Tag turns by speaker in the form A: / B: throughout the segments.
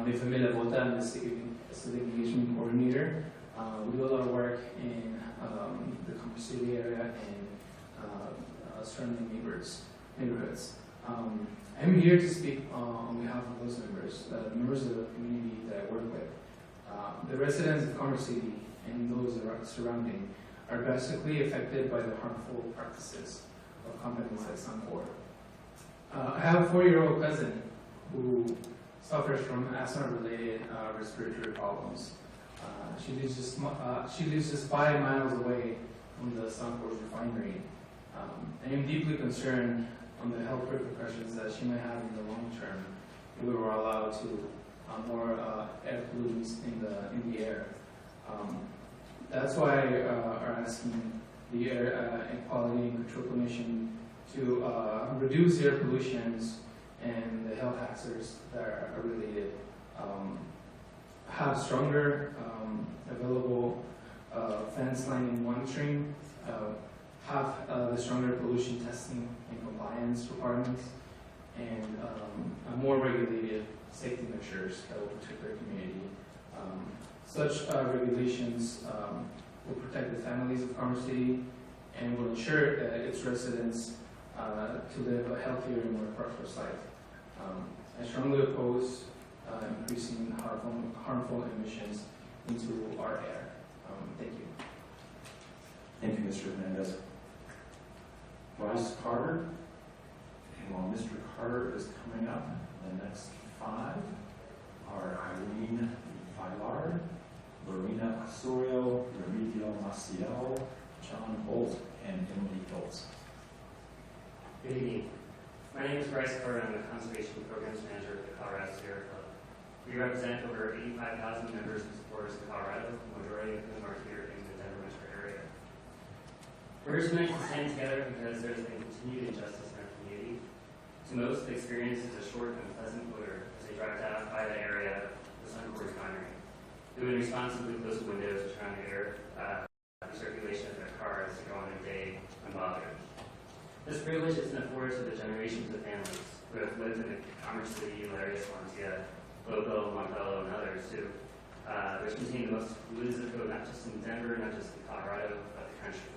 A: Mi familia Vota, I'm the civic engagement coordinator. We do a lot of work in the Commerce City area and surrounding neighborhoods. I'm here to speak on behalf of those members of the community that I work with. The residents of Commerce City and those surrounding are basically affected by the harmful practices of companies like Suncor. I have a 4-year-old cousin who suffers from asthma-related respiratory problems. She lives just 5 miles away from the Suncor Refinery. I am deeply concerned on the health repercussions that she might have in the long term if we were allowed to more air pollutants in the air. That's why we're asking the Air Quality and Control Commission to reduce air pollutions and the health hazards that are related. Have stronger available fence lining monitoring, have the stronger pollution testing and compliance requirements, and more regulated safety measures that will protect their community. Such regulations will protect the families of Commerce City and will ensure its residents to live a healthier and more prosperous life. I strongly oppose increasing harmful emissions into our air. Thank you.
B: Thank you, Mr. Hernandez. Bryce Carter. And while Mr. Carter is coming up, the next 5 are Irene Villard, Lorena Osorio, Remigio Maciel, John Holt, and Emily Hiltz.
C: Good evening. My name is Bryce Carter. I'm the Conservation Programs Manager at the Colorado Sierra Club. We represent over 85,000 members and supporters in Colorado, the majority of whom are here in the Denver metro area. We're here tonight to stand together because there's been continued injustice in our community. To most, the experience is a short and pleasant odor as they drive down by the area of the Suncor Refinery. They would responsibly close the windows to turn on the air circulation of their cars to go on their day unbothered. This privilege isn't afforded to the generations of families who have lived in the Commerce City, Elyria Swansea, Globeville, and others too, which contain the most polluted zip code not just in Denver, not just in Colorado, but the country.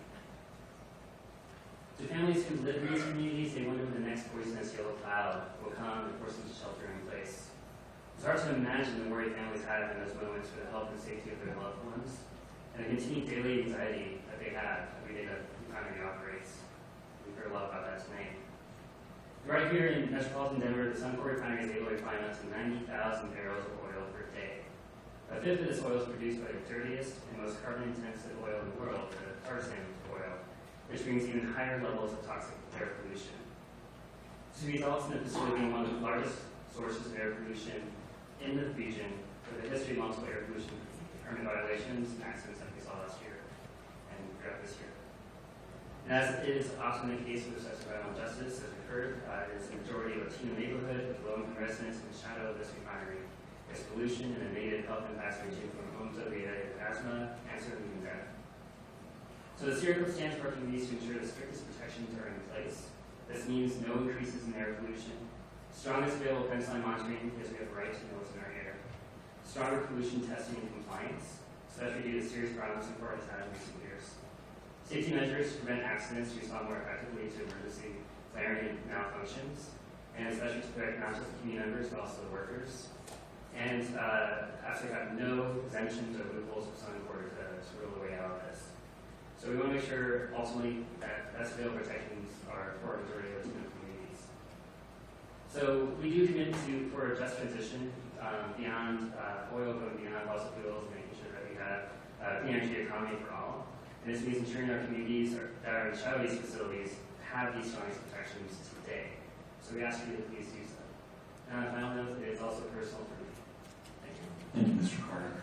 C: To families who live in these communities, they wonder when the next poisonous yellow cloud will come and force them to shelter in place. It's hard to imagine the worry families have in those moments for the health and safety of their loved ones, and the continued daily anxiety that they have every day that the refinery operates. We've heard a lot about that tonight. Right here in metropolitan Denver, the Suncor Refinery is able to refine up to 90,000 barrels of oil per day. A fifth of this oil is produced by the dirtiest and most carbon-intensive oil in the world, the tar sand oil, which brings even higher levels of toxic air pollution. This results in the facility being one of the largest sources of air pollution in the region, with a history of multiple air pollution permit violations and accidents like we saw last year and throughout this year. And as is often the case with such environmental justice, as we've heard, it is the majority of Latino neighborhood with low-income residents in the shadow of this refinery. There's pollution and the negative health impacts ranging from homes related asthma, cancer, and even death. So the Sierra Club stands for our communities to ensure the strictest protections are in place. This means no increases in air pollution, strongest available fence line monitoring because we have the right to know what's in our air, stronger pollution testing and compliance, especially due to serious problems Suncor has had in recent years. Safety measures to prevent accidents to respond more effectively to emergency flaring and malfunctions, and especially to protect not just the community members but also the workers. And actually have no exemptions or loopholes for Suncor to rule the way out of this. So we want to make sure ultimately that best available protections are for a majority of Latino communities. So we do commit for a just transition beyond oil, going beyond fossil fuels, making sure that we have a clean energy economy for all. And this means ensuring our communities that are in the shadow of these facilities have these strongest protections today. So we ask you to please do so. And on a final note, it is also personal for me. Thank you.
B: Thank you, Mr. Carter.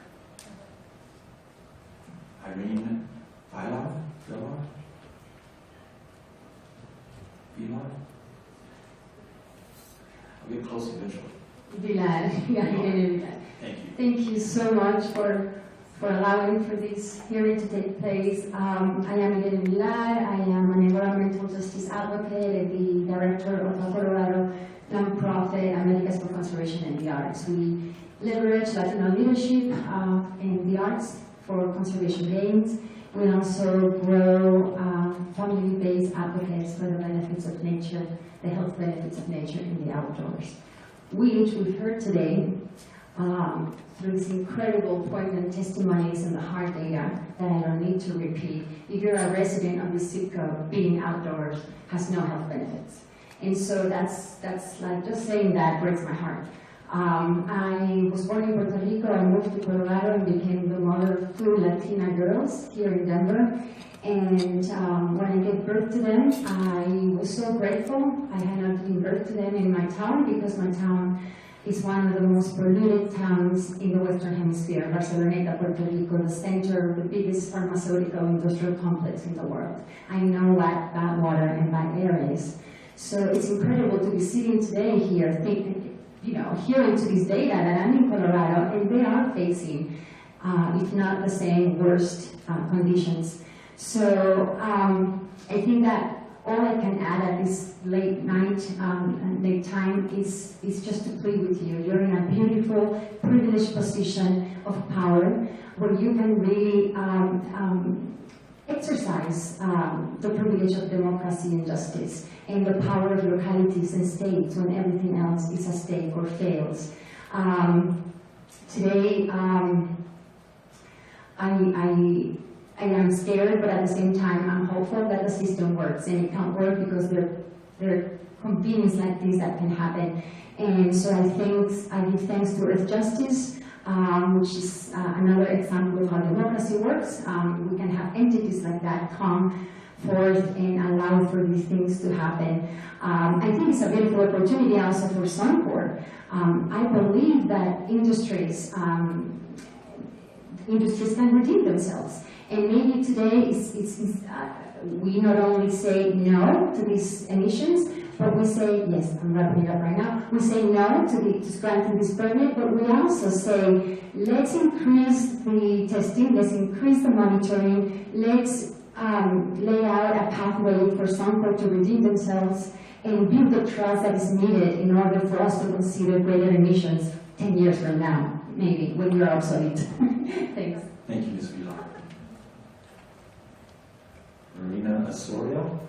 B: Irene Villard? I'll get close eventually.
D: Villard.
B: Thank you.
D: Thank you so much for allowing for this hearing to take place. I am Irene Villard. I am an environmental justice advocate and the director of a Colorado nonprofit Americas for Conservation and the Arts. We leverage Latino leadership in the arts for conservation gains. We also grow family-based advocates for the benefits of nature, the health benefits of nature in the outdoors. Which we've heard today through these incredible poignant testimonies and the hard data that I don't need to repeat. If you're a resident of the zip code, being outdoors has no health benefits. And so that's like, just saying that breaks my heart. I was born in Puerto Rico, I moved to Colorado and became the mother of 2 Latina girls here in Denver. And when I gave birth to them, I was so grateful. I had not given birth to them in my town because my town is one of the most polluted towns in the Western Hemisphere, Barceloneta, Puerto Rico, the center of the biggest pharmaceutical industrial complex in the world. I know what bad water and bad air is. So it's incredible to be sitting today here, hearing to this data that I'm in Colorado, and they are facing, if not the same, worst conditions. So I think that all I can add at this late time is just to plead with you. You're in a beautiful, privileged position of power where you can really exercise the privilege of democracy and justice and the power of localities and states when everything else is at stake or fails. Today, I am scared, but at the same time, I'm hopeful that the system works, and it can't work because there are convenience like this that can happen. And so I give thanks to Earth Justice, which is another example of how democracy works. We can have entities like that come forth and allow for these things to happen. I think it's a beautiful opportunity also for Suncor. I believe that industries can redeem themselves. And maybe today we not only say no to these emissions, but we say, yes, I'm wrapping it up right now, we say no to granting this permit, but we also say, let's increase the testing, let's increase the monitoring, let's lay out a pathway for Suncor to redeem themselves and build the trust that is needed in order for us to consider greater emissions 10 years from now, maybe, when we are obsolete. Thanks.
B: Thank you, Ms. Villar. Marina Osorio.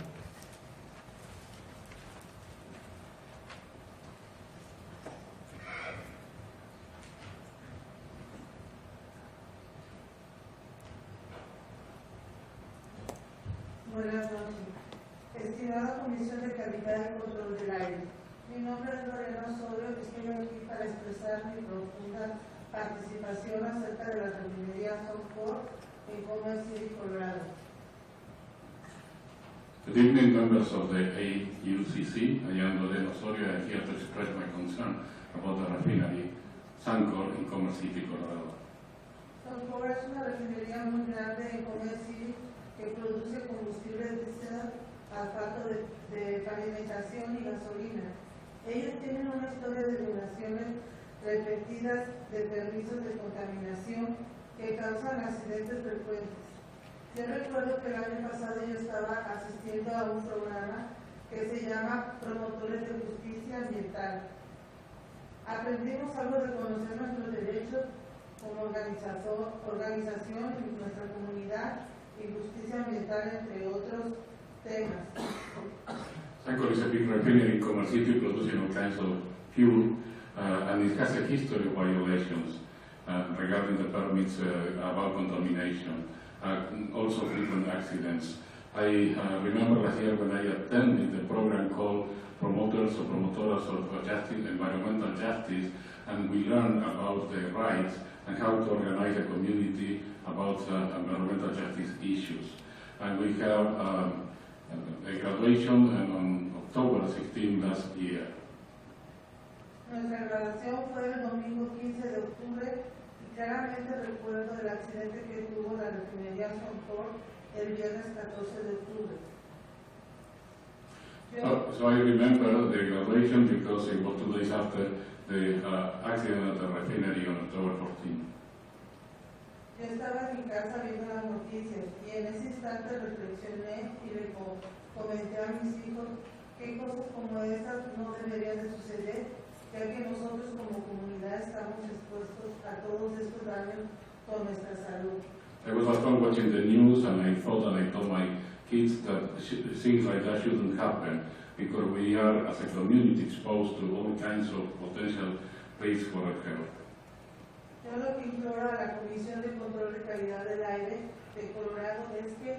E: Buenas noches. Estimada Comisión de Calidad y Control del Aire, mi nombre es Lorena Osorio y estoy aquí para expresar mi profunda participación acerca de la refinería Suncor en Commerce City, Colorado.
F: Good evening, members of the AUCC. I am Lorena Osorio. I am here to express my concern about the refinery Suncor in Commerce City, Colorado.
E: Suncor es una refinería muy grande en Commerce City que produce combustible diésel, asfalto de pavimentación y gasolina. Ellos tienen una historia de violaciones repetidas de permisos de contaminación que causan accidentes frecuentes. Yo recuerdo que el año pasado yo estaba asistiendo a un programa que se llama Promotores de Justicia Ambiental. Aprendimos algo de conocer nuestros derechos como organización en nuestra comunidad y justicia ambiental, entre otros temas.
F: Suncor is a big refinery in Commerce City producing all kinds of fuel, and it has a history of violations regarding the permits about contamination, also frequent accidents. I remember last year when I attended the program called Promotoras of Justice, Environmental Justice, and we learned about the rights and how to organize a community about environmental justice issues. And we have a graduation on October 16 last year.
E: Nuestra graduación fue el domingo 15 de octubre y claramente recuerdo el accidente que tuvo la refinería Suncor el viernes 14 de octubre.
F: So I remember the graduation because it was 2 days after the accident at the refinery on October 14.
E: Yo estaba en mi casa viendo las noticias y en ese instante reflexioné y le comenté a mis hijos que cosas como estas no deberían de suceder ya que nosotros como comunidad estamos expuestos a todos estos daños con nuestra salud.
F: I was last time watching the news and I thought and I told my kids that things like that shouldn't happen because we are as a community exposed to all kinds of potential risks for our health.
E: Yo lo que imploro a la Comisión de Control de Calidad del Aire de Colorado es que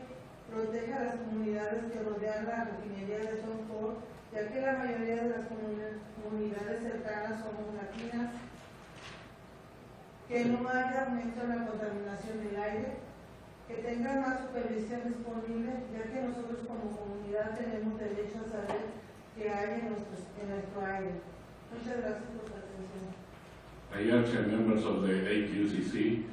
E: proteja a las comunidades que rodean la refinería de Suncor, ya que la mayoría de las comunidades cercanas somos latinas, que no haya aumento en la contaminación del aire, que tengan más supervisión disponible, ya que nosotros como comunidad tenemos derecho a saber qué hay en nuestro aire. Muchas gracias por su atención.
F: I urge members of the AQCC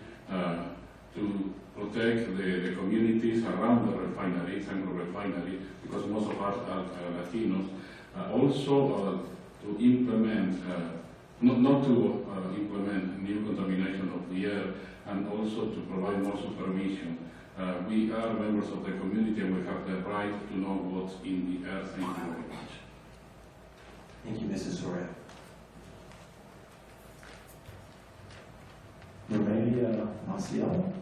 F: to protect the communities around the refinery, Suncor Refinery, because most of us are Latinos. Also to implement, not to implement new contamination of the air, and also to provide more supervision. We are members of the community and we have the right to know what's in the air. Thank you very much.
B: Thank you, Mrs. Soria. Emilia Maciel.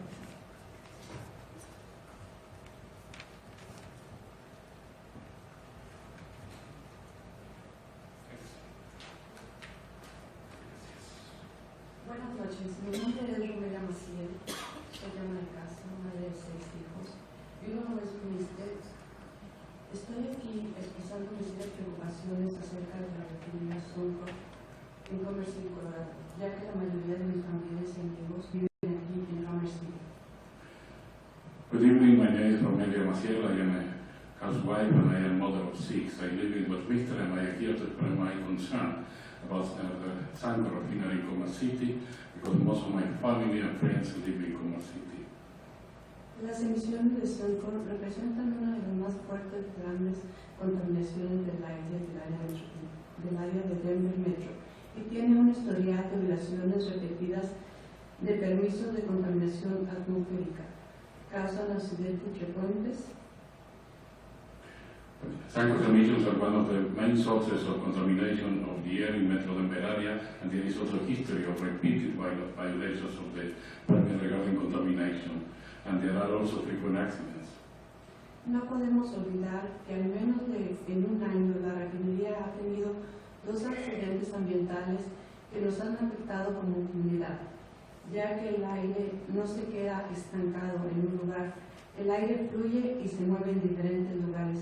G: Buenas noches, mi nombre es Emilia Maciel, soy ama de casa, madre de 6 hijos, vivo en West Minister. Estoy aquí expresando mis preocupaciones acerca de la refinería Suncor en Commerce City, Colorado, ya que la mayoría de mis familiares y amigos viven aquí en Commerce City.
F: Good evening, my name is Emilia Maciel. I am a housewife and I am mother of 6. I live in Westminster and I am here to express my concern about the Suncor Refinery in Commerce City because most of my family and friends live in Commerce City.
G: Las emisiones de Suncor representan una de las más fuertes y grandes contaminaciones del aire del área de Denver Metro y tiene un historial de violaciones repetidas de permisos de contaminación atmosférica. Causan accidentes frecuentes.
F: Suncor's emissions are one of the main sources of contamination of the air in Metro Denver area, and there is also a history of repeated violations of the permit regarding contamination, and there are also frequent accidents.
G: No podemos olvidar que al menos en un año la refinería ha tenido 2 accidentes ambientales que nos han afectado como comunidad, ya que el aire no se queda estancado en un lugar, el aire fluye y se mueve en diferentes lugares.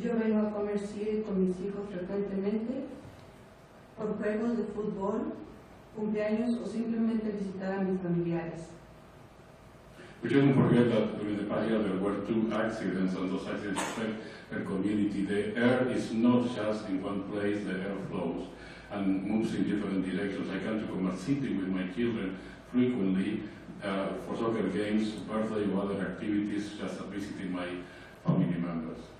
G: Yo vengo a Commerce City con mis hijos frecuentemente por juegos de fútbol, cumpleaños o simplemente visitar a mis familiares.
F: We shouldn't forget that during the past year there were 2 accidents, and those accidents affect the community. The air is not just in one place, the air flows and moves in different directions. I come to Commerce City with my children frequently for soccer games, birthday or other activities, just visiting my family members.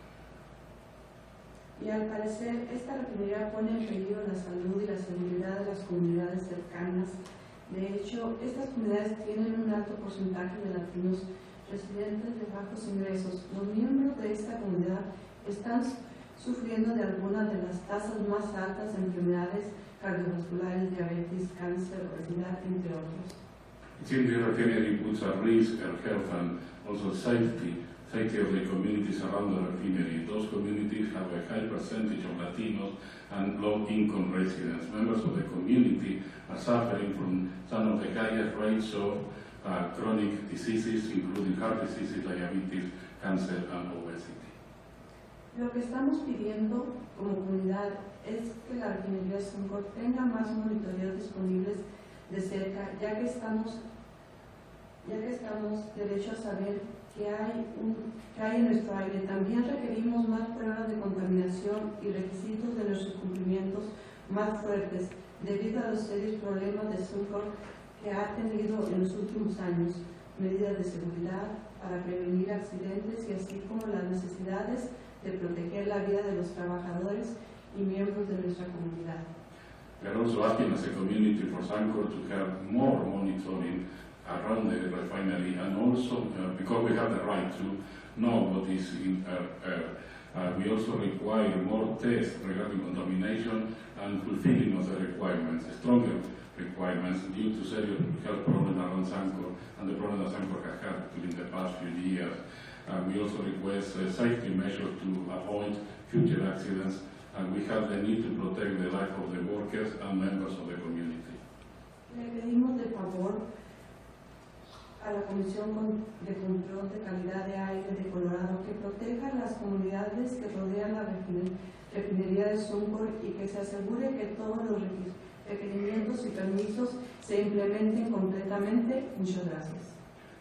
G: Y al parecer, esta refinería pone en peligro la salud y la seguridad de las comunidades cercanas. De hecho, estas comunidades tienen un alto porcentaje de latinos residentes de bajos ingresos. Los miembros de esta comunidad están sufriendo de algunas de las tasas más altas de enfermedades cardiovasculares, diabetes, cáncer, obesidad, entre otros.
F: It seems the refinery puts at risk health and also safety of the communities around the refinery. Those communities have a high percentage of Latinos and low-income residents. Members of the community are suffering from some of the highest rates of chronic diseases, including heart diseases, diabetes, cancer, and obesity.
G: Lo que estamos pidiendo como comunidad es que la refinería Suncor tenga más monitoreos disponibles de cerca, ya que estamos derecho a saber qué hay en nuestro aire. También requerimos más pruebas de contaminación y requisitos de nuestros cumplimientos más fuertes, debido a los serios problemas de Suncor que ha tenido en los últimos años, medidas de seguridad para prevenir accidentes y así como las necesidades de proteger la vida de los trabajadores y miembros de nuestra comunidad.
F: We are also asking as a community for Suncor to have more monitoring around the refinery, and also because we have the right to know what is in air. We also require more tests regarding contamination and fulfilling of the requirements, stronger requirements due to serious health problems around Suncor and the problem that Suncor has had during the past few years. We also request safety measures to avoid future accidents, and we have the need to protect the life of the workers and members of the community.
G: Le pedimos de favor a la Comisión de Control de Calidad de Aire de Colorado que proteja las comunidades que rodean la refinería de Suncor y que se asegure que todos los requerimientos y permisos se implementen completamente. Muchas gracias.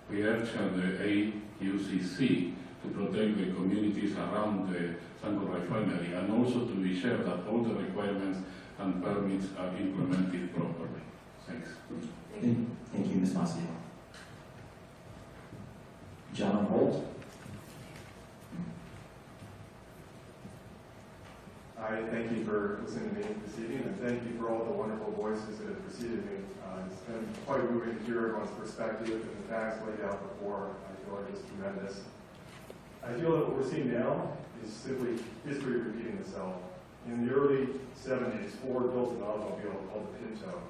F: We urge the AUCC to protect the communities around the Suncor Refinery and also to be sure that all the requirements and permits are implemented properly. Thanks.
B: Thank you, Ms. Maciel. John Holt.
H: I thank you for listening to me this evening, and thank you for all the wonderful voices that have preceded me. It's been quite moving to hear everyone's perspective and the facts laid out before. I feel like it's tremendous. I feel that what we're seeing now is simply history repeating itself. In the early 70s, Ford built an automobile called the Pinto.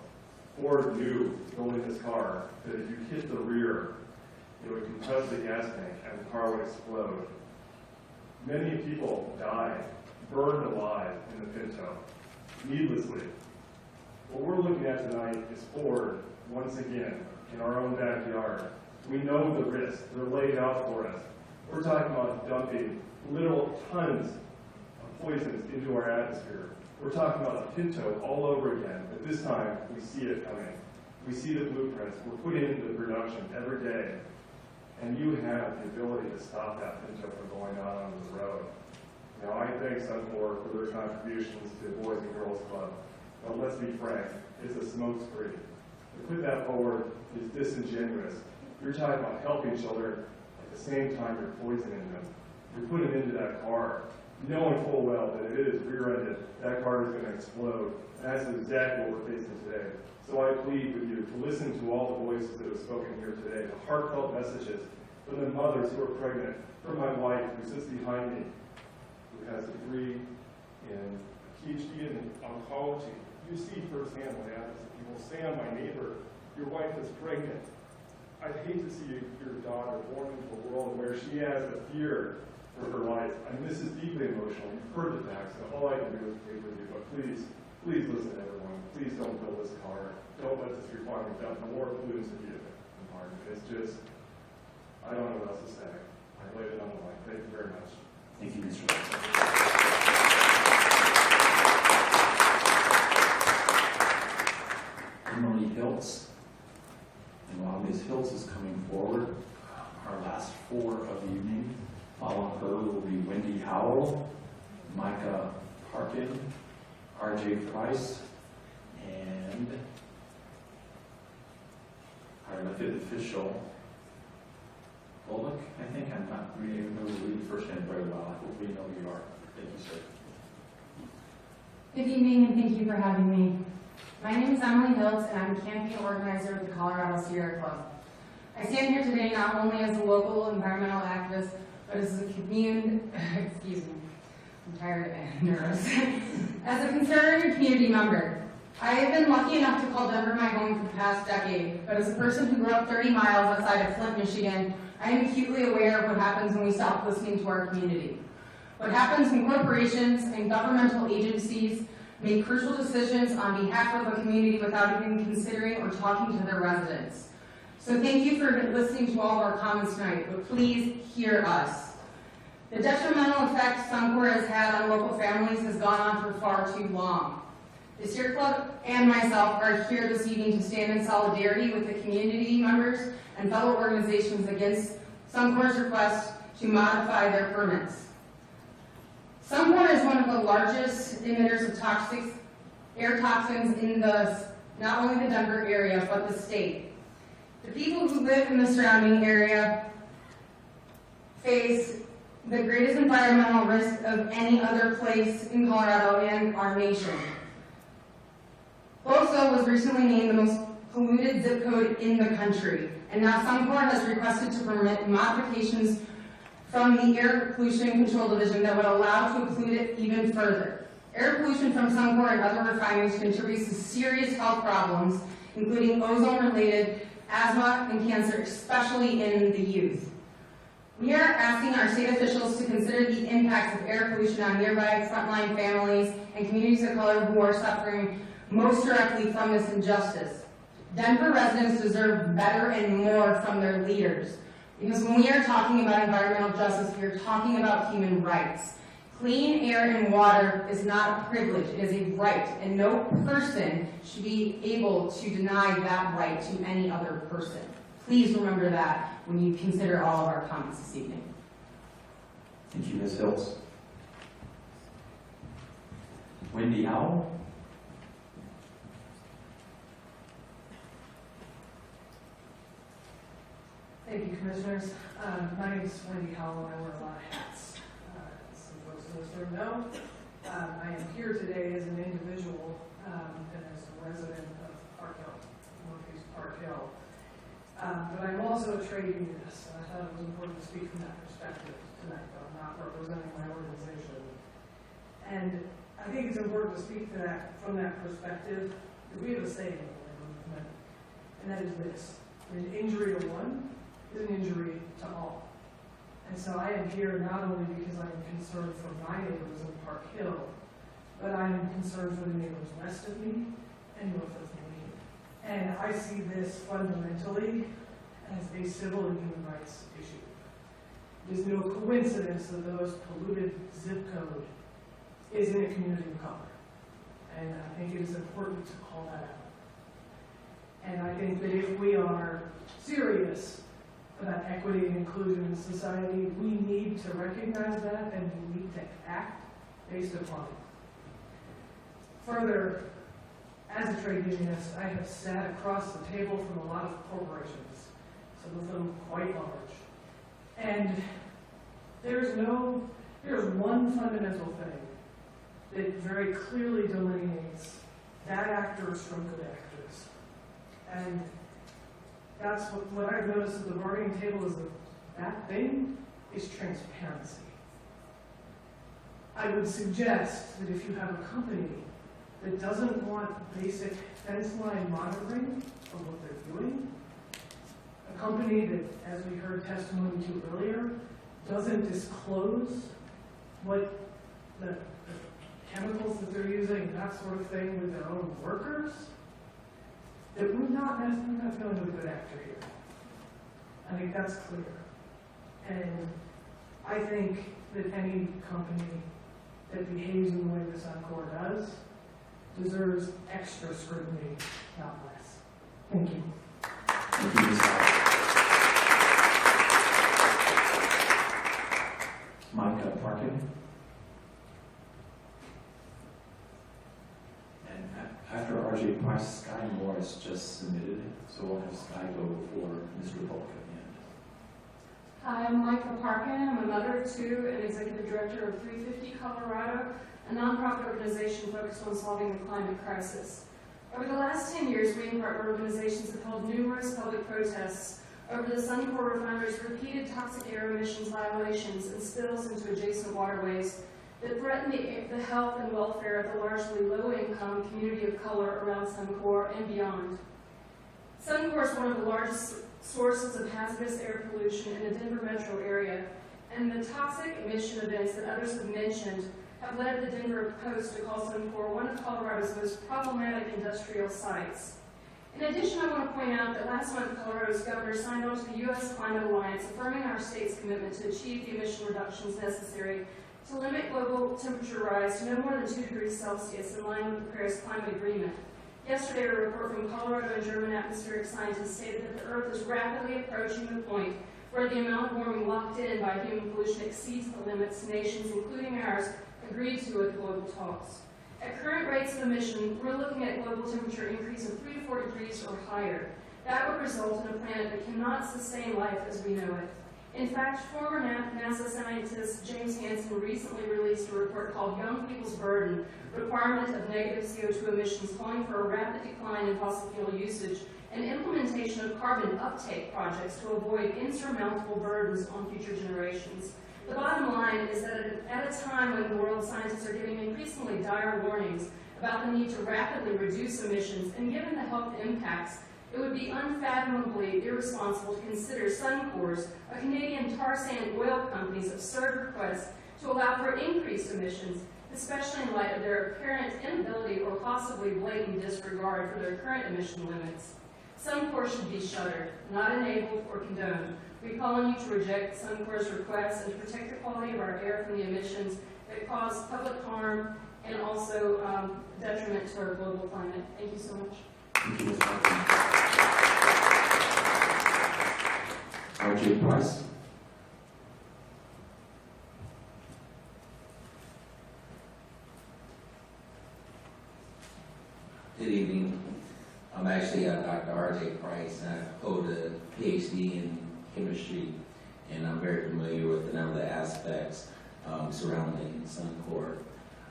H: Ford knew, building this car, that if you hit the rear, it would compress the gas tank and the car would explode. Many people died, burned alive in the Pinto, needlessly. What we're looking at tonight is Ford, once again, in our own backyard. We know the risks. They're laid out for us. We're talking about dumping literal tons of poisons into our atmosphere. We're talking about a Pinto all over again, but this time we see it coming. We see the blueprints. We're putting it into production every day. And you have the ability to stop that Pinto from going out onto the road. Now, I thank Suncor for their contributions to the Boys and Girls Club. But let's be frank, it's a smokescreen. To put that forward is disingenuous. You're talking about helping children, at the same time you're poisoning them. You're putting them into that car, knowing full well that if it is rear-ended, that car is going to explode. And that's exactly what we're facing today. So I plead with you to listen to all the voices that have spoken here today, the heartfelt messages from the mothers who are pregnant, from my wife who sits behind me, who has a degree in PhD in oncology. You see firsthand what happens to people. Sam, my neighbor, your wife is pregnant. I'd hate to see your daughter born into a world where she has a fear for her life. I mean, this is deeply emotional. You've heard the facts, so all I can do is plead with you. But please, please listen, everyone. Please don't build this car. Don't let this refinery dump more pollutants into the environment. It's just, I don't know what else to say. I laid it on the line. Thank you very much.
B: Thank you, Mr. Holt. Emily Hiltz. And while Ms. Hiltz is coming forward, our last four of the evening, following her will be Wendy Howell, Micah Parkin, R.J. Price, and our elected official, Bullock, I think. I'm not really able to read the first name very well. I hope we know who you are. Thank you, sir.
I: Good evening, and thank you for having me. My name is Emily Hiltz, and I'm a campaign organizer with the Colorado Sierra Club. I stand here today not only as a local environmental activist, but as a excuse me, I'm tired and nervous, as a concerned community member. I have been lucky enough to call Denver my home for the past decade, but as a person who grew up 30 miles outside of Flint, Michigan, I am acutely aware of what happens when we stop listening to our community. What happens when corporations and governmental agencies make crucial decisions on behalf of a community without even considering or talking to their residents. So thank you for listening to all of our comments tonight, but please hear us. The detrimental effect Suncor has had on local families has gone on for far too long. The Sierra Club and myself are here this evening to stand in solidarity with the community members and fellow organizations against Suncor's request to modify their permits. Suncor is one of the largest emitters of air toxins in not only the Denver area, but the state. The people who live in the surrounding area face the greatest environmental risk of any other place in Colorado and our nation. Bosa was recently named the most polluted zip code in the country, and now Suncor has requested to permit modifications from the Air Pollution Control Division that would allow to include it even further. Air pollution from Suncor and other refineries contributes to serious health problems, including ozone-related asthma and cancer, especially in the youth. We are asking our state officials to consider the impacts of air pollution on nearby frontline families and communities of color who are suffering most directly from this injustice. Denver residents deserve better and more from their leaders. Because when we are talking about environmental justice, we are talking about human rights. Clean air and water is not a privilege, it is a right, and no person should be able to deny that right to any other person. Please remember that when you consider all of our comments this evening.
B: Thank you, Ms. Hiltz. Wendy Howell?
J: Thank you, Commissioners. My name is Wendy Howell, and I wear a lot of hats. As some folks in this room know, I am here today as an individual and as a resident of Park Hill, Northeast Park Hill. But I'm also a trade unionist, and I thought it was important to speak from that perspective tonight, though I'm not representing my organization. And I think it's important to speak to that from that perspective, because we have a saying in the labor movement, and that is this: an injury to one is an injury to all. And so I am here not only because I'm concerned for my neighbors in Park Hill, but I'm concerned for the neighbors west of me and north of me. And I see this fundamentally as a civil and human rights issue. It is no coincidence that the most polluted zip code is in a community of color. And I think it is important to call that out. And I think that if we are serious about equity and inclusion in society, we need to recognize that and we need to act based upon it. Further, as a trade unionist, I have sat across the table from a lot of corporations, some of them quite large. And there's one fundamental thing that very clearly delineates bad actors from good actors. And that's what I've noticed at the bargaining table is that thing is transparency. I would suggest that if you have a company that doesn't want basic fence line monitoring of what they're doing, a company that, as we heard testimony to earlier, doesn't disclose what the chemicals that they're using and that sort of thing with their own workers, that we're not dealing with a good actor here. I think that's clear. And I think that any company that behaves in the way that Suncor does deserves extra scrutiny, not less. Thank you.
B: Thank you, Ms. Howell. Micah Parkin? And after RJ Price, Sky Morris just submitted, so we'll have Sky go before Mr. Bulk at the end.
K: Hi, I'm Micah Parkin. I'm a mother of two and executive director of 350 Colorado, a nonprofit organization focused on solving the climate crisis. Over the last 10 years, we and partner organizations have held numerous public protests over the Suncor Refinery's repeated toxic air emissions violations and spills into adjacent waterways that threaten the health and welfare of the largely low-income community of color around Suncor and beyond. Suncor is one of the largest sources of hazardous air pollution in the Denver metro area, and the toxic emission events that others have mentioned have led the Denver Post to call Suncor one of Colorado's most problematic industrial sites. In addition, I want to point out that last month, Colorado's governor signed on to the U.S. Climate Alliance, affirming our state's commitment to achieve the emission reductions necessary to limit global temperature rise to no more than 2 degrees Celsius in line with the Paris Climate Agreement. Yesterday, a report from Colorado and German atmospheric scientists stated that the Earth is rapidly approaching the point where the amount of warming locked in by human pollution exceeds the limits nations, including ours, agreed to at the global talks. At current rates of emission, we're looking at global temperature increase of 3 to 4 degrees or higher. That would result in a planet that cannot sustain life as we know it. In fact, former NASA scientist James Hansen recently released a report called Young People's Burden, Requirement of Negative CO2 Emissions, calling for a rapid decline in fossil fuel usage and implementation of carbon uptake projects to avoid insurmountable burdens on future generations. The bottom line is that at a time when the world scientists are giving increasingly dire warnings about the need to rapidly reduce emissions, and given the health impacts, it would be unfathomably irresponsible to consider Suncor's, a Canadian tar sand oil company's, absurd request to allow for increased emissions, especially in light of their apparent inability or possibly blatant disregard for their current emission limits. Suncor should be shuttered, not enabled or condoned. We call on you to reject Suncor's request and to protect the quality of our air from the emissions that cause public harm and also detriment to our global climate. Thank you so much.
B: Thank you, Ms. Johnson. R.J. Price.
L: Good evening. I'm actually Dr. R.J. Price, and I hold a PhD in chemistry, and I'm very familiar with a number of the aspects surrounding Suncor.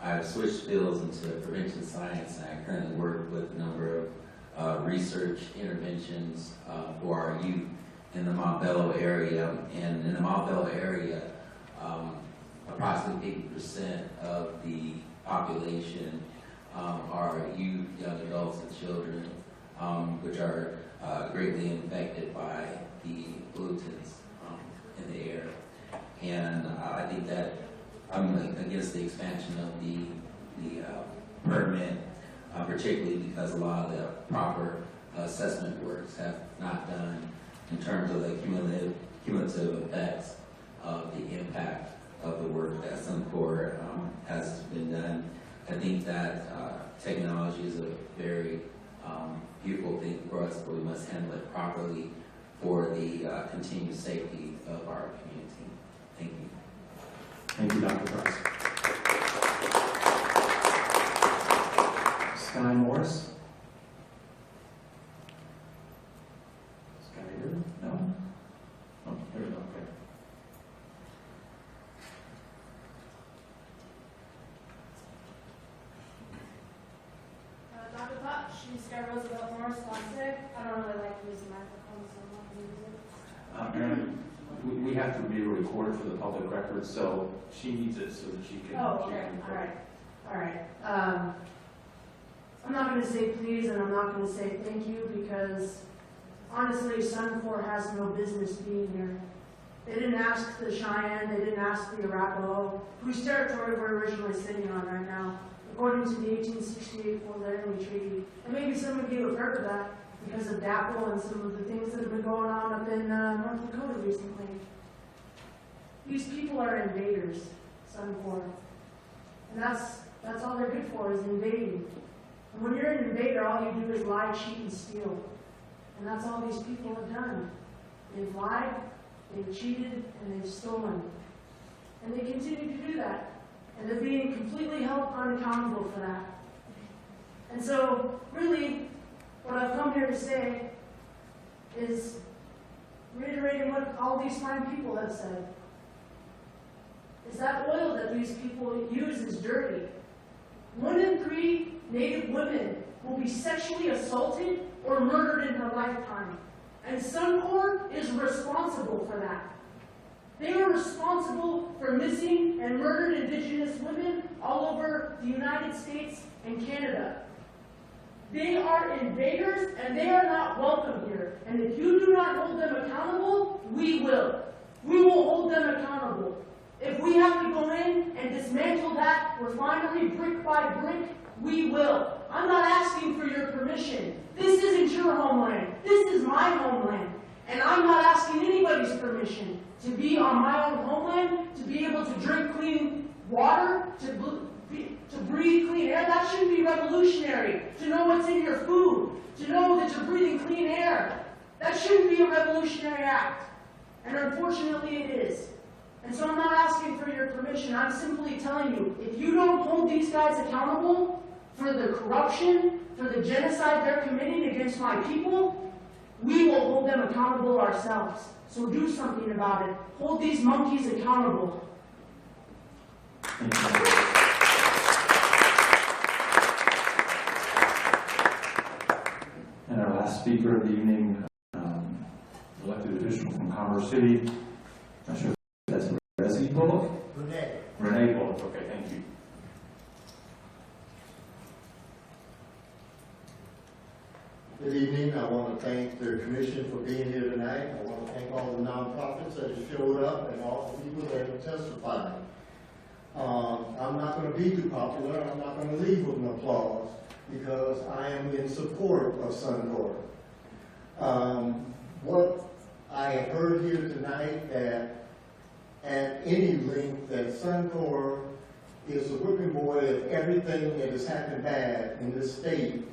L: I've switched fields into prevention science, and I currently work with a number of research interventions for our youth in the Montbello area. And in the Montbello area, approximately 50% of the population are youth, young adults, and children, which are greatly infected by the pollutants in the air. And I think that I'm against the expansion of the permit, particularly because a lot of the proper assessment works have not done in terms of the cumulative effects of the impact of the work that Suncor has been done. I think that technology is a very beautiful thing for us, but we must handle it properly for the continued safety of our community. Thank you.
B: Thank you, Dr. Price. Sky Morris. Sky here? No? Oh, there we go. Okay.
M: Dr. Potts, she's Sky Roosevelt Morris, Swansea. I don't really like using microphones, so I'm not going to use it.
B: We have to be recorded for the public record, so she needs it so that she can.
M: Oh, okay, all right. I'm not going to say please, and I'm not going to say thank you, because honestly, Suncor has no business being here. They didn't ask the Cheyenne, they didn't ask the Arapaho, whose territory we're originally sitting on right now, according to the 1868 Fort Laramie Treaty. And maybe some of you have heard of that because of DAPL and some of the things that have been going on up in North Dakota recently. These people are invaders, Suncor. And that's all they're good for, is invading. And when you're an invader, all you do is lie, cheat, and steal. And that's all these people have done. They've lied, they've cheated, and they've stolen. And they continue to do that. And they're being completely held unaccountable for that. And so, really, what I've come here to say is reiterating what all these fine people have said. Is that oil that these people use is dirty. 1 in 3 Native women will be sexually assaulted or murdered in her lifetime. And Suncor is responsible for that. They are responsible for missing and murdered Indigenous women all over the United States and Canada. They are invaders, and they are not welcome here. And if you do not hold them accountable, we will. We will hold them accountable. If we have to go in and dismantle that refinery brick by brick, we will. I'm not asking for your permission. This isn't your homeland. This is my homeland. And I'm not asking anybody's permission to be on my own homeland, to be able to drink clean water, to breathe clean air. That should be revolutionary. To know what's in your food, to know that you're breathing clean air. That shouldn't be a revolutionary act. And unfortunately it is. And so I'm not asking for your permission. I'm simply telling you, if you don't hold these guys accountable for the corruption, for the genocide they're committing against my people, we will hold them accountable ourselves. So do something about it. Hold these monkeys accountable.
B: Thank you. And our last last speaker of the evening, elected official from Commerce City. Not sure if that's Resi Bullock? Renee Bullock, okay, thank you.
N: Good evening. I want to thank the commission for being here tonight. I want to thank all the nonprofits that have showed up and all the people that have testified. I'm not going to be too popular. I'm not going to leave with an applause because I am in support of Suncor. What I have heard here tonight that at any length that Suncor is the whipping boy of everything that has happened bad in this state.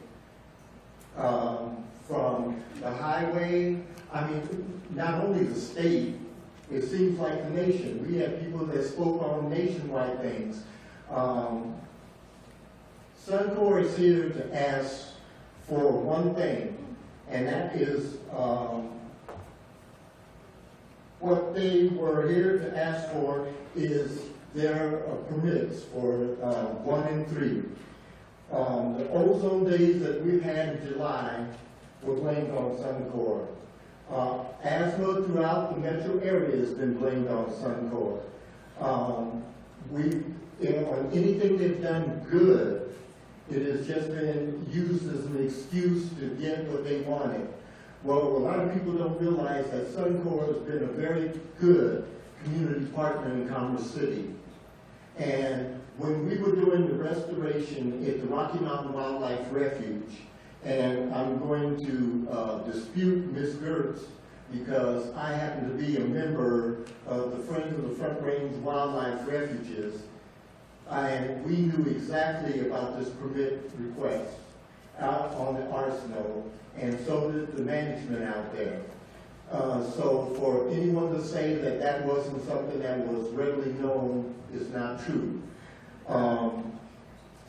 N: From the highway, I mean, not only the state, it seems like the nation. We have people that spoke on nationwide things. Suncor is here to ask for one thing, and that is what they were here to ask for is their permits for 1 and 3. The ozone days that we've had in July were blamed on Suncor. Asthma throughout the metro area has been blamed on Suncor. On anything they've done good, it has just been used as an excuse to get what they wanted. Well, a lot of people don't realize that Suncor has been a very good community partner in Commerce City. And when we were doing the restoration at the Rocky Mountain Wildlife Refuge, and I'm going to dispute Ms. Gertz because I happen to be a member of the Friends of the Front Range Wildlife Refuges, and we knew exactly about this permit request out on the arsenal, and so did the management out there. So for anyone to say that that wasn't something that was readily known is not true.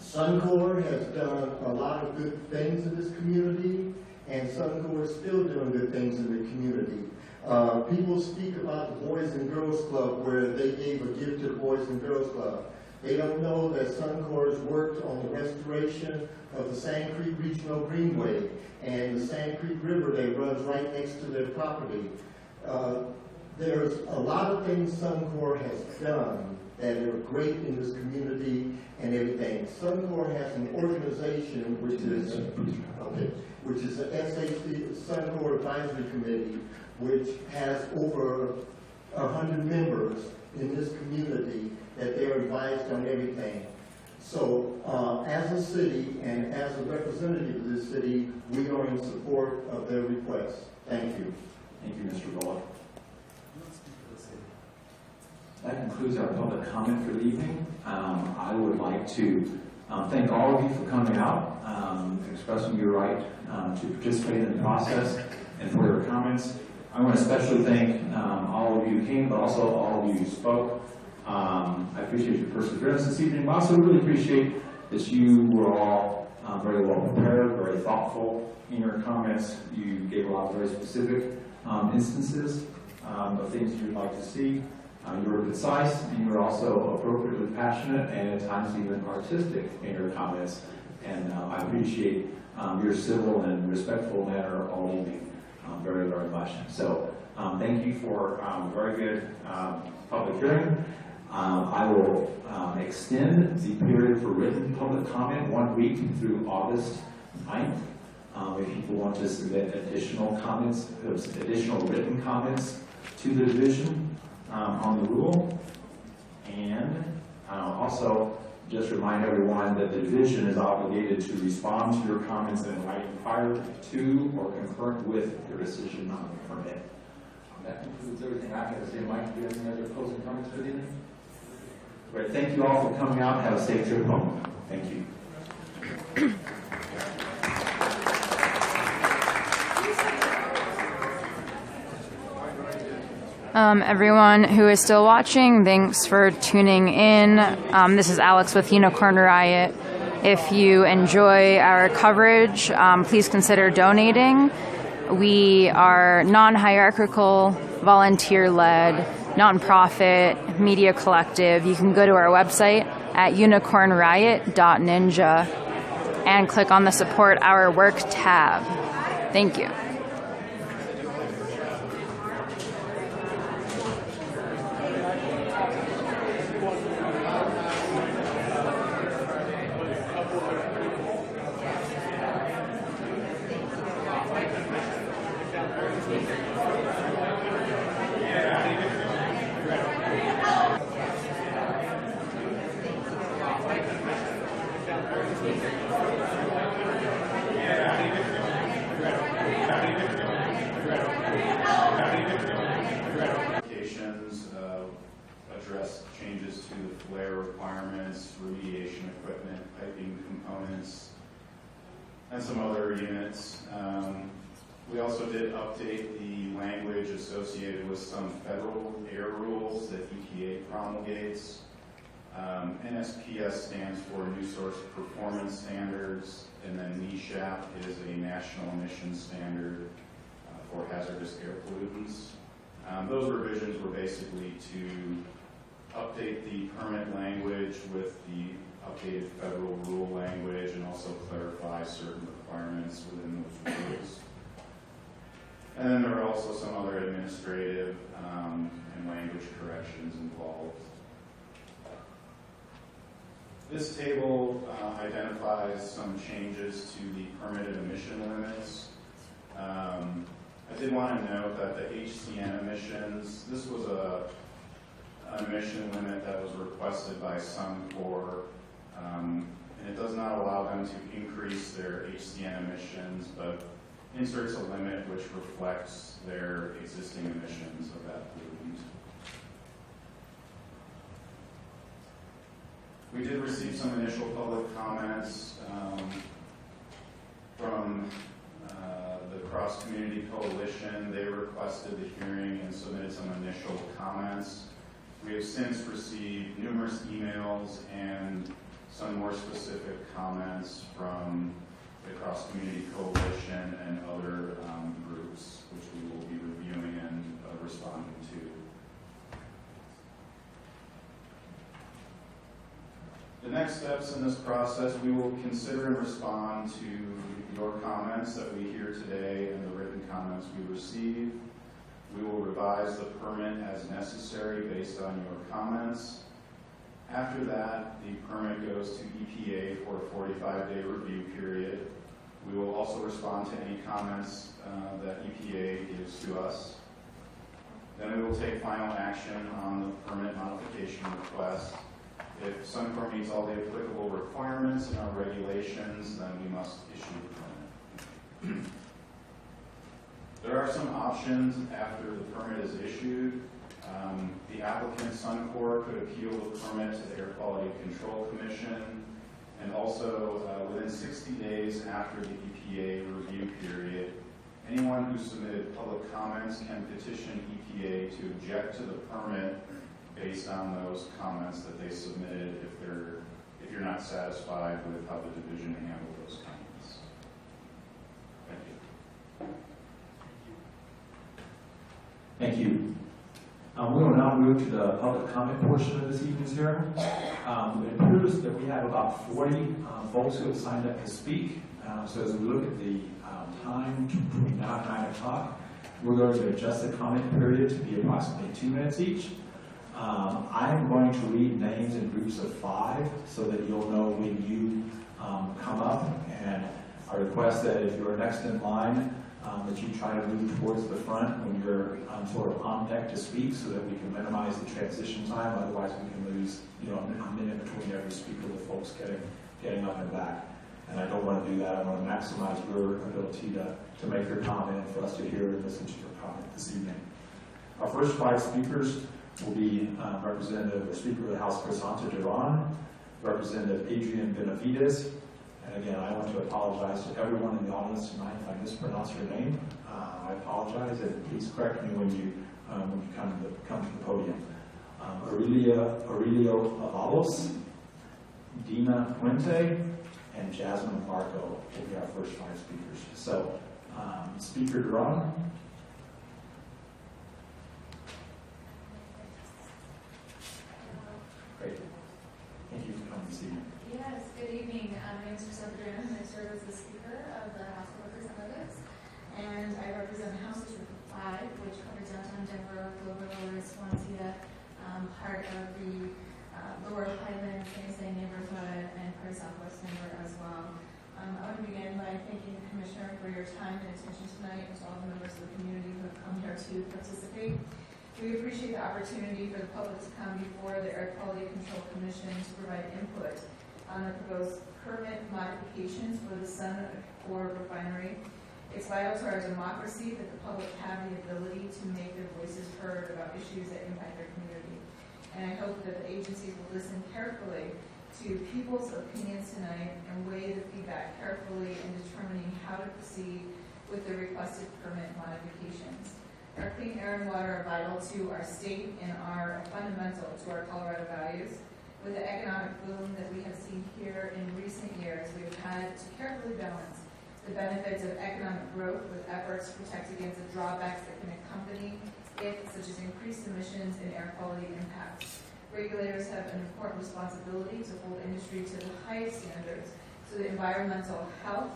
N: Suncor has done a lot of good things in this community, and Suncor is still doing good things in the community. People speak about the Boys and Girls Club where they gave a gift to the Boys and Girls Club. They don't know that Suncor has worked on the restoration of the Sand Creek Regional Greenway and the Sand Creek River that runs right next to their property. There's a lot of things Suncor has done that are great in this community and everything. Suncor has an organization which is the SAC, Suncor Advisory Committee, which has over 100 members in this community that they're advised on everything. So as a city and as a representative of this city, we are in support of their request. Thank you.
B: Thank you, Mr. Bullock. That concludes our public comment for the evening. I would like to thank all of you for coming out, expressing your right to participate in the process, and for your comments. I want to especially thank all of you who came, but also all of you who spoke. I appreciate your perseverance this evening. I also really appreciate that you were all very well prepared, very thoughtful in your comments. You gave a lot of very specific instances of things you'd like to see. You were concise, and you were also appropriately passionate and at times even artistic in your comments. And I appreciate your civil and respectful manner all evening very, very much. So thank you for a very good public hearing. I will extend the period for written public comment 1 week through August 9th. If people want to submit additional comments, additional written comments to the division on the rule. And also just remind everyone that the division is obligated to respond to your comments in writing prior to or concurrent with your decision on the permit. That concludes everything I have to say. Mike, do you have any other closing comments for the evening? Great. Thank you all for coming out. Have a safe trip home. Thank you.
O: Everyone who is still watching, thanks for tuning in. This is Alex with Unicorn Riot. If you enjoy our coverage, please consider donating. We are non-hierarchical, volunteer-led, nonprofit, media collective. You can go to our website at unicornriot.ninja and click on the Support Our Work tab. Thank you.
B: Applications address changes to the flare requirements, remediation equipment, piping components, and some other units. We also did update the language associated with some federal air rules that EPA promulgates. NSPS stands for New Source Performance Standards, and then NESHAP is a national emission standard for hazardous air pollutants. Those revisions were basically to update the permit language with the updated federal rule language and also clarify certain requirements within those rules. And then there are also some other administrative and language corrections involved. This table identifies some changes to the permitted emission limits. I did want to note that the HCN emissions, this was an emission limit that was requested by Suncor, and it does not allow them to increase their HCN emissions, but inserts a limit which reflects their existing emissions of that pollutant. We did receive some initial public comments from the Cross Community Coalition. They requested the hearing and submitted some initial comments. We have since received numerous emails and some more specific comments from the Cross Community Coalition and other groups, which we will be reviewing and responding to. The next steps in this process, we will consider and respond to your comments that we hear today and the written comments we receive. We will revise the permit as necessary based on your comments. After that, the permit goes to EPA for a 45-day review period. We will also respond to any comments that EPA gives to us. Then we will take final action on the permit modification request. If Suncor meets all the applicable requirements in our regulations, then we must issue the permit. There are some options after the permit is issued. The applicant, Suncor, could appeal the permit to the Air Quality Control Commission, and also within 60 days after the EPA review period, anyone who submitted public comments can petition EPA to object to the permit based on those comments that they submitted if you're not satisfied with how the division handled those comments. Thank you. Thank you. We will now move to the public comment portion of this evening's hearing. It appears that we have about 40 folks who have signed up to speak. So as we look at the time between now and 9 o'clock, we're going to adjust the comment period to be approximately 2 minutes each. I'm going to read names in groups of 5 so that you'll know when you come up. And I request that if you're next in line, that you try to move towards the front when you're sort of on deck to speak so that we can minimize the transition time. Otherwise, we can lose a minute between every speaker with folks getting up and back. And I don't want to do that. I want to maximize your ability to make your comment and for us to hear and listen to your comment this evening. Our first 5 speakers will be Representative or Speaker of the House Crisanta Duran, Representative Adrian Benavides, and again, I want to apologize to everyone in the audience tonight if I mispronounce your name. I apologize, and please correct me when you come to the podium. Aurelio Avalos, Dina Puente, and Jasmine Marco will be our first 5 speakers. So, Speaker Duran. Great. Thank you for coming this evening.
P: Yes, good evening. My name is Crisanta Duran, and I serve as the Speaker of the House of Representatives. part of the Lower Highlands San neighborhood and part of Southwest Denver as well. I want to begin by thanking the Commissioner for your time and attention tonight, and to all the members of the community who have come here to participate. We appreciate the opportunity for the public to come before the Air Quality Control Commission to provide input on the proposed permit modifications for the Suncor Refinery. It's vital to our democracy that the public have the ability to make their voices heard about issues that impact their community. And I hope that the agencies will listen carefully to people's opinions tonight and weigh the feedback carefully in determining how to proceed with the requested permit modifications. Our clean air and water are vital to our state and are fundamental to our Colorado values. With the economic boom that we have seen here in recent years, we have had to carefully balance the benefits of economic growth with efforts to protect against the drawbacks that can accompany it, such as increased emissions and air quality impacts. Regulators have an important responsibility to hold industry to the highest standards so that environmental health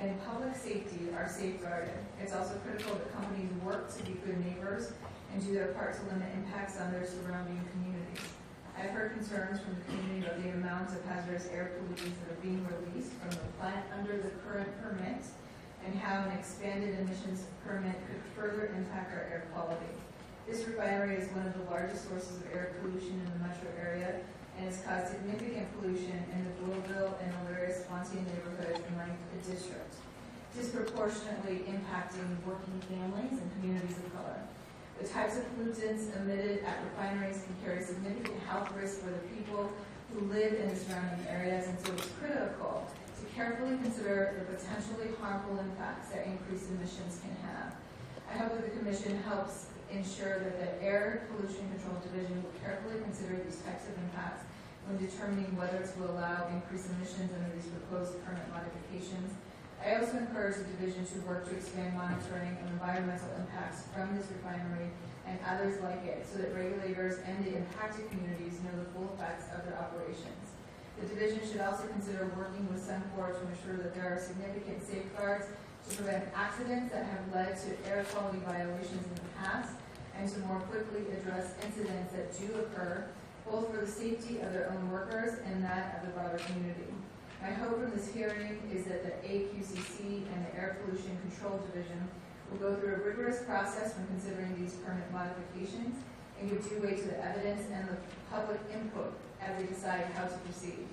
P: and public safety are safeguarded. It's also critical that companies work to be good neighbors and do their part to limit impacts on their surrounding communities. I've heard concerns from the community about the amount of hazardous air pollutants that are being released from the plant under the current permit and how an expanded emissions permit could further impact our air quality. This refinery is one of the largest sources of air pollution in the metro area and has caused significant pollution in the Globeville and Elyria Swansea neighborhoods in my district, disproportionately impacting working families and communities of color. The types of pollutants emitted at refineries can carry significant health risks for the people who live in the surrounding areas, and so it's critical to carefully consider the potentially harmful impacts that increased emissions can have. I hope that the Commission helps ensure that the Air Pollution Control Division will carefully consider these types of impacts when determining whether to allow increased emissions under these proposed permit modifications. I also encourage the division to work to expand monitoring of environmental impacts from this refinery and others like it so that regulators and the impacted communities know the full effects of their operations. The division should also consider working with Suncor to ensure that there are significant safeguards to prevent accidents that have led to air quality violations in the past, and to more quickly address incidents that do occur, both for the safety of their own workers and that of the broader community. My hope from this hearing is that the AQCC and the Air Pollution Control Division will go through a rigorous process when considering these permit modifications and give due weight to the evidence and the public input as they decide how to proceed.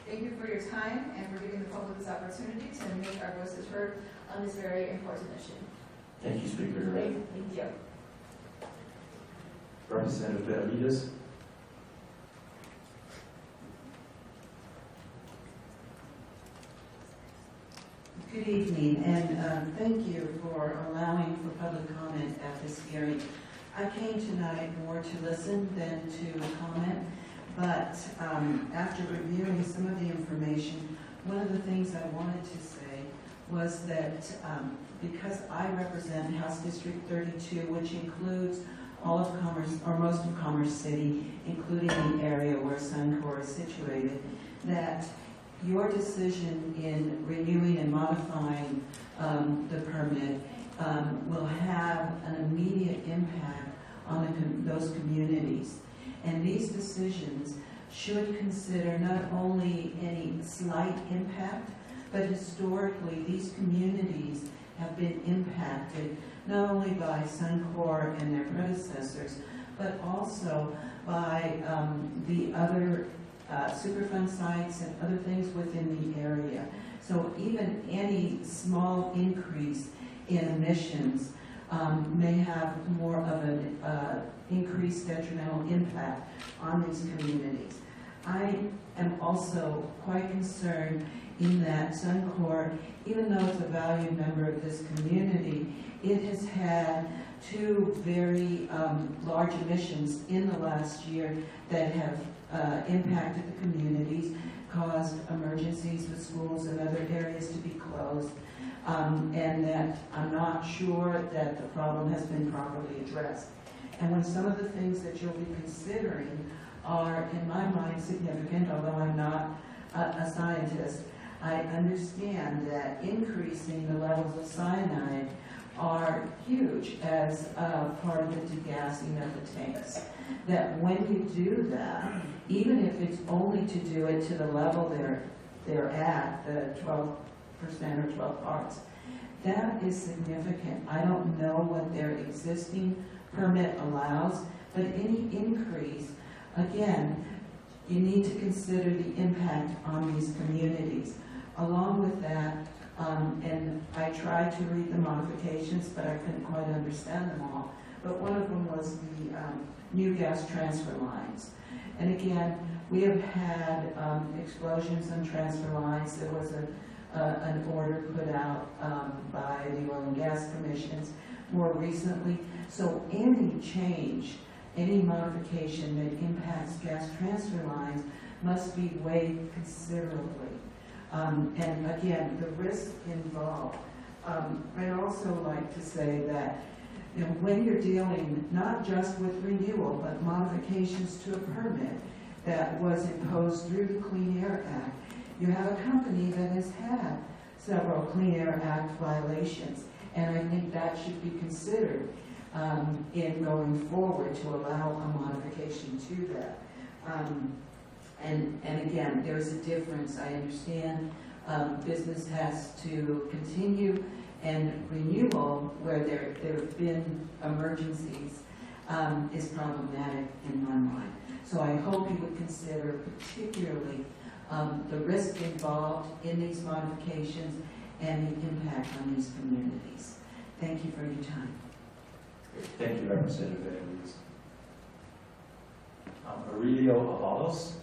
P: Thank you for your time and for giving the public this opportunity to make our voices heard on this very important issue.
B: Thank you, Speaker.
P: Thank you.
B: Representative Benavides.
Q: Good evening, and thank you for allowing for public comment at this hearing. I came tonight more to listen than to comment, but after reviewing some of the information, one of the things I wanted to say was that because I represent House District 32, which includes all of Commerce, or most of Commerce City, including the area where Suncor is situated, that your decision in renewing and modifying the permit will have an immediate impact on those communities. And these decisions should consider not only any slight impact, but historically these communities have been impacted not only by Suncor and their predecessors, but also by the other Superfund sites and other things within the area. So even any small increase in emissions may have more of an increased detrimental impact on these communities. I am also quite concerned in that Suncor, even though it's a valued member of this community, it has had two very large emissions in the last year that have impacted the communities, caused emergencies with schools and other areas to be closed, and that I'm not sure that the problem has been properly addressed. And when some of the things that you'll be considering are, in my mind, significant, although I'm not a scientist, I understand that increasing the levels of cyanide are huge as part of the degassing of the tanks. That when you do that, even if it's only to do it to the level they're at, the 12% or 12 parts, that is significant. I don't know what their existing permit allows, but any increase, again, you need to consider the impact on these communities. Along with that, and I tried to read the modifications, but I couldn't quite understand them all. But one of them was the new gas transfer lines. And again, we have had explosions on transfer lines. There was an order put out by the Oil and Gas Commissions more recently. So any change, any modification that impacts gas transfer lines must be weighed considerably. And again, the risk involved. I'd also like to say that when you're dealing not just with renewal, but modifications to a permit that was imposed through the Clean Air Act, you have a company that has had several Clean Air Act violations, and I think that should be considered in going forward to allow a modification to that. And again, there's a difference. I understand business has to continue, and renewal, where there have been emergencies, is problematic in my mind. So I hope you would consider particularly the risk involved in these modifications and the impact on these communities. Thank you for your time.
B: Thank you, Representative Eloise. Aurelio Avalos.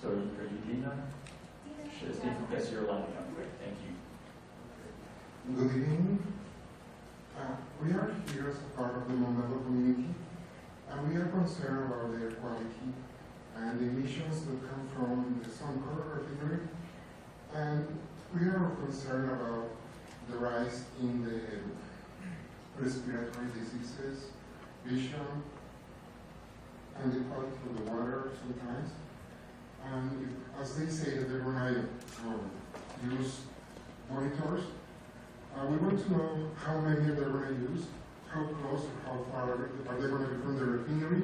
B: So are you Dina? Yes, you're lining up. Great, thank you.
R: Good evening. We are here as a part of the Mondelo community, and we are concerned about the air quality and the emissions that come from the Suncor Refinery. And we are concerned about the rise in the respiratory diseases, vision, and the quality of the water sometimes. And as they say that they're going to use monitors, we want to know how many they're going to use, how close or how far are they going to be from the refinery,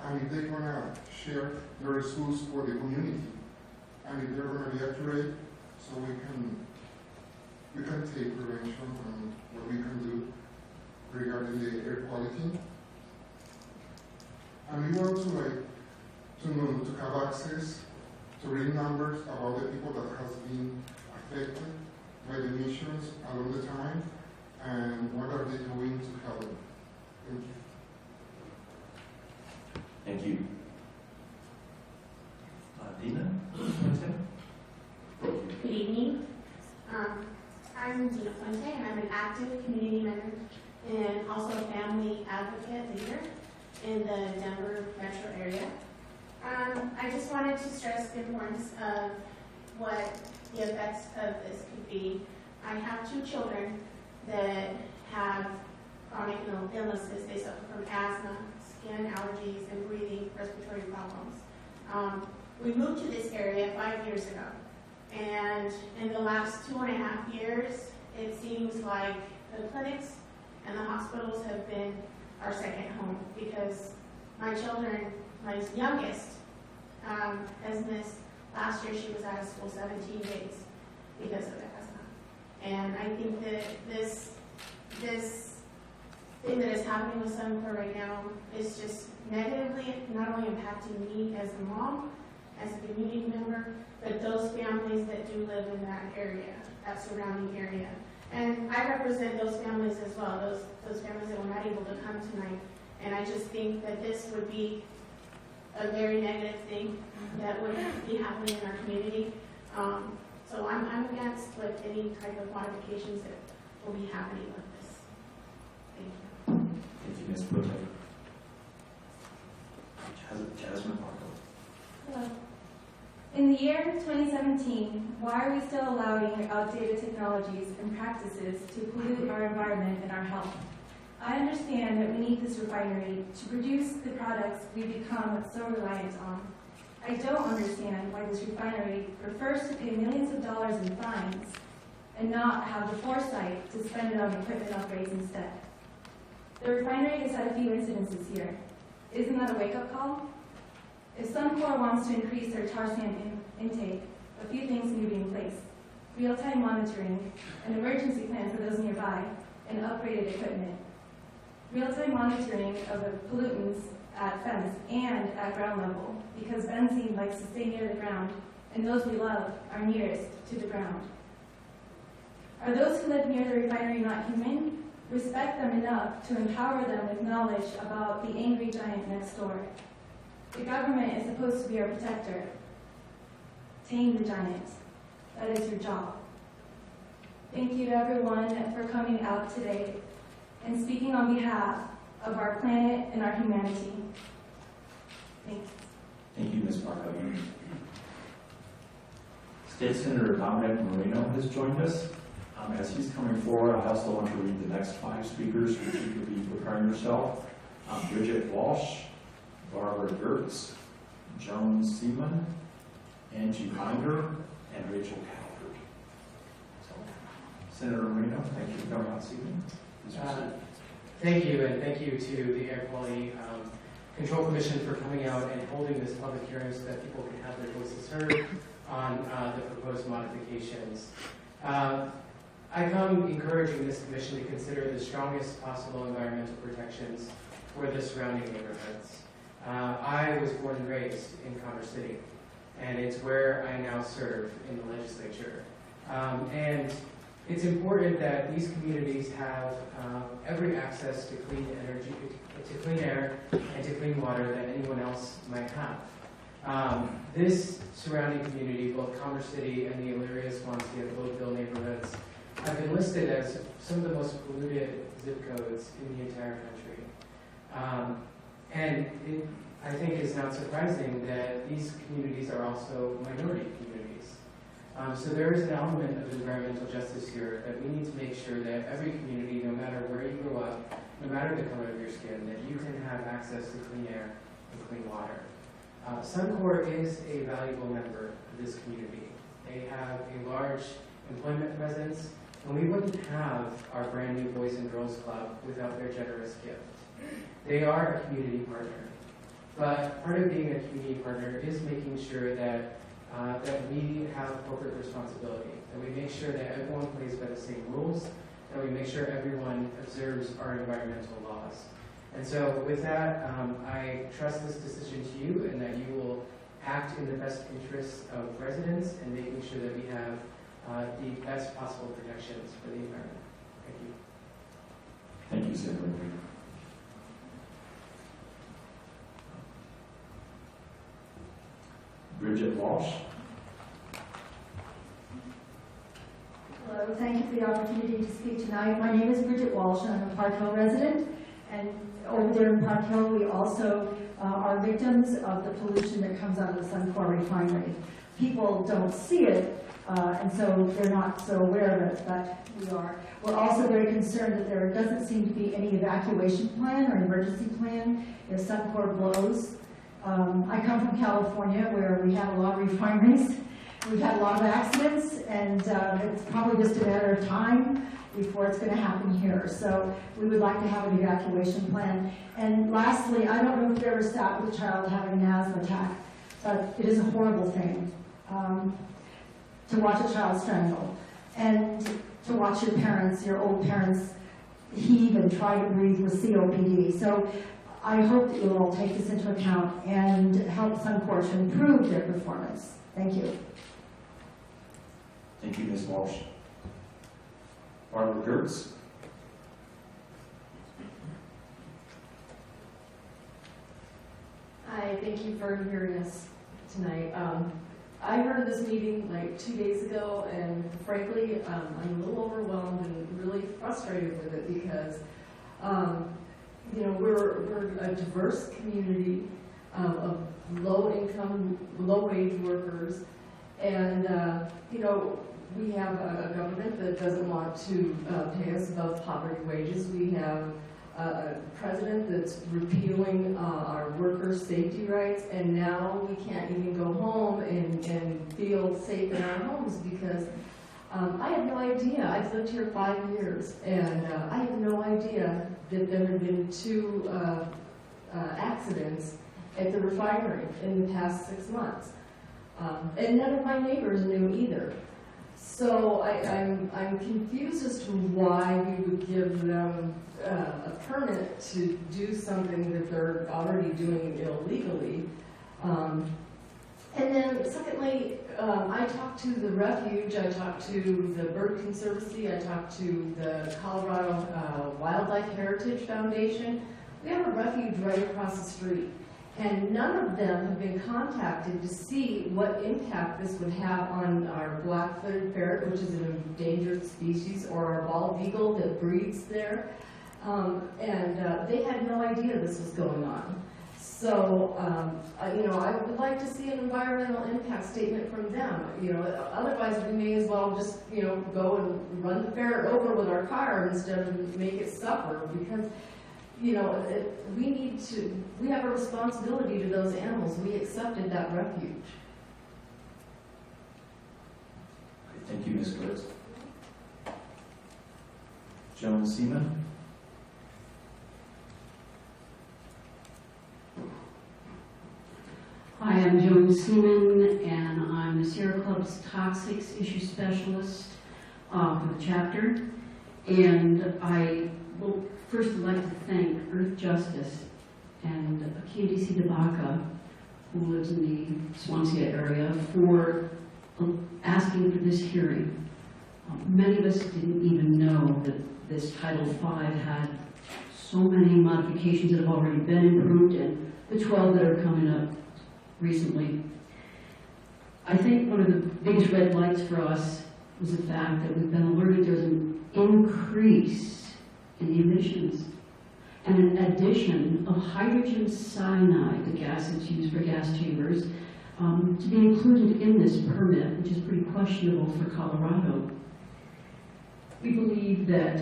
R: and if they're going to share the results for the community, and if they're going to be accurate, so we can take prevention on what we can do regarding the air quality. And we want to have access to real numbers about the people that has been affected by the emissions along the time, and what are they doing to help them. Thank you.
B: Thank you. Dina?
S: Good evening. I'm Dina Fuente, and I'm an active community member and also a family advocate leader in the Denver metro area. I just wanted to stress the importance of what the effects of this could be. I have 2 children that have chronic illnesses. They suffer from asthma, skin allergies, and breathing respiratory problems. We moved to this area 5 years ago, and in the last 2.5 years, it seems like the clinics and the hospitals have been our second home, because my children, my youngest, has missed, last year she was out of school 17 days because of asthma. And I think that this thing that is happening with Suncor right now is just negatively not only impacting me as a mom, as a community member, but those families that do live in that area, that surrounding area. And I represent those families as well, those families that were not able to come tonight. And I just think that this would be a very negative thing that would be happening in our community. So I'm against any type of modifications that will be happening with this. Thank you.
B: Thank you, Ms. Prote. Jasmine Marco.
T: Hello. In the year 2017, why are we still allowing outdated technologies and practices to pollute our environment and our health? I understand that we need this refinery to produce the products we become so reliant on. I don't understand why this refinery prefers to pay millions of dollars in fines and not have the foresight to spend it on equipment upgrades instead. The refinery has had a few incidents this year. Isn't that a wake-up call? If Suncor wants to increase their tar sand intake, a few things need to be in place. Real-time monitoring, an emergency plan for those nearby, and upgraded equipment. Real-time monitoring of the pollutants at fence and at ground level, because benzene likes to stay near the ground, and those we love are nearest to the ground. Are those who live near the refinery not human? Respect them enough to empower them with knowledge about the angry giant next door. The government is supposed to be our protector. Tame the giant. That is your job. Thank you to everyone for coming out today and speaking on behalf of our planet and our humanity. Thanks.
B: Thank you, Ms. Parker. State Senator Dominic Moreno has joined us. As he's coming forward, I also want to read the next 5 speakers, which you could be preparing yourself. Bridget Walsh, Barbara Gertz, Joan Seaman, Angie Binder, and Rachel Calvert. So, Senator Moreno, thank you for coming out this evening.
U: Thank you, and thank you to the Air Quality Control Commission for coming out and holding this public hearing so that people can have their voices heard on the proposed modifications. I come encouraging this commission to consider the strongest possible environmental protections for the surrounding neighborhoods. I was born and raised in Commerce City, and it's where I now serve in the legislature. And it's important that these communities have every access to clean energy, to clean air, and to clean water that anyone else might have. This surrounding community, both Commerce City and the Elyria Swansea and Globeville neighborhoods, have been listed as some of the most polluted zip codes in the entire country. And it, I think, is not surprising that these communities are also minority communities. So there is an element of environmental justice here that we need to make sure that every community, no matter where you grow up, no matter the color of your skin, that you can have access to clean air and clean water. Suncor is a valuable member of this community. They have a large employment presence, and we wouldn't have our brand new Boys and Girls Club without their generous gift. They are a community partner, but part of being a community partner is making sure that that we have corporate responsibility, that we make sure that everyone plays by the same rules, that we make sure everyone observes our environmental laws. And so with that, I trust this decision to you and that you will act in the best interests of residents and making sure that we have the best possible protections for the environment. Thank you.
B: Thank you, Senator. Bridget Walsh.
V: Hello, thank you for the opportunity to speak tonight. My name is Bridget Walsh, and I'm a Park Hill resident. And over there in Park Hill, we also are victims of the pollution that comes out of the Suncor Refinery. People don't see it, and so they're not so aware of it, but we are. We're also very concerned that there doesn't seem to be any evacuation plan or emergency plan if Suncor blows. I come from California, where we have a lot of refineries. We've had a lot of accidents, and it's probably just a matter of time before it's going to happen here. So we would like to have an evacuation plan. And lastly, I don't know if you've ever sat with a child having an asthma attack, but it is a horrible thing to watch a child strangle and to watch your parents, your old parents, heave and try to breathe with COPD. So I hope that you'll all take this into account and help Suncor to improve their performance. Thank you.
B: Thank you, Ms. Walsh. Barbara Gertz.
W: Hi, thank you for hearing us tonight. I heard of this meeting like 2 days ago, and frankly, I'm a little overwhelmed and really frustrated with it because, you know, we're a diverse community of low-income, low-wage workers, and you know, we have a government that doesn't want to pay us above poverty wages. We have a president that's repealing our workers' safety rights, and now we can't even go home and feel safe in our homes because I had no idea. I've lived here 5 years, and I had no idea that there had been 2 accidents at the refinery in the past 6 months. And none of my neighbors knew either. So I'm confused as to why we would give them a permit to do something that they're already doing illegally. And then secondly, I talked to the refuge, I talked to the Bird Conservancy, I talked to the Colorado Wildlife Heritage Foundation. We have a refuge right across the street. And none of them have been contacted to see what impact this would have on our black-footed ferret, which is an endangered species, or our bald eagle that breeds there. They had no idea this was going on. So, I would like to see an environmental impact statement from them. Otherwise we may as well just, go and run the ferret over with our car instead of make it suffer, because we have a responsibility to those animals. We accepted that refuge.
B: Thank you, Ms. Kurtz. Joan Seaman.
A: Hi, I'm Joan Seaman, and I'm the Sierra Club's Toxics Issue Specialist for the chapter. And I will first like to thank Earth Justice and KDC Dabaka, who lives in the Swansea area, for asking for this hearing. Many of us didn't even know that this Title V had so many modifications that have already been improved, and the 12 that are coming up recently. I think one of the biggest red lights for us was the fact that we've been alerted there's an increase in the emissions and an addition of hydrogen cyanide, the gas that's used for gas chambers, to be included in this permit, which is pretty questionable for Colorado. We believe that,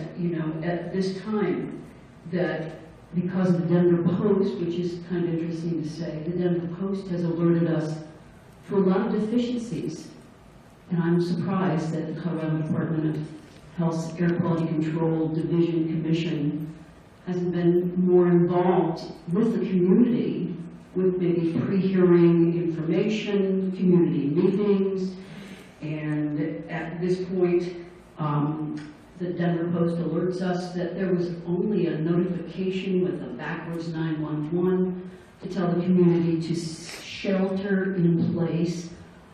A: at this time, that because of the Denver Post, which is kind of interesting to say, the Denver Post has alerted us to a lot of deficiencies. And I'm surprised that the Colorado Department of Health's Air Quality Control Division Commission hasn't been more involved with the community, with maybe pre-hearing information, community meetings, and at this point, the Denver Post alerts us that there was only a notification with a backwards 911 to tell the community to shelter in place.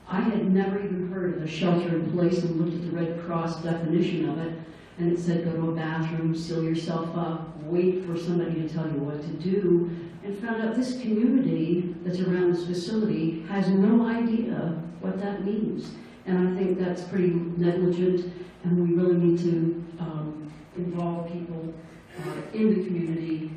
A: I had never even heard of a shelter in place and looked at the Red Cross definition of it, and it said go to a bathroom, seal yourself up, wait for somebody to tell you what to do, and found out this community that's around this facility has no idea what that means. And I think that's pretty negligent, and we really need to involve people in the community.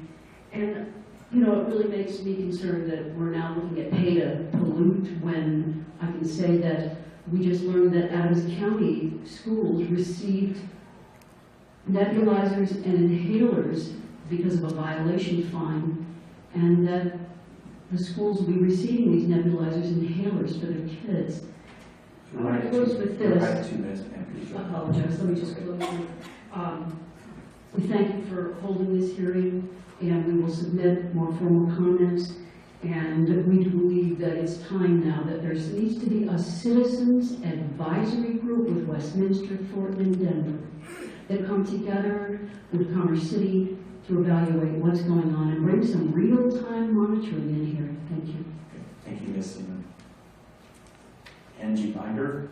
A: And, it really makes me concerned that we're now looking at pay to pollute, when I can say that we just learned that Adams County schools received nebulizers and inhalers because of a violation fine, and that the schools will be receiving these nebulizers and inhalers for their kids. I want to close with this.
B: 2 minutes, ma'am.
A: I apologize. Let me just close. We thank you for holding this hearing, and we will submit more formal comments. And we believe that it's time now that there needs to be a citizens advisory group with Westminster, Thornton, and Denver that come together with Commerce City to evaluate what's going on and bring some real-time monitoring in here. Thank you.
B: Thank you, Ms. Seaman. Angie Binder.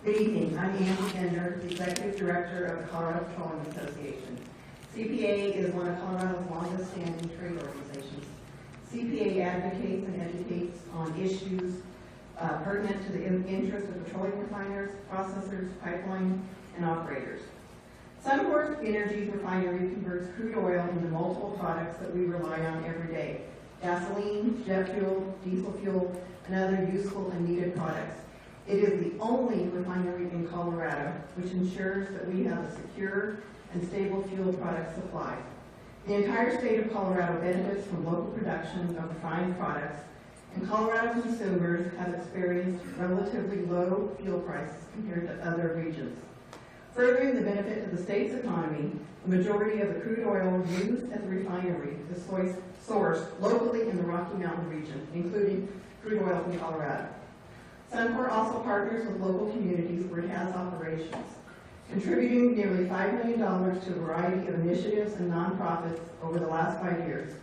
C: Good evening. I'm Angie Bender, the Executive Director of the Colorado Petroleum Association. CPA is one of Colorado's longest-standing trade organizations. CPA advocates and educates on issues pertinent to the interests of petroleum refiners, processors, pipeline, and operators. Suncor Energy's refinery converts crude oil into multiple products that we rely on every day: gasoline, jet fuel, diesel fuel, and other useful and needed products. It is the only refinery in Colorado which ensures that we have a secure and stable fuel product supply. The entire state of Colorado benefits from local production of refined products, and Colorado consumers have experienced relatively low fuel prices compared to other regions. Furthering the benefit to the state's economy, the majority of the crude oil used at the refinery is sourced locally in the Rocky Mountain region, including crude oil from Colorado. Suncor also partners with local communities where it has operations, contributing nearly $5 million to a variety of initiatives and nonprofits over the last 5 years,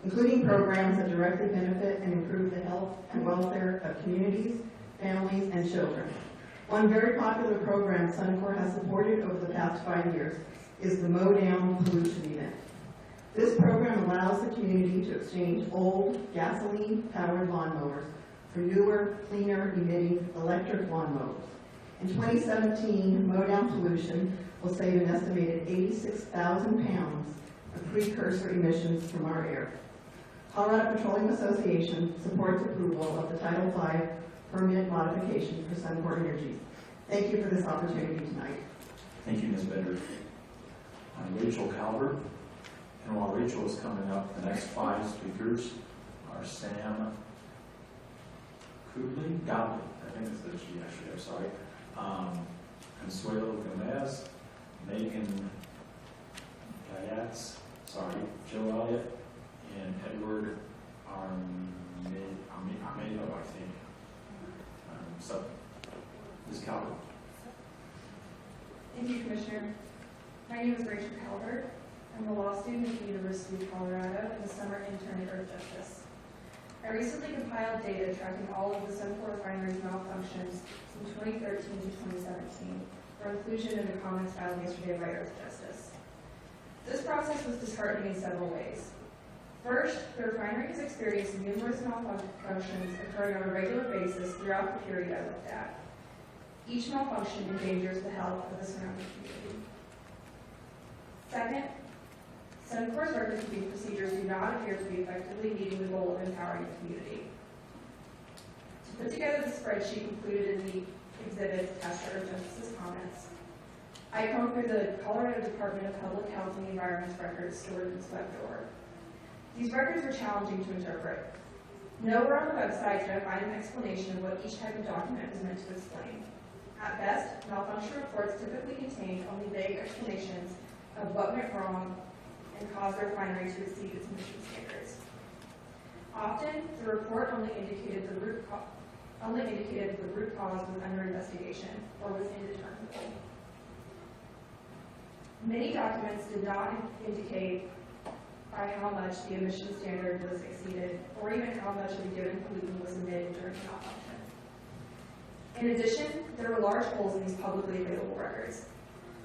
C: including programs that directly benefit and improve the health and welfare of communities, families, and children. One very popular program Suncor has supported over the past 5 years is the Mow Down pollution event. This program allows the community to exchange old gasoline-powered lawnmowers for newer, cleaner emitting electric lawnmowers. In 2017, Mow Down pollution will save an estimated 86,000 pounds of precursor emissions from our air. Colorado Petroleum Association supports approval of the Title V permit modification for Suncor Energy. Thank you for this opportunity tonight.
B: Thank you, Ms. Bender. I'm Rachel Calvert, and while Rachel is coming up, the next 5 speakers are Sam Godley, I think it's the G actually, I'm sorry, Consuelo Gomez, Megan Gayatz, sorry, Joe Elliott, and Edward Armado, I think. So, Ms. Calvert.
K: Thank you, Commissioner. My name is Rachel Calvert. I'm a law student at the University of Colorado and a summer intern at Earth Justice. I recently compiled data tracking all of the Suncor Refinery's malfunctions from 2013 to 2017 for inclusion in the comments filed yesterday by Earth Justice. This process was disheartening in several ways. First, the refinery has experienced numerous malfunctions occurring on a regular basis throughout the period I looked at. Each malfunction endangers the health of the surrounding community. Second, Suncor's record-keeping procedures do not appear to be effectively meeting the goal of empowering the community. To put together the spreadsheet included in the exhibit attached to Earth Justice's comments, I combed through the Colorado Department of Public Health and the Environment's records stored in SWEPT.org. These records were challenging to interpret. Nowhere on the website did I find an explanation of what each type of document was meant to explain. At best, malfunction reports typically contained only vague explanations of what went wrong and caused the refinery to exceed its emission standards. Often, the report only indicated the root cause was under investigation or was indeterminable. Many documents did not indicate by how much the emission standard was exceeded, or even how much of a given pollutant was emitted during malfunction. In addition, there were large holes in these publicly available records.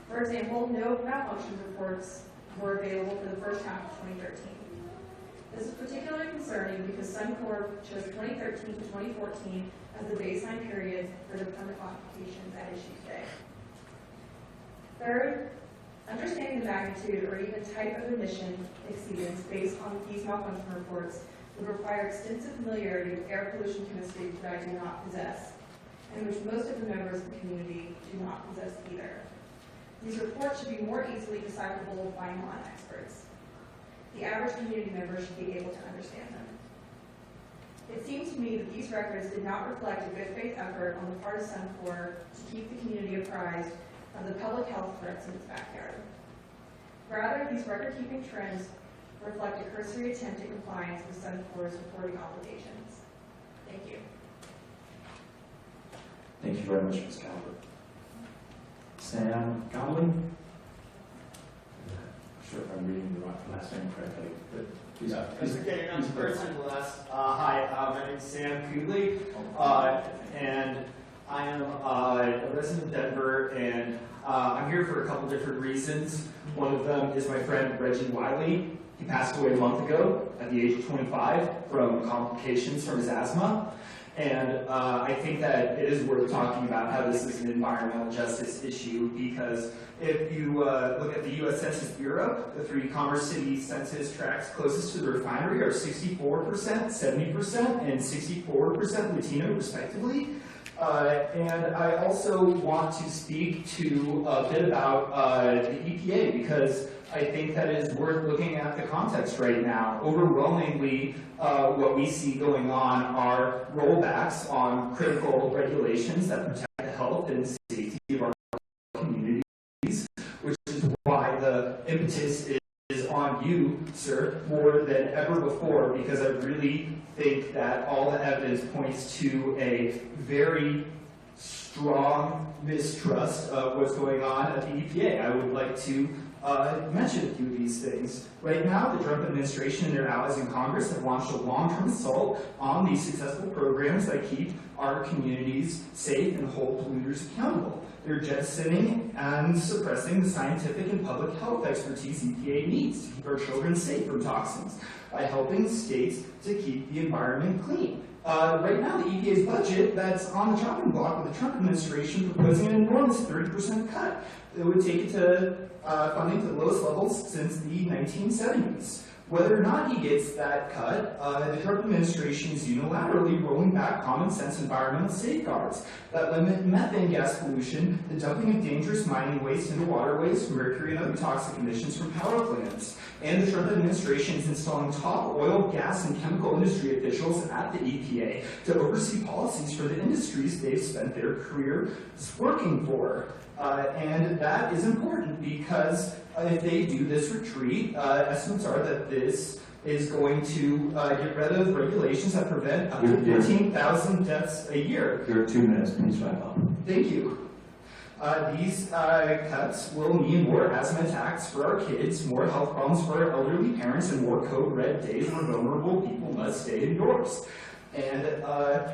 K: For example, no malfunction reports were available for the first half of 2013. This is particularly concerning because Suncor chose 2013 to 2014 as the baseline period for the permit modifications at issue today. Third, understanding the magnitude or even type of emission exceedance based on these malfunction reports would require extensive familiarity with air pollution chemistry that I do not possess, and which most of the members of the community do not possess either. These reports should be more easily decipherable by non-experts. The average community member should be able to understand them. It seems to me that these records did not reflect a good faith effort on the part of Suncor to keep the community apprised of the public health threats in its backyard. Rather, these record-keeping trends reflect a cursory attempt at compliance with Suncor's reporting obligations. Thank you.
B: Thank you very much, Ms. Calvert. Sam Godley? I'm not sure if I'm reading the right last name correctly, but please.
D: Mr. K, you're not the first and the last. Hi, my name is Sam Kudley, and I am a resident of Denver, and I'm here for a couple different reasons. One of them is my friend Reggie Wiley. He passed away a month ago at the age of 25 from complications from his asthma. And I think that it is worth talking about how this is an environmental justice issue, because if you look at the U.S. Census Bureau, the 3 Commerce City census tracts closest to the refinery are 64%, 70%, and 64% Latino, respectively. And I also want to speak to a bit about the EPA, because I think that it is worth looking at the context right now. Overwhelmingly, what we see going on are rollbacks on critical regulations that protect the health and safety of our communities, which is why the impetus is on you, sir, more than ever before, because I really think that all the evidence points to a very strong mistrust of what's going on at the EPA. I would like to mention a few of these things. Right now, the Trump administration and their allies in Congress have launched a long-term assault on these successful programs that keep our communities safe and hold polluters accountable. They're jettisoning and suppressing the scientific and public health expertise EPA needs to keep our children safe from toxins by helping states to keep the environment clean. Right now, the EPA's budget that's on the chopping block with the Trump administration proposing an enormous 30% cut. It would take it to funding to the lowest levels since the 1970s. Whether or not he gets that cut, the Trump administration is unilaterally rolling back common sense environmental safeguards that limit methane gas pollution, the dumping of dangerous mining waste into waterways, mercury and other toxic emissions from power plants. And the Trump administration is installing top oil, gas, and chemical industry officials at the EPA to oversee policies for the industries they've spent their careers working for. And that is important because if they do this retreat, estimates are that this is going to get rid of regulations that prevent up to 15,000 deaths a year.
B: There are 2 minutes, please wrap up.
D: Thank you. These cuts will mean more asthma attacks for our kids, more health problems for our elderly parents, and more code red days where vulnerable people must stay indoors. And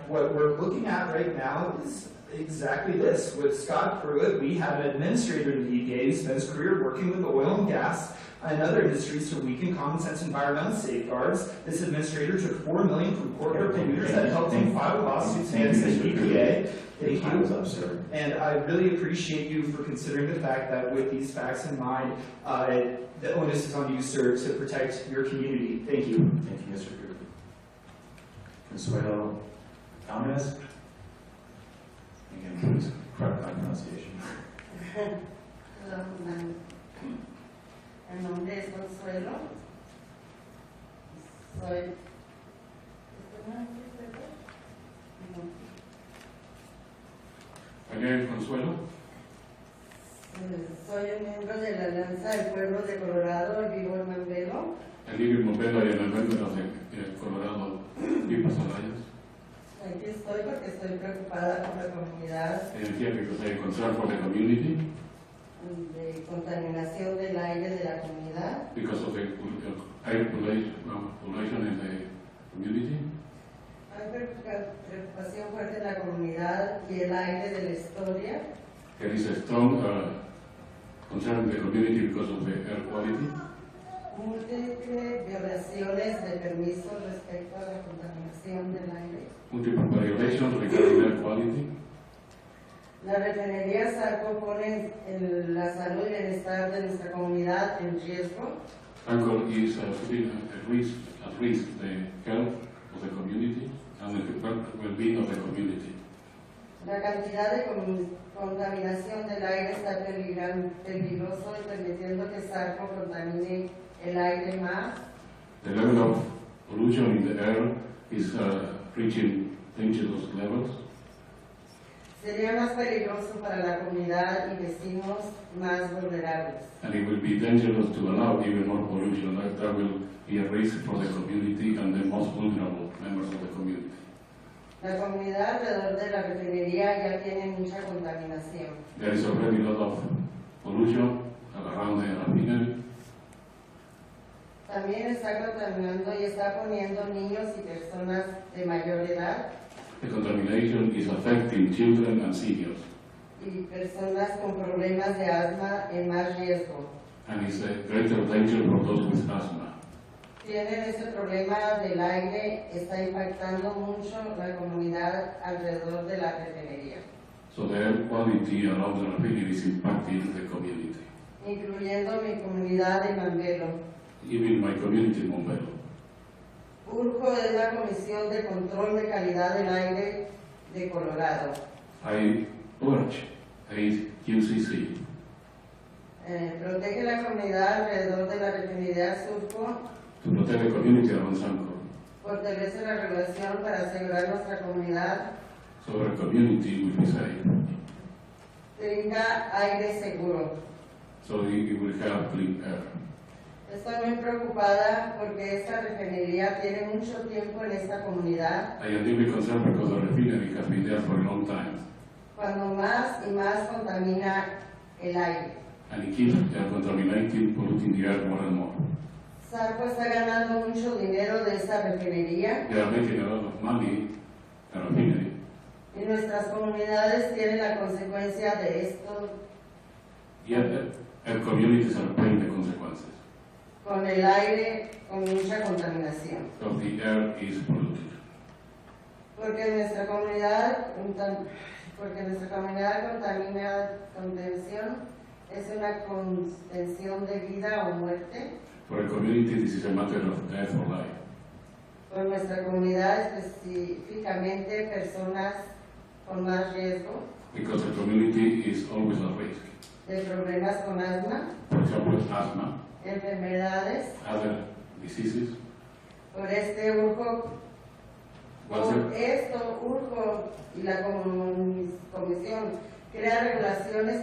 D: what we're looking at right now is exactly this. With Scott Pruitt, we have an administrator of the EPA who spent his career working with oil and gas and other industries to weaken common sense environmental safeguards. This administrator took $4 million from corporate polluters that helped him file lawsuits against the EPA. Thank you. And I really appreciate you for considering the fact that with these facts in mind, the onus is on you, sir, to protect your community. Thank you.
B: Thank you, Mr. Cooper. Consuelo Alvarez. Again, please correct my pronunciation.
E: Hello, ma'am. El nombre es Consuelo. Soy.
F: Again, Consuelo.
E: Soy un miembro de la Alianza del Pueblo de Colorado y vivo en Mambelo.
F: I live in Mobelo and I'm a member of the Colorado People's Alliance.
E: Aquí estoy porque estoy preocupada por la comunidad.
F: I am here because I am concerned for the community.
E: De contaminación del aire de la comunidad.
F: Because of the air pollution in the community.
E: Hay preocupación fuerte en la comunidad y el aire de la historia.
F: There is a strong concern in the community because of the air quality.
E: Múltiples violaciones de permisos respecto a la contaminación del aire.
F: Multiple violations regarding air quality.
E: La refinería Suncor pone la salud y bienestar de nuestra comunidad en riesgo.
F: Suncor is putting at risk the health of the community and the well-being of the community.
E: La cantidad de contaminación del aire está peligroso y permitiendo que Suncor contamine el aire más.
F: The level of pollution in the air is reaching dangerous levels.
E: Sería más peligroso para la comunidad y vecinos más vulnerables.
F: And it will be dangerous to allow even more pollution. That will be a risk for the community and the most vulnerable members of the community.
E: La comunidad alrededor de la refinería ya tiene mucha contaminación.
F: There is already a lot of pollution around the refinery.
E: También está contaminando y está poniendo niños y personas de mayor edad.
F: The contamination is affecting children and seniors.
E: Y personas con problemas de asma en más riesgo.
F: And it's a greater danger for those with asthma.
E: Tienen ese problema del aire, está impactando mucho la comunidad alrededor de la refinería.
F: So the air quality around the refinery is impacting the community.
E: Incluyendo mi comunidad de Mambelo.
F: Even my community in Mobelo.
E: URCO es la Comisión de Control de Calidad del Aire de Colorado.
F: I urge UCC
E: protege la comunidad alrededor de la refinería Surco,
F: to protect the community around Suncor,
E: fortalece la regulación para asegurar nuestra comunidad,
F: so our community will be safe,
E: brinda aire seguro.
F: so it will have clean air.
E: Estoy muy preocupada porque esta refinería tiene mucho tiempo en esta comunidad,
F: I am deeply concerned because the refinery has been there for a long time,
E: cuando más y más contamina el aire.
F: and it keeps contaminating, polluting the air more and more.
E: Sarco está ganando mucho dinero de esta refinería
F: They are making a lot of money, the refinery,
E: y nuestras comunidades tienen la consecuencia de esto
F: yet our communities are paying the consequences,
E: con el aire con mucha contaminación.
F: because the air is polluted.
E: Porque nuestra comunidad contención es una contención de vida o muerte.
F: For a community, this is a matter of death or life.
E: Por nuestra comunidad específicamente personas con más riesgo
F: Because the community is always at risk.
E: de problemas con asma,
F: For example, asthma,
E: enfermedades.
F: other diseases.
E: Por este urjo, y la comisión crea regulaciones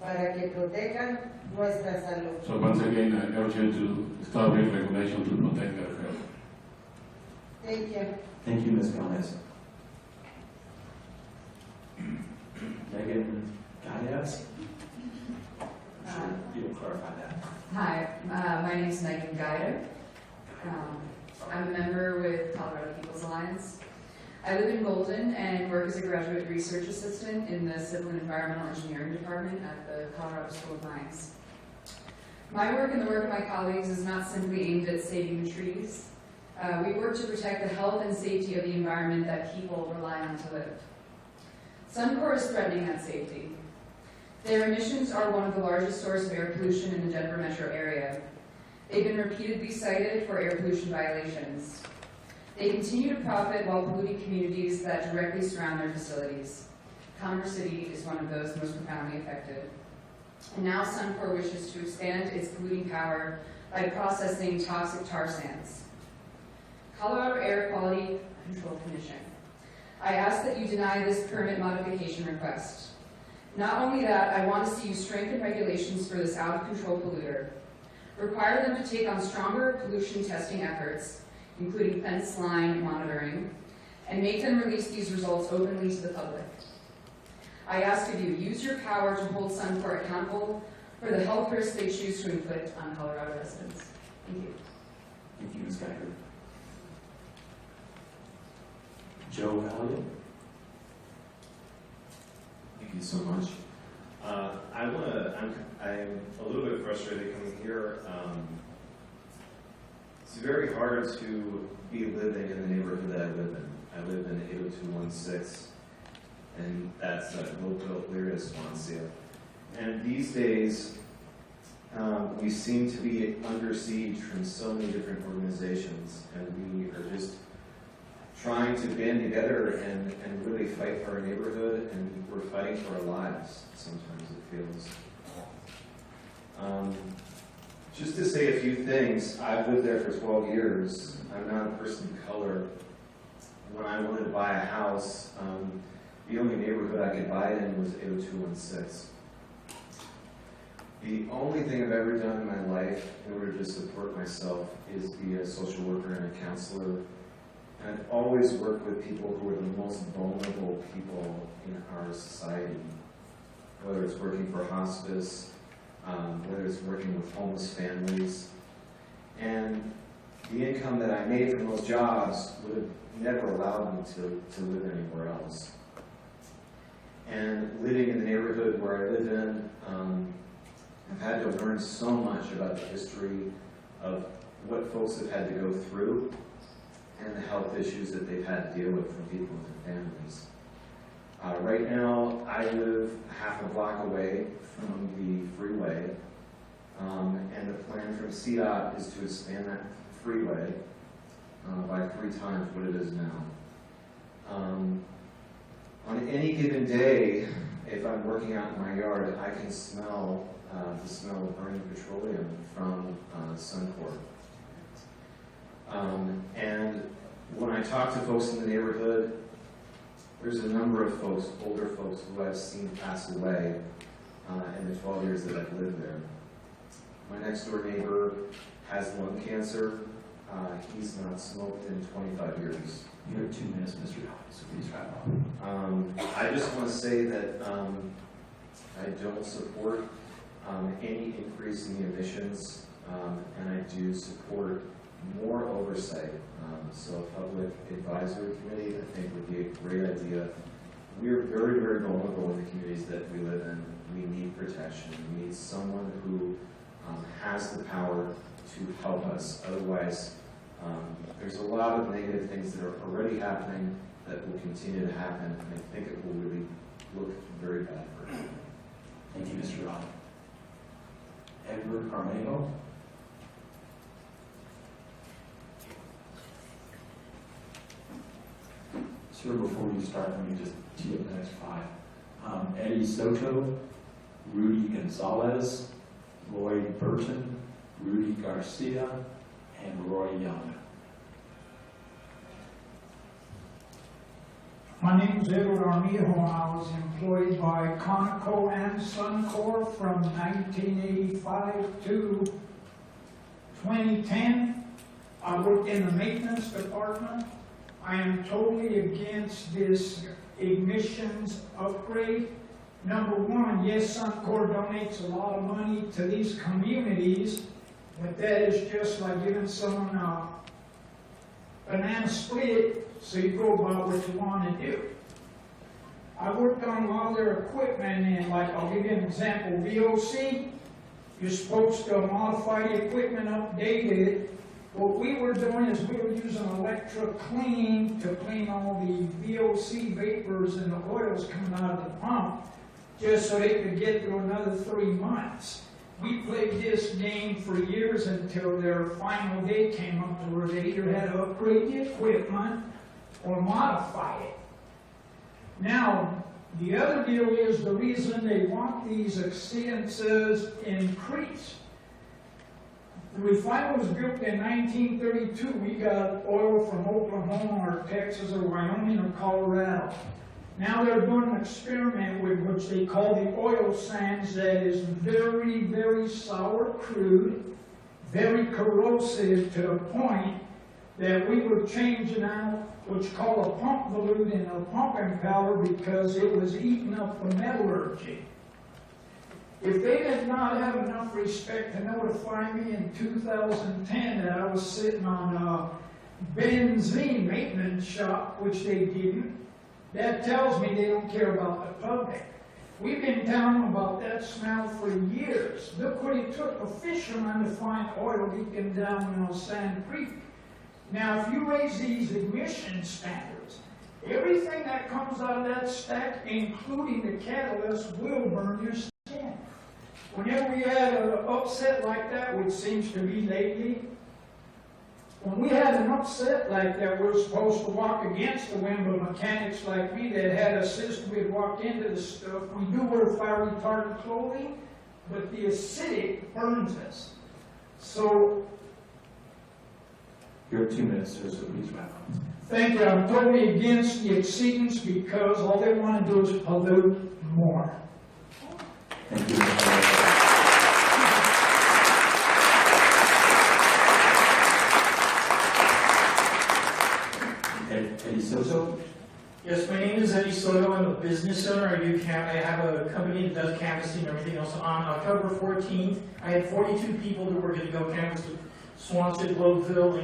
E: para que protejan nuestra salud.
F: So once again, I urge you to establish regulation to protect their health.
E: Thank you.
B: Thank you, Ms. Gomez. Megan Gaius? You'll clarify that.
G: Hi, my name is Megan Guider. I'm a member with Colorado People's Alliance. I live in Golden and work as a graduate research assistant in the Civil and Environmental Engineering Department at the Colorado School of Mines. My work and the work of my colleagues is not simply aimed at saving the trees. We work to protect the health and safety of the environment that people rely on to live. Suncor is threatening that safety. Their emissions are one of the largest sources of air pollution in the Denver metro area. They've been repeatedly cited for air pollution violations. They continue to profit while polluting communities that directly surround their facilities. Commerce City is one of those most profoundly affected. And now Suncor wishes to expand its polluting power by processing toxic tar sands. Colorado Air Quality Control Commission, I ask that you deny this permit modification request. Not only that, I want to see you strengthen regulations for this out-of-control polluter. Require them to take on stronger pollution testing efforts, including fence line monitoring, and make them release these results openly to the public. I ask of you, use your power to hold Suncor accountable for the health risks they choose to inflict on Colorado residents. Thank you.
B: Thank you, Ms. Geiger. Joe Elliott?
H: Thank you so much. I'm a little bit frustrated coming here. It's very hard to be living in the neighborhood that I live in. I live in 80216, and that's Globeville and Elyria Swansea. And these days, we seem to be under siege from so many different organizations, and we are just trying to band together and really fight for our neighborhood, and we're fighting for our lives, sometimes it feels. Just to say a few things, I've lived there for 12 years. I'm not a person of color. When I wanted to buy a house, the only neighborhood I could buy it in was 80216. The only thing I've ever done in my life in order to support myself is be a social worker and a counselor. And I've always worked with people who are the most vulnerable people in our society, whether it's working for hospice, whether it's working with homeless families. And the income that I made from those jobs would have never allowed me to live anywhere else. And living in the neighborhood where I live in, I've had to learn so much about the history of what folks have had to go through and the health issues that they've had to deal with from people and their families. Right now, I live half a block away from the freeway, and the plan from CDOT is to expand that freeway by 3 times what it is now. On any given day, if I'm working out in my yard, I can smell the smell of burning petroleum from Suncor. And when I talk to folks in the neighborhood, there's a number of folks, older folks, who I've seen pass away in the 12 years that I've lived there. My next door neighbor has lung cancer. He's not smoked in 25 years.
B: You have 2 minutes, Mr. Downey, so please wrap up.
H: I just want to say that I don't support any increase in the emissions, and I do support more oversight. So a public advisory committee, I think, would be a great idea. We are very, very vulnerable in the communities that we live in. We need protection. We need someone who has the power to help us. Otherwise, there's a lot of negative things that are already happening that will continue to happen, and I think it will really look very bad for us.
B: Thank you, Mr. Downey. Edward Carmelo. Sir, before you start, let me just tee up the next 5. Eddie Soto, Rudy Gonzalez, Lloyd Burton, Rudy Garcia, and Roy Young.
I: My name is Edward Armijo, and I was employed by Conoco and Suncor from 1985 to 2010. I worked in the maintenance department. I am totally against this emissions upgrade. Number one, yes, Suncor donates a lot of money to these communities, but that is just like giving someone a banana split, so you go about what you want to do. I worked on a lot of their equipment, and like, I'll give you an example, VOC, you're supposed to modify the equipment, update it. What we were doing is we were using electro-clean to clean all the VOC vapors and the oils coming out of the pump, just so they could get through another 3 months. We played this game for years until their final day came up to where they either had to upgrade the equipment or modify it. Now, the other deal is the reason they want these exceedances increased. The refinery was built in 1932. We got oil from Oklahoma or Texas or Wyoming or Colorado. Now they're doing an experiment with which they call the oil sands that is very, very sour crude, very corrosive to the point that we were changing out what's called a pump volute in a pumping powder because it was eating up the metallurgy. If they did not have enough respect to notify me in 2010 that I was sitting on a benzene maintenance shop, which they didn't, that tells me they don't care about the public. We've been telling them about that smell for years. Look what it took a fisherman to find oil leaking down Sand Creek. Now, if you raise these emission standards, everything that comes out of that stack, including the catalyst, will burn your skin. Whenever we had an upset like that, which seems to be lately, when we had an upset like that, we're supposed to walk against the wind, but mechanics like me that had a system, we'd walk into the stuff. We do wear fire retardant clothing, but the acidic burns us. So,
B: you have 2 minutes, sir, so please wrap up.
I: thank you. I'm totally against the exceedance because all they want to do is pollute more.
B: Thank you. Eddie Soto?
J: Yes, my name is Eddie Soto. I'm a business owner. I have a company that does canvassing and everything else. On October 14th, I had 42 people that were going to go canvass to Swansea, Globeville,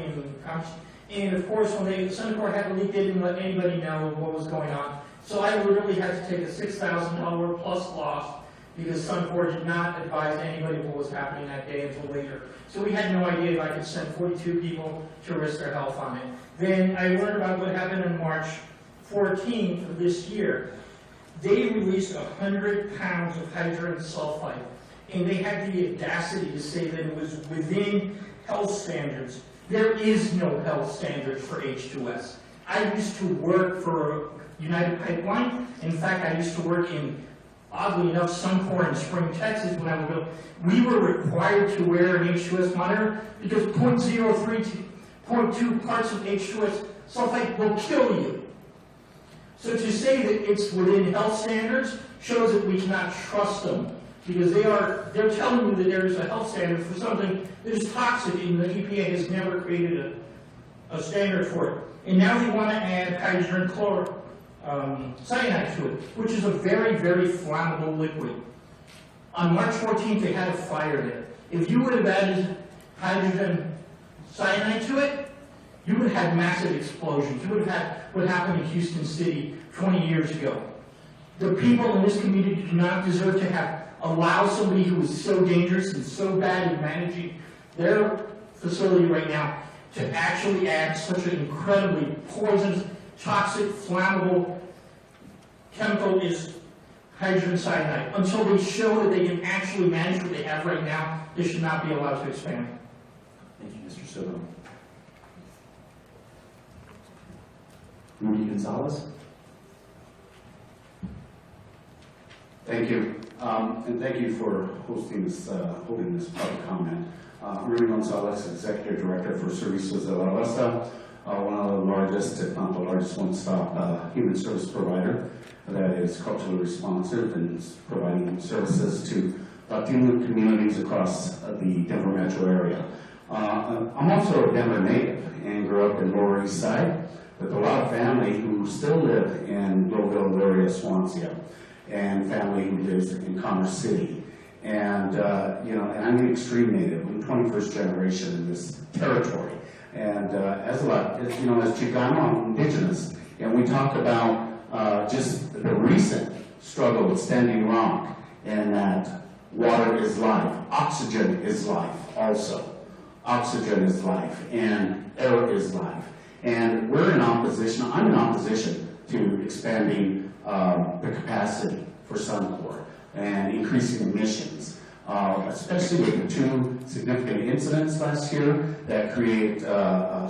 J: and of course, when Suncor had a leak, they didn't let anybody know what was going on. So I literally had to take a $6,000 plus loss because Suncor did not advise anybody what was happening that day until later. So we had no idea if I could send 42 people to risk their health on it. Then I learned about what happened on March 14th of this year. They released 100 pounds of hydrogen sulfide, and they had the audacity to say that it was within health standards. There is no health standard for H2S. I used to work for United Pipeline. In fact, I used to work in, oddly enough, Suncor in Spring, Texas when I was little. We were required to wear an H2S monitor because 0.03 to 0.2 parts of H2S sulfite will kill you. So to say that it's within health standards shows that we cannot trust them, because they're telling you that there is a health standard for something that is toxic, and the EPA has never created a standard for it. And now they want to add hydrogen cyanide to it, which is a very, very flammable liquid. On March 14th, they had a fire there. If you would have added hydrogen cyanide to it, you would have had massive explosions. You would have had what happened in Houston City 20 years ago. The people in this community do not deserve to allow somebody who is so dangerous and so bad at managing their facility right now to actually add such an incredibly poisonous, toxic, flammable chemical is hydrogen cyanide. Until they show that they can actually manage what they have right now, they should not be allowed to expand.
B: Thank you, Mr. Soto. Rudy Gonzalez.
F: Thank you, and thank you for holding this public comment. Rudy Gonzalez, Executive Director for Servicios de la Raza, one of the largest, if not the largest one-stop human service provider that is culturally responsive and is providing services to Latino communities across the Denver metro area. I'm also a Denver native and grew up in Lower East Side with a lot of family who still live in Globeville and Elyria Swansea, and family who lives in Commerce City. And, and I'm an extreme native. I'm 21st generation in this territory. And as Chicano, I'm indigenous. And we talk about just the recent struggle with Standing Rock, and that water is life. Oxygen is life also. Oxygen is life, and air is life. And we're in opposition, I'm in opposition to expanding the capacity for Suncor and increasing emissions, especially with the two significant incidents last year that create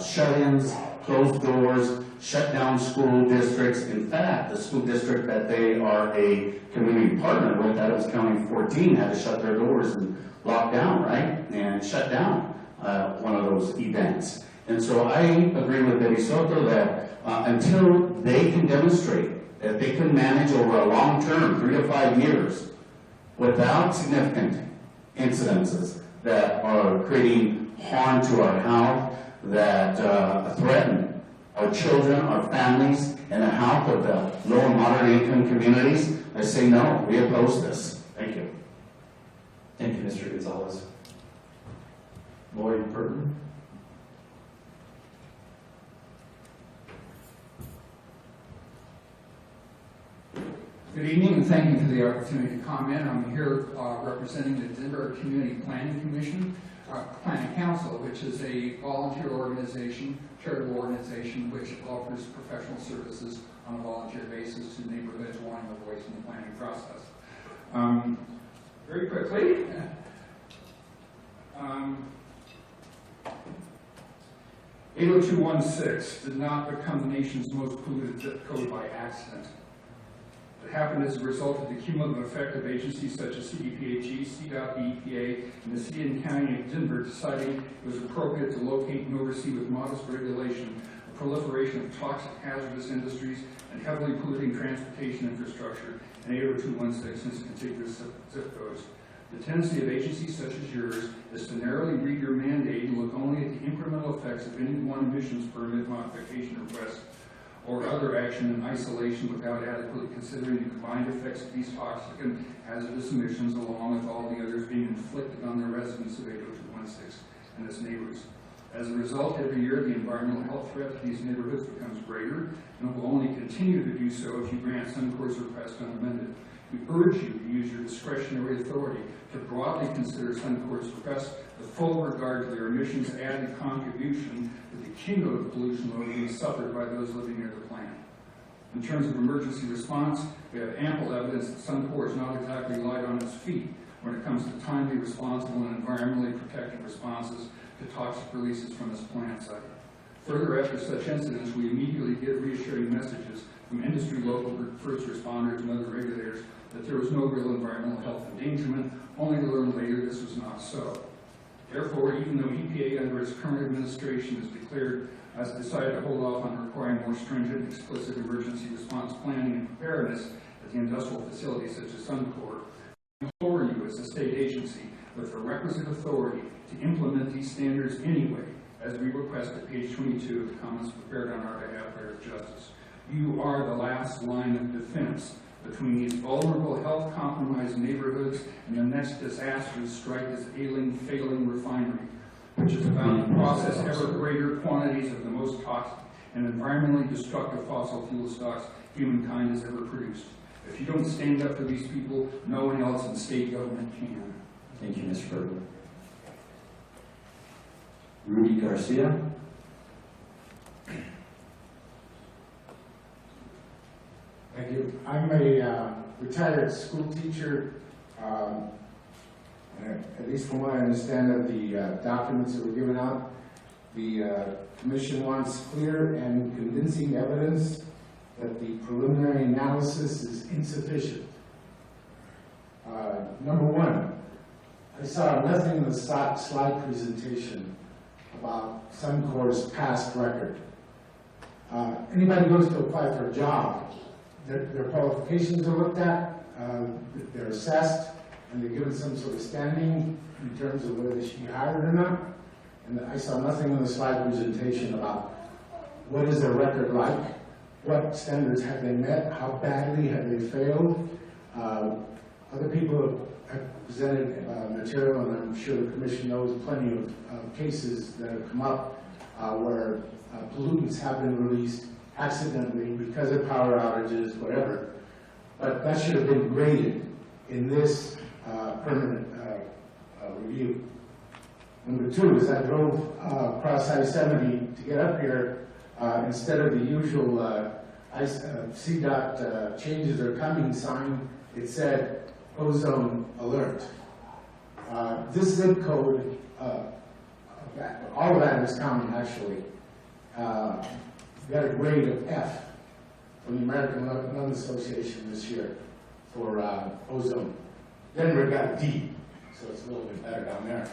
F: shut-ins, closed doors, shut down school districts. In fact, the school district that they are a community partner with, Adams County 14, had to shut their doors and lock down, right? And shut down one of those events. And so I agree with Betty Soto that until they can demonstrate that they can manage over a long term, 3 to 5 years, without significant incidences that are creating harm to our health, that threaten our children, our families, and the health of the low and moderate income communities, I say no, we oppose this. Thank you.
B: Thank you, Mr. Gonzalez. Lloyd Burton.
L: Good evening, and thank you for the opportunity to comment. I'm here representing the Denver Community Planning Commission, Planning Council, which is a volunteer organization, charitable organization, which offers professional services on a volunteer basis to neighborhoods wanting a voice in the planning process. Very quickly, 80216 did not become the nation's most polluted zip code by accident. It happened as a result of the cumulative effect of agencies such as CDPHE, CDOT, the EPA, and the city and county of Denver deciding it was appropriate to locate and oversee with modest regulation the proliferation of toxic hazardous industries and heavily polluting transportation infrastructure in 80216 and its contiguous zip codes. The tendency of agencies such as yours is to narrowly read your mandate and look only at the incremental effects of any one emissions permit modification request or other action in isolation without adequately considering the combined effects of these toxic and hazardous emissions along with all the others being inflicted on the residents of 80216 and its neighbors. As a result, every year the environmental health threat to these neighborhoods becomes greater, and it will only continue to do so if you grant Suncor's request unamended. We urge you to use your discretionary authority to broadly consider Suncor's request with full regard to their emissions added contribution to the cumulative pollution load being suffered by those living near the plant. In terms of emergency response, we have ample evidence that Suncor is not exactly light on its feet when it comes to timely, responsible, and environmentally protected responses to toxic releases from its plant site. Further, after such incidents, we immediately get reassuring messages from industry, local first responders, and other regulators that there was no real environmental health endangerment, only to learn later this was not so. Therefore, even though EPA under its current administration has decided to hold off on requiring more stringent, explicit emergency response planning and preparedness at the industrial facilities such as Suncor, we implore you as a state agency with the requisite authority to implement these standards anyway, as we request at page 22 of the comments prepared on our behalf by our justice. You are the last line of defense between these vulnerable, health-compromised neighborhoods and the next disastrous strike as ailing, failing refinery, which is about to process ever greater quantities of the most toxic and environmentally destructive fossil fuel stocks humankind has ever produced. If you don't stand up for these people, no one else in state government can.
B: Thank you, Mr. Berger. Rudy Garcia.
M: Thank you. I'm a retired school teacher. At least from what I understand of the documents that were given out, the Commission wants clear and convincing evidence that the preliminary analysis is insufficient. Number one, I saw nothing in the slide presentation about Suncor's past record. Anybody goes to apply for a job, their qualifications are looked at, they're assessed, and they're given some sort of standing in terms of whether they should be hired or not. And I saw nothing in the slide presentation about what is their record like, what standards have they met, how badly have they failed. Other people have presented material, and I'm sure the Commission knows plenty of cases that have come up where pollutants have been released accidentally because of power outages, whatever. But that should have been graded in this permanent review. Number two, as I drove across I-70 to get up here, instead of the usual CDOT changes are coming sign, it said ozone alert. This zip code, all of Adams County actually, got a grade of F from the American Lung Association this year for ozone. Denver got a D, so it's a little bit better down there.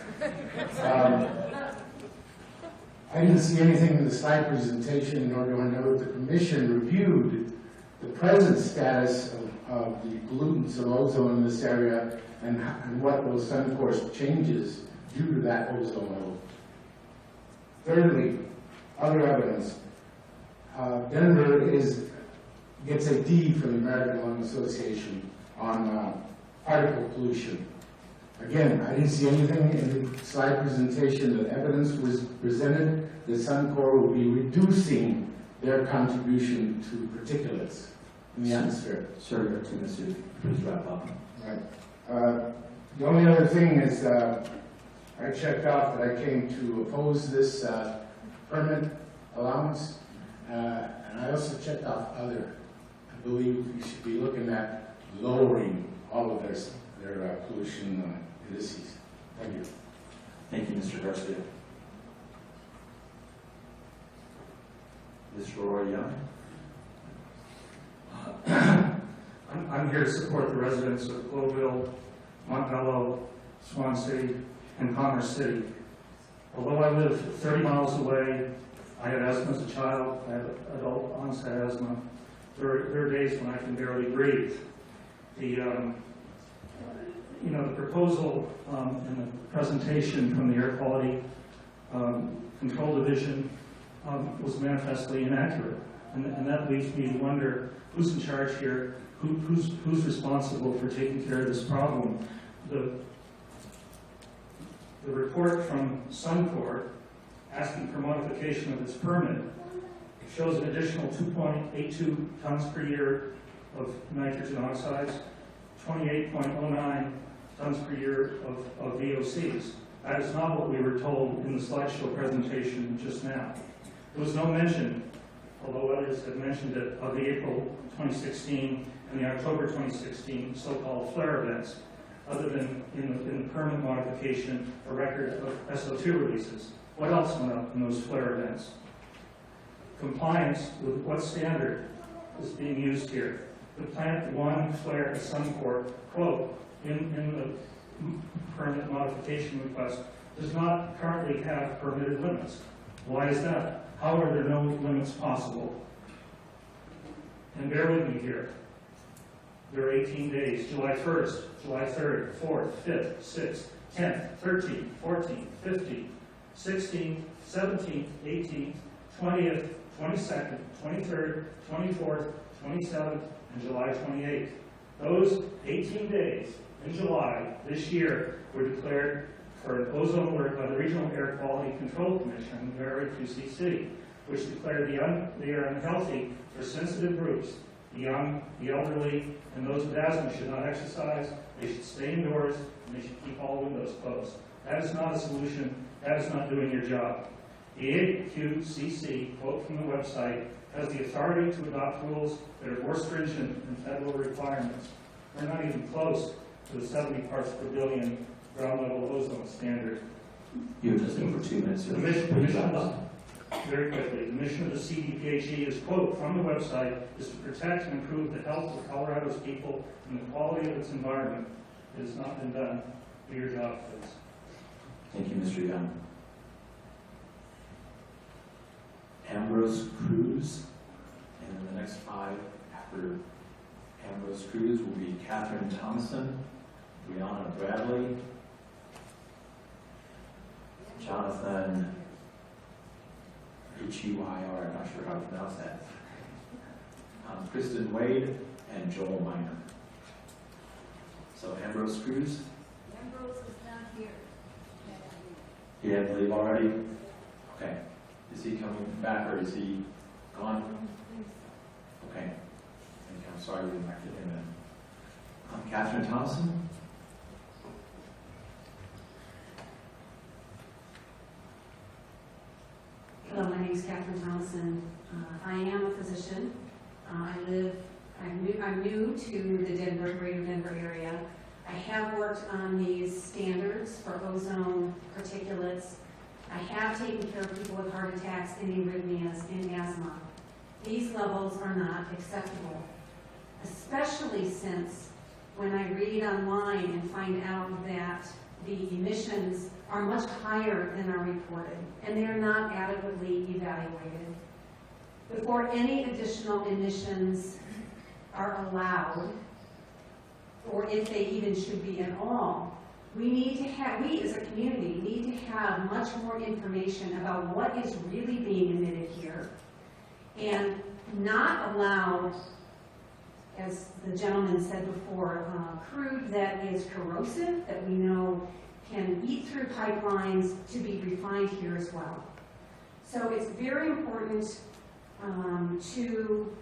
M: I didn't see anything in the slide presentation, nor do I know that the Commission reviewed the present status of the pollutants of ozone in this area and what will Suncor's changes due to that ozone level. Thirdly, other evidence. Denver gets a D from the American Lung Association on particle pollution. Again, I didn't see anything in the slide presentation that evidence was presented that Suncor will be reducing their contribution to particulates in the atmosphere.
B: Sir, your 2 minutes, please wrap up.
M: Right. The only other thing is I checked off that I came to oppose this permit allowance, and I also checked off other. I believe we should be looking at lowering all of their pollution indices. Thank you.
B: Thank you, Mr. Garcia. Ms. Roy Young.
N: I'm here to support the residents of Globeville, Montmello, Swansea, and Commerce City. Although I live 30 miles away, I had asthma as a child, I have adult onset asthma. There are days when I can barely breathe. The proposal in the presentation from the Air Quality Control Division was manifestly inaccurate. And that leads me to wonder who's in charge here, who's responsible for taking care of this problem. The report from Suncor asking for modification of its permit shows an additional 2.82 tons per year of nitrogen oxides, 28.09 tons per year of VOCs. That is not what we were told in the slideshow presentation just now. There was no mention, although others have mentioned it, of the April 2016 and the October 2016 so-called flare events, other than in the permit modification, a record of SO2 releases. What else went up in those flare events? compliance with what standard is being used here. The plant one flare at Suncor, quote, in the permit modification request, does not currently have permitted limits. Why is that? How are there no limits possible? And bear with me here. There are 18 days, July 1st, July 3rd, 4th, 5th, 6th, 10th, 13th, 14th, 15th, 16th, 17th, 18th, 20th, 22nd, 23rd, 24th, 27th, and July 28th. Those 18 days in July this year were declared for an ozone alert by the Regional Air Quality Control Commission, Area 2CC, which declared they are unhealthy for sensitive groups. The young, the elderly, and those with asthma should not exercise, they should stay indoors, and they should keep all windows closed. That is not a solution. That is not doing your job. The AQCC, quote from the website, has the authority to adopt rules that are more stringent than federal requirements. We're not even close to the 70 parts per billion ground level ozone standard.
B: You have just for 2 minutes.
N: Very quickly, the mission of the CDPHE is, quote, from the website, is to protect and improve the health of Colorado's people and the quality of its environment. It has not been done. Do your job, please.
B: Thank you, Mr. Young. Ambrose Cruz, and then the next 5 after Ambrose Cruz will be Catherine Thompson, Brianna Bradley, Jonathan H-U-I-R, I'm not sure how to pronounce that, Kristen Wade, and Joel Miner. So Ambrose Cruz.
O: Ambrose is not here.
B: He had to leave already? Okay. Is he coming back or is he gone? Okay. I'm sorry we didn't get him in. Catherine Thompson.
A: Hello, my name is Catherine Thompson. I am a physician. I'm new to the greater Denver area. I have worked on these standards for ozone, particulates. I have taken care of people with heart attacks and arrhythmias and asthma. These levels are not acceptable, especially since when I read online and find out that the emissions are much higher than are reported, and they are not adequately evaluated. Before any additional emissions are allowed, or if they even should be at all, we as a community need to have much more information about what is really being emitted here, and not allow, as the gentleman said before, crude that is corrosive, that we know can eat through pipelines, to be refined here as well. So it's very important to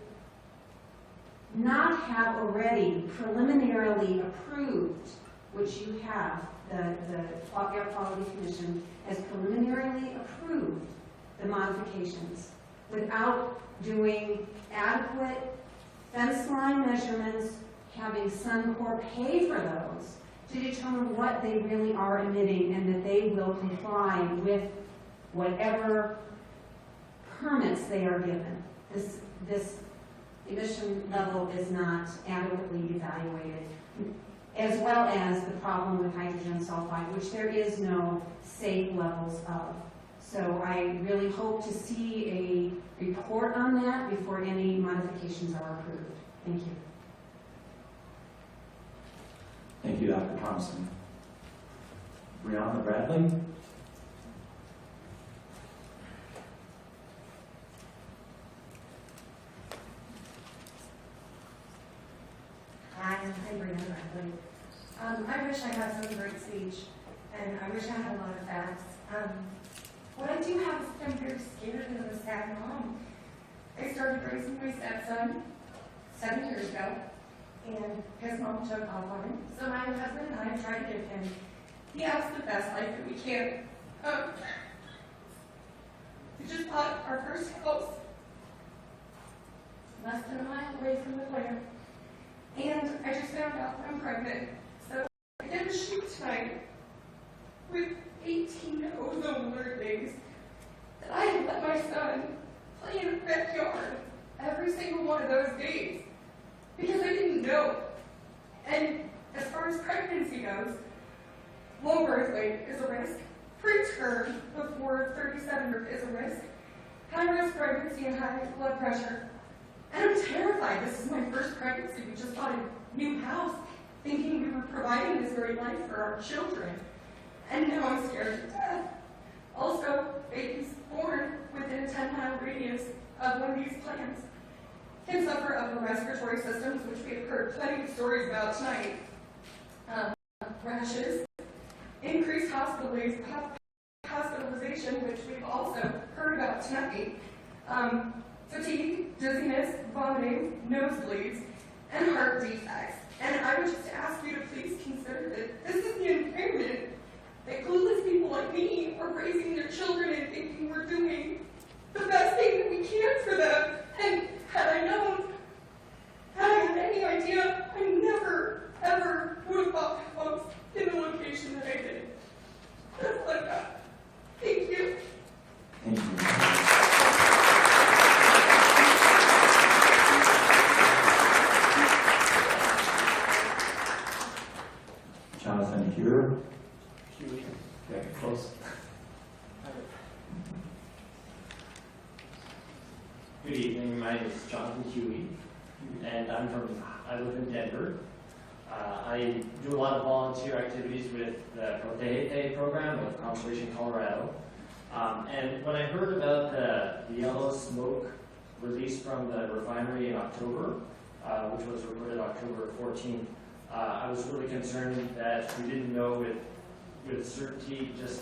A: not have already preliminarily approved, which you have, the Air Quality Commission has preliminarily approved the modifications without doing adequate fence line measurements, having Suncor pay for those to determine what they really are emitting and that they will comply with whatever permits they are given. This emission level is not adequately evaluated, as well as the problem with hydrogen sulfide, which there is no safe levels of. So I really hope to see a report on that before any modifications are approved. Thank you.
B: Thank you, Dr. Thompson. Brianna Bradley.
O: Hi, I'm Brianna Bradley. I wish I had some great speech, and I wish I had a lot of facts. What I do have is I'm very scared and I'm a sad mom. I started raising my stepson 7 years ago, and his mom took off on him. So my husband and I tried to give him the best life that we can. We just bought our first house less than a mile away from the plant. And I just found out I'm pregnant. So I did a shoot tonight with 18 ozone alert days that I had let my son
K: play in a backyard every single one of those days because I didn't know. And as far as pregnancy goes, low birth weight is a risk. Preterm before 37 is a risk. High risk pregnancy and high blood pressure. And I'm terrified. This is my first pregnancy. We just bought a new house thinking we were providing this great life for our children. And now I'm scared to death. Also, babies born within a 10-mile radius of one of these plants can suffer upper respiratory systems, which we have heard plenty of stories about tonight. Rashes, increased hospitalization, which we've also heard about tonight. Fatigue, dizziness, vomiting, nosebleeds, and heart defects. And I would just ask you to please consider that this is the environment that clueless people like me are raising their children and thinking we're doing the best thing that we can for them. And had I known, had I had any idea, I never, ever would have bought my house in the location that I did. That's all I've got. Thank you.
B: Thank you. Jonathan Hewer. Yeah, close.
P: Good evening, my name is Jonathan Huey, and I live in Denver. I do a lot of volunteer activities with the Protege program of Conservation Colorado. And when I heard about the yellow smoke released from the refinery in October, which was reported October 14th, I was really concerned that we didn't know with certainty just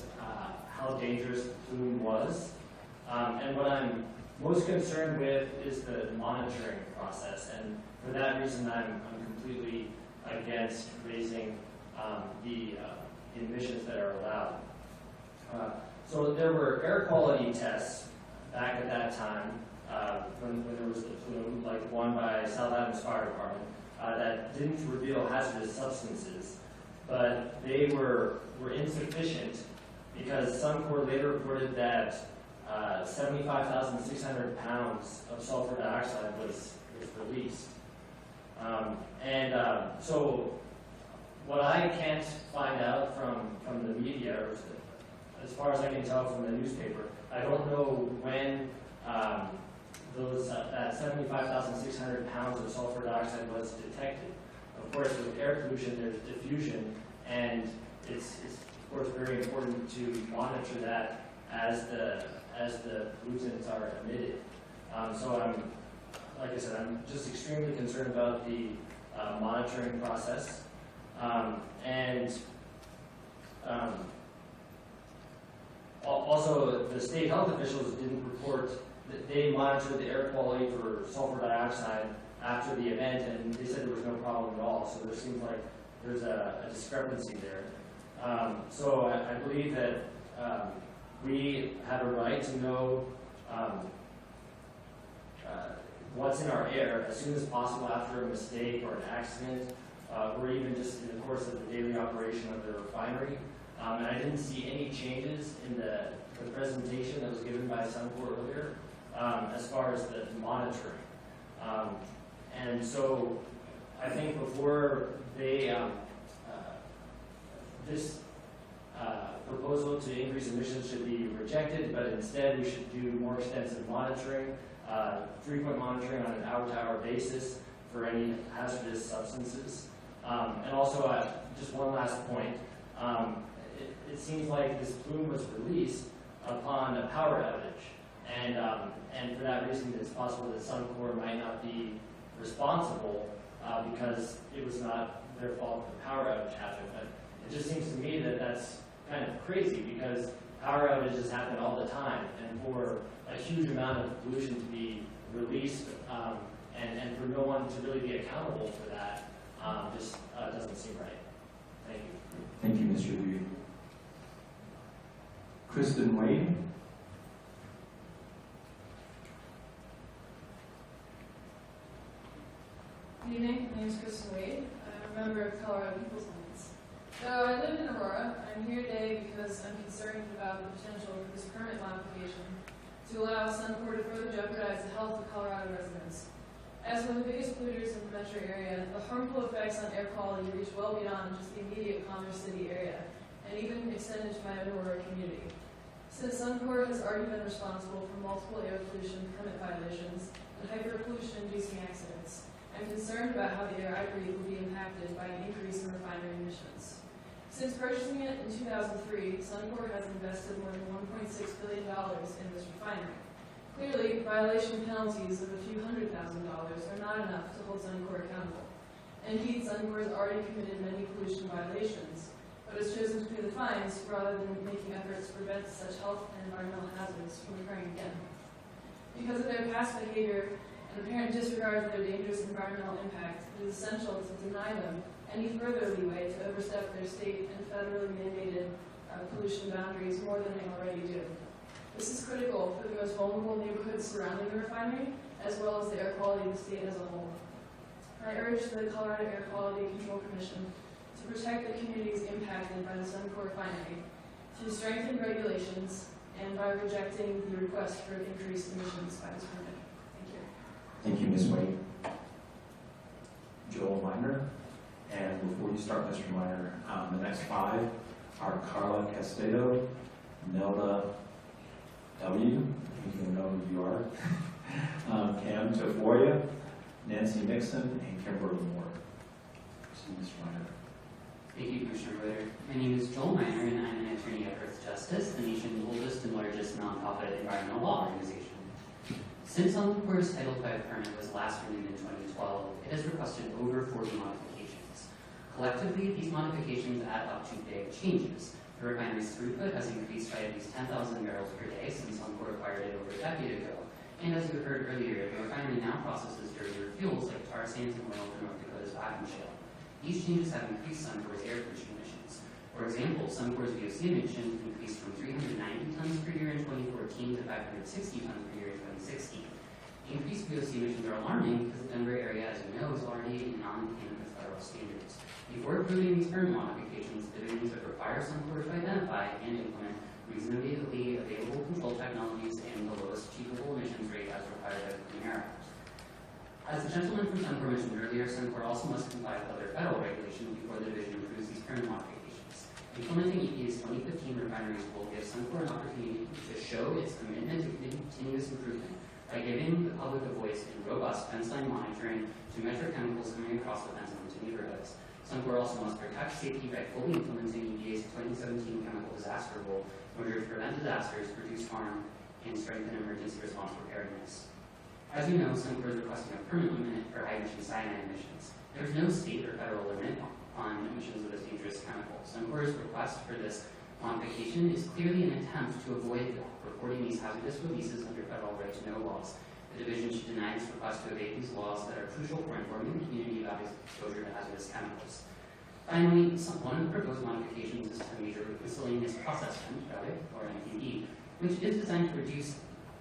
P: how dangerous the plume was. And what I'm most concerned with is the monitoring process, and for that reason I'm completely against raising the emissions that are allowed. So there were air quality tests back at that time when there was the plume, like one by South Adams Fire Department, that didn't reveal hazardous substances, but they were insufficient because Suncor later reported that 75,600 pounds of sulfur dioxide was released. So what I can't find out from the media, or as far as I can tell from the newspaper, I don't know when that 75,600 pounds of sulfur dioxide was detected. Of course, with air pollution, there's diffusion, and it's of course very important to monitor that as the pollutants are emitted. So like I said, I'm just extremely concerned about the monitoring process. Also, the state health officials didn't report that they monitored the air quality for sulfur dioxide after the event, and they said there was no problem at all. So there seems like there's a discrepancy there. So I believe that we have a right to know what's in our air as soon as possible after a mistake or an accident, or even just in the course of the daily operation of the refinery. And I didn't see any changes in the presentation that was given by Suncor earlier as far as the monitoring. And so I think before they, this proposal to increase emissions should be rejected, but instead we should do more extensive monitoring, frequent monitoring on an hour-to-hour basis for any hazardous substances. And also, just one last point, it seems like this plume was released upon a power outage, and for that reason it's possible that Suncor might not be responsible because it was not their fault the power outage happened. But it just seems to me that that's kind of crazy because power outages happen all the time, and for a huge amount of pollution to be released and for no one to really be accountable for that just doesn't seem right. Thank you.
B: Thank you, Mr. Lee. Kristen Wade.
Q: Good evening, my name is Kristen Wade. I'm a member of Colorado People's Alliance. So I live in Aurora. I'm here today because I'm concerned about the potential for this permit modification to allow Suncor to further jeopardize the health of Colorado residents. As one of the biggest polluters in the metro area, the harmful effects on air quality reach well beyond just the immediate Commerce City area, and even extended to my own Aurora community. Since Suncor has already been responsible for multiple air pollution permit violations and hyperpollution-inducing accidents, I'm concerned about how the air I breathe will be impacted by an increase in refinery emissions. Since purchasing it in 2003, Suncor has invested more than $1.6 billion in this refinery. Clearly, violation penalties of a few $100,000 are not enough to hold Suncor accountable. Indeed, Suncor has already committed many pollution violations, but has chosen to pay the fines rather than making efforts to prevent such health and environmental hazards from occurring again. Because of their past behavior and apparent disregard for their dangerous environmental impact, it is essential to deny them any further leeway to overstep their state and federally mandated pollution boundaries more than they already do. This is critical for the most vulnerable neighborhoods surrounding the refinery, as well as the air quality of the state as a whole. I urge the Colorado Air Quality Control Commission to protect the communities impacted by the Suncor refinery, to strengthen regulations, and by rejecting the request for increased emissions by this permit. Thank you.
B: Thank you, Ms. Wade. Joel Miner. And before you start, Mr. Miner, the next 5 are Carla Castedo, Nelda W., you don't know who you are, Cam Tafoya, Nancy Nixon, and Kimberly Moore. So, Mr. Miner.
R: Thank you, Commissioner Ritter. My name is Joel Miner, and I'm an attorney at Earth Justice, the nation's oldest and largest nonprofit environmental law organization. Since Suncor's Title V permit was last renewed in 2012, it has requested over 40 modifications. Collectively, these modifications add up to big changes. The refinery's throughput has increased by at least 10,000 barrels per day since Suncor acquired it over a decade ago. And as you heard earlier, the refinery now processes dirtier fuels like tar sands and oil from North Dakota's vacuum shale. These changes have increased Suncor's air pollution emissions. For example, Suncor's VOC emissions increased from 390 tons per year in 2014 to 560 tons per year in 2016. Increased VOC emissions are alarming because the Denver area, as you know, is already in non-payment with federal standards. Before approving these permit modifications, divisions that require Suncor to identify and implement reasonably available control technologies and the lowest achievable emissions rate as required by the Clean Air Act. As the gentleman from Suncor mentioned earlier, Suncor also must comply with other federal regulations before the division approves these permit modifications. Implementing EPA's 2015 refineries rule gives Suncor an opportunity to show its commitment to continuous improvement by giving the public a voice in robust fence line monitoring to measure chemicals coming across the fence line to neighborhoods. Suncor also must protect safety by fully implementing EPA's 2017 chemical disaster rule in order to prevent disasters, reduce harm, and strengthen emergency response preparedness. As you know, Suncor is requesting a permit limit for high-emission cyanide emissions. There is no state or federal limit on emissions of this dangerous chemical. Suncor's request for this modification is clearly an attempt to avoid reporting these hazardous releases under federal right-to-know laws. The division should deny its request to evade these laws that are crucial for informing the community about exposure to hazardous chemicals. Finally, one of the proposed modifications is to major miscellaneous process fund, or MPD, which is designed to reduce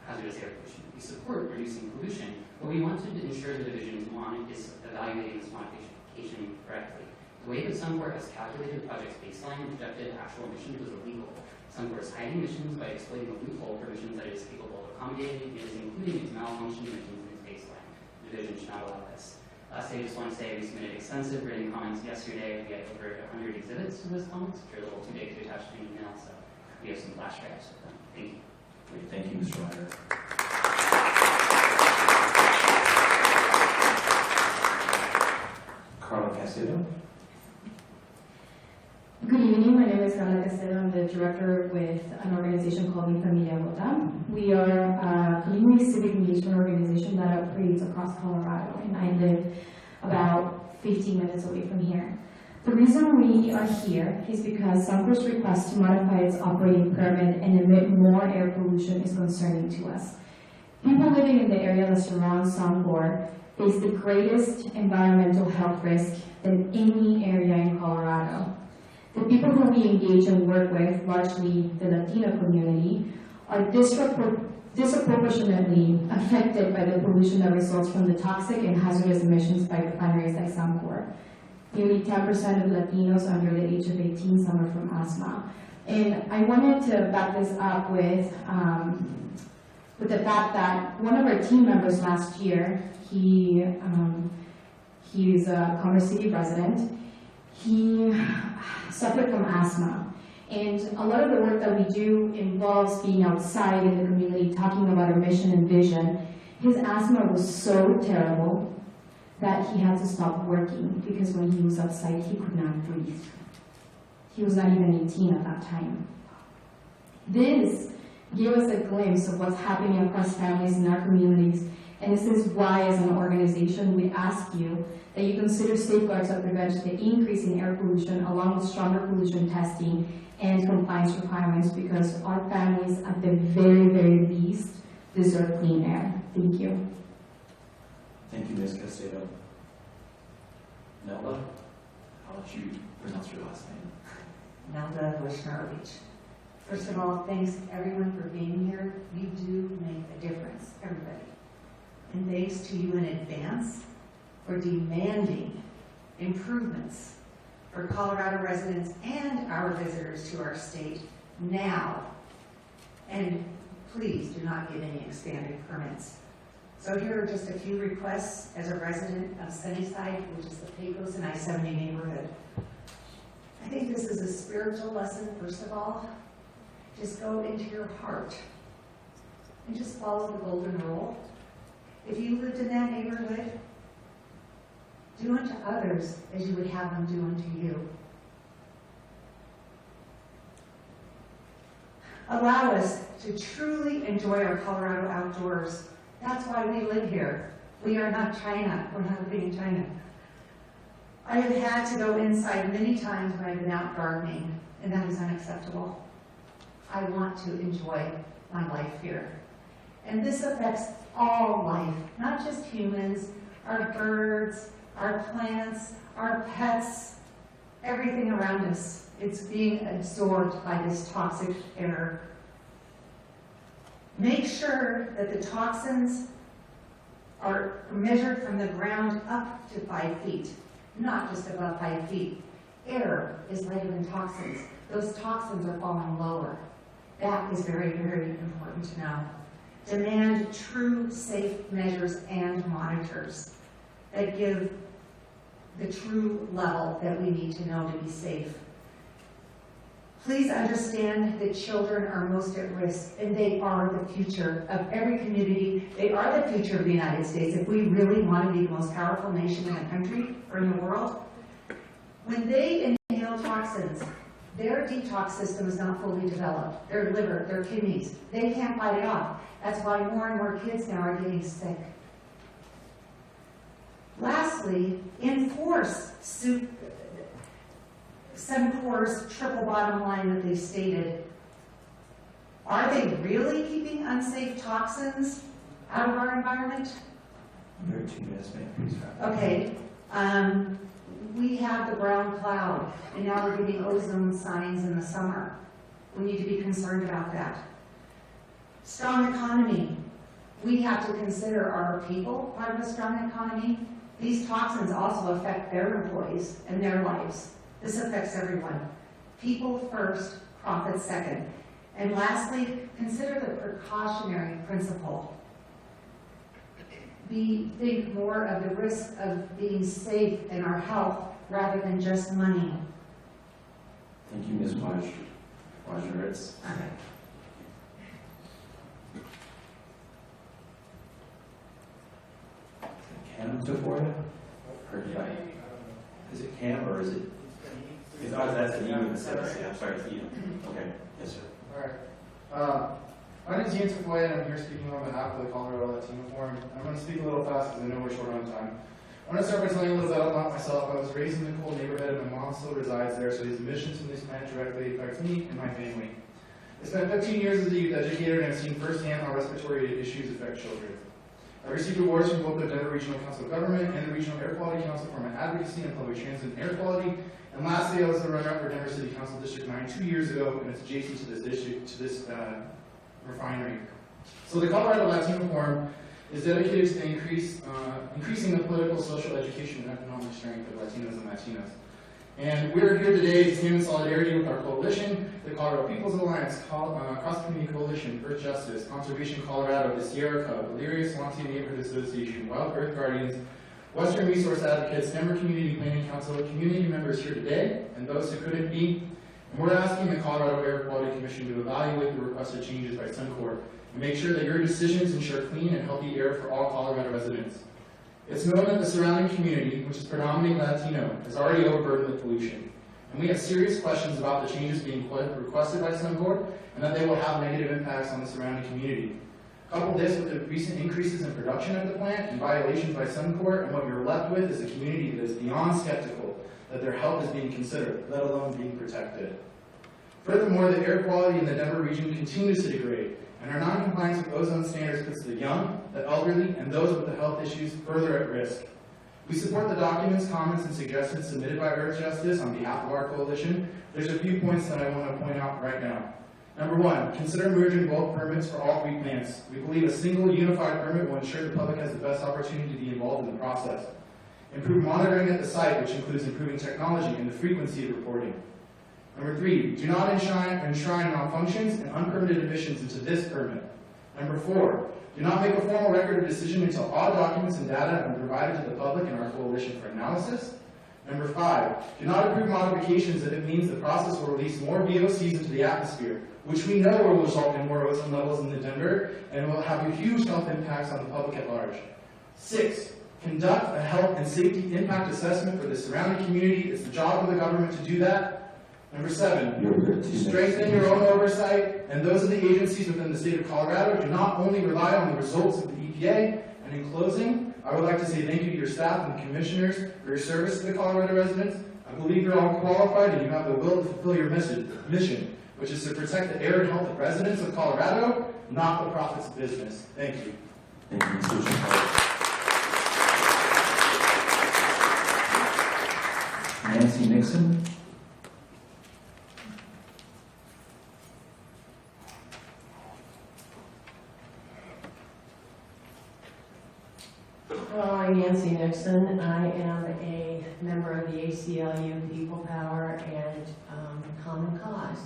R: hazardous air pollution. We support reducing pollution, but we want to ensure the division is evaluating this modification correctly. The way that Suncor has calculated the project's baseline and projected actual emissions was illegal. Suncor is hiding emissions by exploiting a loophole for emissions that it is capable of accommodating. It is including its malfunction emissions in its baseline. The division should not allow this. Lastly, I just want to say we submitted extensive written comments yesterday. We had over 100 exhibits to those comments, which are a little too big to attach to an email, so we have some flash drives with them. Thank you.
B: Great. Thank you, Mr. Ryder. Carla Castedo.
V: Good evening, my name is Carla Castedo. I'm the director with an organization called Mi Familia Vota. We are a community civic engagement organization that operates across Colorado, and I live about 15 minutes away from here. The reason we are here is because Suncor's request to modify its operating permit and emit more air pollution is concerning to us. People living in the area that surrounds Suncor face the greatest environmental health risk than any area in Colorado. The people who we engage and work with, largely the Latino community, are disproportionately affected by the pollution that results from the toxic and hazardous emissions by refineries like Suncor. Nearly 10% of Latinos under the age of 18 suffer from asthma. And I wanted to back this up with with the fact that one of our team members last year, he's a Commerce City resident, he suffered from asthma. And a lot of the work that we do involves being outside in the community, talking about our mission and vision. His asthma was so terrible that he had to stop working because when he was outside, he could not breathe. He was not even 18 at that time. This gave us a glimpse of what's happening across families in our communities, and this is why, as an organization, we ask you that you consider safeguards that prevent the increase in air pollution along with stronger pollution testing and compliance requirements, because our families, at the very, very least, deserve clean air. Thank you.
B: Thank you, Ms. Castillo. Nelda, I'll let you pronounce your last name.
S: Nelda Wishnarovich. First of all, thanks everyone for being here. You do make a difference, everybody. And thanks to you in advance for demanding improvements for Colorado residents and our visitors to our state now. And please do not get any expanded permits. So here are just a few requests as a resident of Sunnyside, which is the Pecos and I-70 neighborhood. I think this is a spiritual lesson, first of all. Just go into your heart and just follow the golden rule. If you lived in that neighborhood, do unto others as you would have them do unto you. Allow us to truly enjoy our Colorado outdoors. That's why we live here. We are not China. We're not living in China. I have had to go inside many times when I've been out gardening, and that is unacceptable. I want to enjoy my life here. And this affects all life, not just humans, our birds, our plants, our pets, everything around us. It's being absorbed by this toxic air. Make sure that the toxins are measured from the ground up to 5 feet, not just above 5 feet. Air is lighter than toxins. Those toxins are falling lower. That is very, very important to know. Demand true safe measures and monitors that give the true level that we need to know to be safe. Please understand that children are most at risk, and they are the future of every community. They are the future of the United States if we really want to be the most powerful nation in the country or in the world. When they inhale toxins, their detox system is not fully developed. Their liver, their kidneys, they can't fight it off. That's why more and more kids now are getting sick. Lastly, enforce Suncor's triple bottom line that they stated. Are they really keeping unsafe toxins out of our environment?
B: Your 2 minutes, ma'am, please.
S: Okay. We have the brown cloud, and now we're getting ozone signs in the summer. We need to be concerned about that. Strong economy. We have to consider our people part of a strong economy. These toxins also affect their employees and their lives. This affects everyone. People first, profit second. And lastly, consider the precautionary principle. Think more of the risk of being safe in our health rather than just money.
B: Thank you, Ms. Wajneritz. Cam before you? Or did I? Is it Cam or is it? That's an Ian instead of Sam. I'm sorry, it's Ian. Okay, yes, sir.
T: All right. My name is Ian Tafoya, and I'm here speaking on behalf of the Colorado Latino Forum. I'm going to speak a little fast because I know we're short on time. I want to start by telling you a little bit about myself. I was raised in the cold neighborhood, and my mom still resides there, so these emissions from this plant directly affect me and my family. I spent 15 years as a youth educator, and I've seen firsthand how respiratory issues affect children. I received awards from both the Denver Regional Council of Government and the Regional Air Quality Council for my advocacy on public transit and air quality. And lastly, I was the runner-up for Denver City Council District 9 2 years ago, and it's adjacent to this district, to this refinery. So the Colorado Latino Forum is dedicated to increasing the political, social, education, and economic strength of Latinos and Latinas. And we're here today to stand in solidarity with our coalition, the Colorado People's Alliance, Cross Community Coalition, Earth Justice, Conservation Colorado, the Sierra Club, Elyria Swansea Neighborhood Association, Wild Earth Guardians, Western Resource Advocates, Denver Community Planning Council, community members here today, and those who couldn't be. And we're asking the Colorado Air Quality Commission to evaluate the requested changes by Suncor and make sure that your decisions ensure clean and healthy air for all Colorado residents. It's known that the surrounding community, which is predominantly Latino, is already overburdened with pollution. And we have serious questions about the changes being requested by Suncor and that they will have negative impacts on the surrounding community. Couple this with the recent increases in production at the plant and violations by Suncor, and what you're left with is a community that is beyond skeptical that their health is being considered, let alone being protected. Furthermore, the air quality in the Denver region continues to degrade, and our non-compliance with ozone standards puts the young, the elderly, and those with the health issues further at risk. We support the documents, comments, and suggestions submitted by Earth Justice on behalf of our coalition. There's a few points that I want to point out right now. Number one, consider merging both permits for all 3 plants. We believe a single unified permit will ensure the public has the best opportunity to be involved in the process. Improve monitoring at the site, which includes improving technology and the frequency of reporting. Number 3, do not enshrine malfunctions and unpermitted emissions into this permit. Number 4, do not make a formal record of decision until all documents and data have been provided to the public and our coalition for analysis. Number 5, do not approve modifications if it means the process will release more VOCs into the atmosphere, which we know will result in more ozone levels in the Denver and will have huge health impacts on the public at large. 6, conduct a health and safety impact assessment for the surrounding community. It's the job of the government to do that. Number 7, strengthen your own oversight, and those of the agencies within the state of Colorado do not only rely on the results of the EPA. And in closing, I would like to say thank you to your staff and commissioners for your service to the Colorado residents. I believe you're all qualified and you have the will to fulfill your mission, which is to protect the air and health of residents of Colorado, not the profits of business. Thank you.
B: Thank you, Mr. Chairman. Nancy Nixon.
C: Hello, I'm Nancy Nixon. I am a member of the ACLU, People Power, and Common Cause.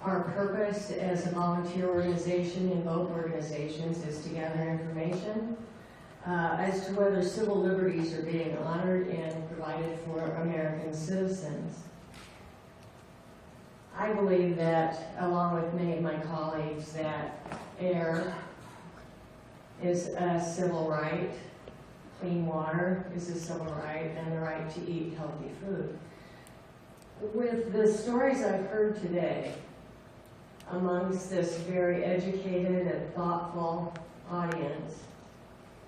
C: Our purpose as a volunteer organization in both organizations is to gather information as to whether civil liberties are being honored and provided for American citizens. I believe that, along with many of my colleagues, that air is a civil right. Clean water is a civil right, and the right to eat healthy food. With the stories I've heard today, amongst this very educated and thoughtful audience,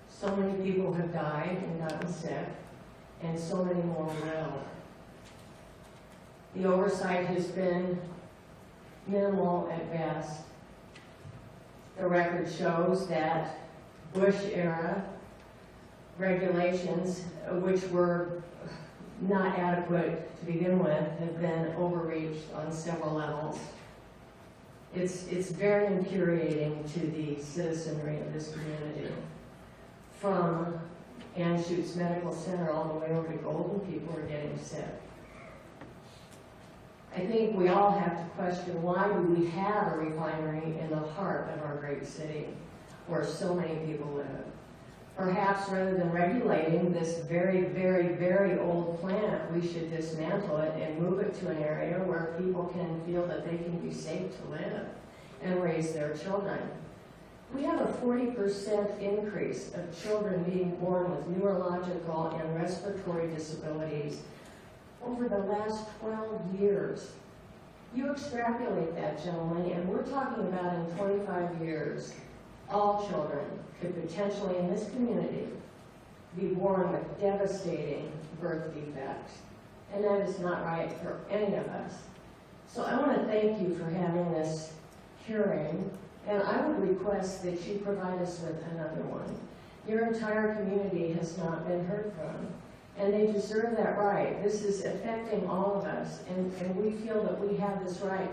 C: so many people have died and gotten sick, and so many more will. The oversight has been minimal at best. The record shows that Bush-era regulations, which were not adequate to begin with, have been overreached on several levels. It's very infuriating to the citizenry of this community. From Anschutz Medical Center all the way over to Golden, people are getting sick. I think we all have to question, why do we have a refinery in the heart of our great city where so many people live? Perhaps rather than regulating this very, very, very old plant, we should dismantle it and move it to an area where people can feel that they can be safe to live and raise their children. We have a 40% increase of children being born with neurological and respiratory disabilities over the last 12 years. You extrapolate that, gentlemen, and we're talking about in 25 years, all children could potentially in this community be born with devastating birth defects. And that is not right for any of us. So I want to thank you for having this hearing, and I would request that you provide us with another one. Your entire community has not been heard from, and they deserve that right. This is affecting all of us, and we feel that we have this right,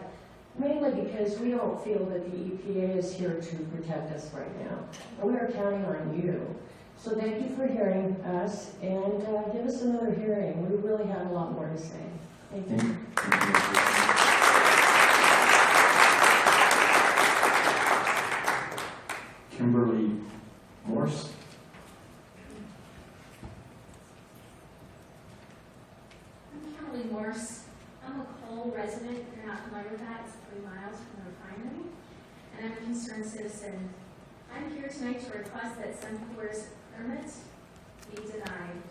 C: mainly because we don't feel that the EPA is here to protect us right now. And we are counting on you. So thank you for hearing us, and give us another hearing. We really have a lot more to say. Thank
B: Thank
C: you.
B: you. Kimberly Morse.
D: I'm Kimberly Morse. I'm a coal resident. If you're not familiar with that, it's 3 miles from the refinery. And I'm a concerned citizen. I'm here tonight to request that Suncor's permit be denied.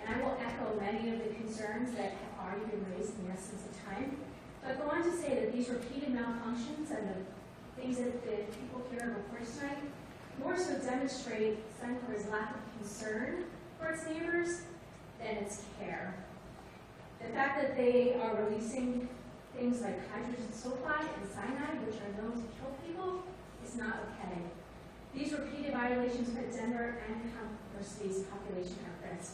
D: And I will echo many of the concerns that have already been raised in the essence of time, but go on to say that these repeated malfunctions and the things that the people here have reported tonight more so demonstrate Suncor's lack of concern for its neighbors than its care. The fact that they are releasing things like hydrogen sulfide and cyanide, which are known to kill people, is not okay. These repeated violations put Denver and Commerce City's population at risk.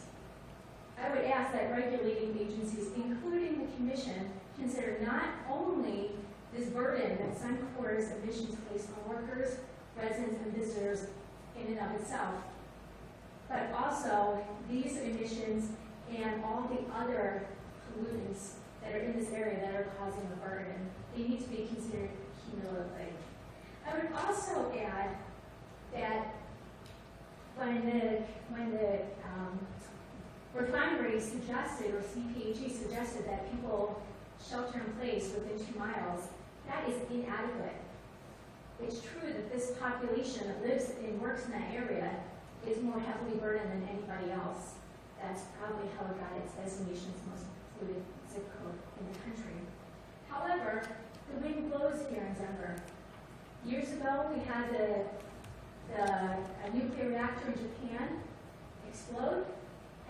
D: I would ask that regulating agencies, including the Commission, consider not only this burden that Suncor's emissions place on workers, residents, and visitors in and of itself, but also these emissions and all the other pollutants that are in this area that are causing the burden. They need to be considered cumulatively. I would also add that when the refinery suggested, or CPHE suggested, that people shelter in place within 2 miles, that is inadequate. It's true that this population that lives and works in that area is more heavily burdened than anybody else. That's probably how it got its designation as most polluted zip code in the country. However, the wind blows here in Denver. Years ago, we had a nuclear reactor in Japan explode,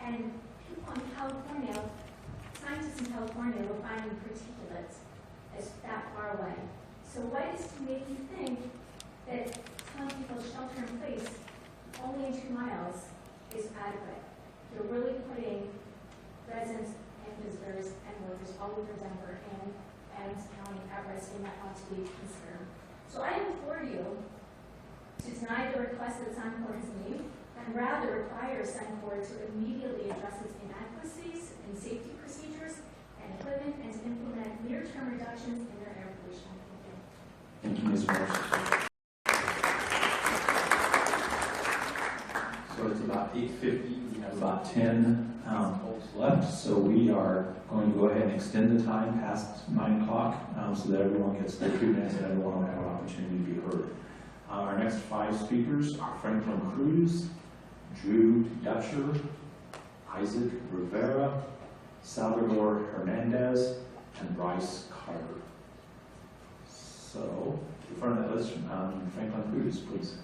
D: and people in California, scientists in California, were finding particulates as that far away. So what is to make you think that telling people to shelter in place only in 2 miles is adequate? You're really putting residents and visitors and workers all over Denver and Adams County at risk, and that ought to be considered. So I implore you to deny the request that Suncor has made, and rather require Suncor to immediately address its inadequacies in safety procedures and equipment, and to implement near-term reductions in their air pollution.
B: Thank you, Ms. Morse. So it's about 8:50. We have about 10 folks left, so we are going to go ahead and extend the time past 9 o'clock so that everyone gets their 2 minutes and everyone will have an opportunity to be heard. Our next 5 speakers are Franklin Cruz, Drew Dutcher, Isaac Rivera, Salvador Hernandez, and Bryce Carter. So, in front of that list, Franklin Cruz, please.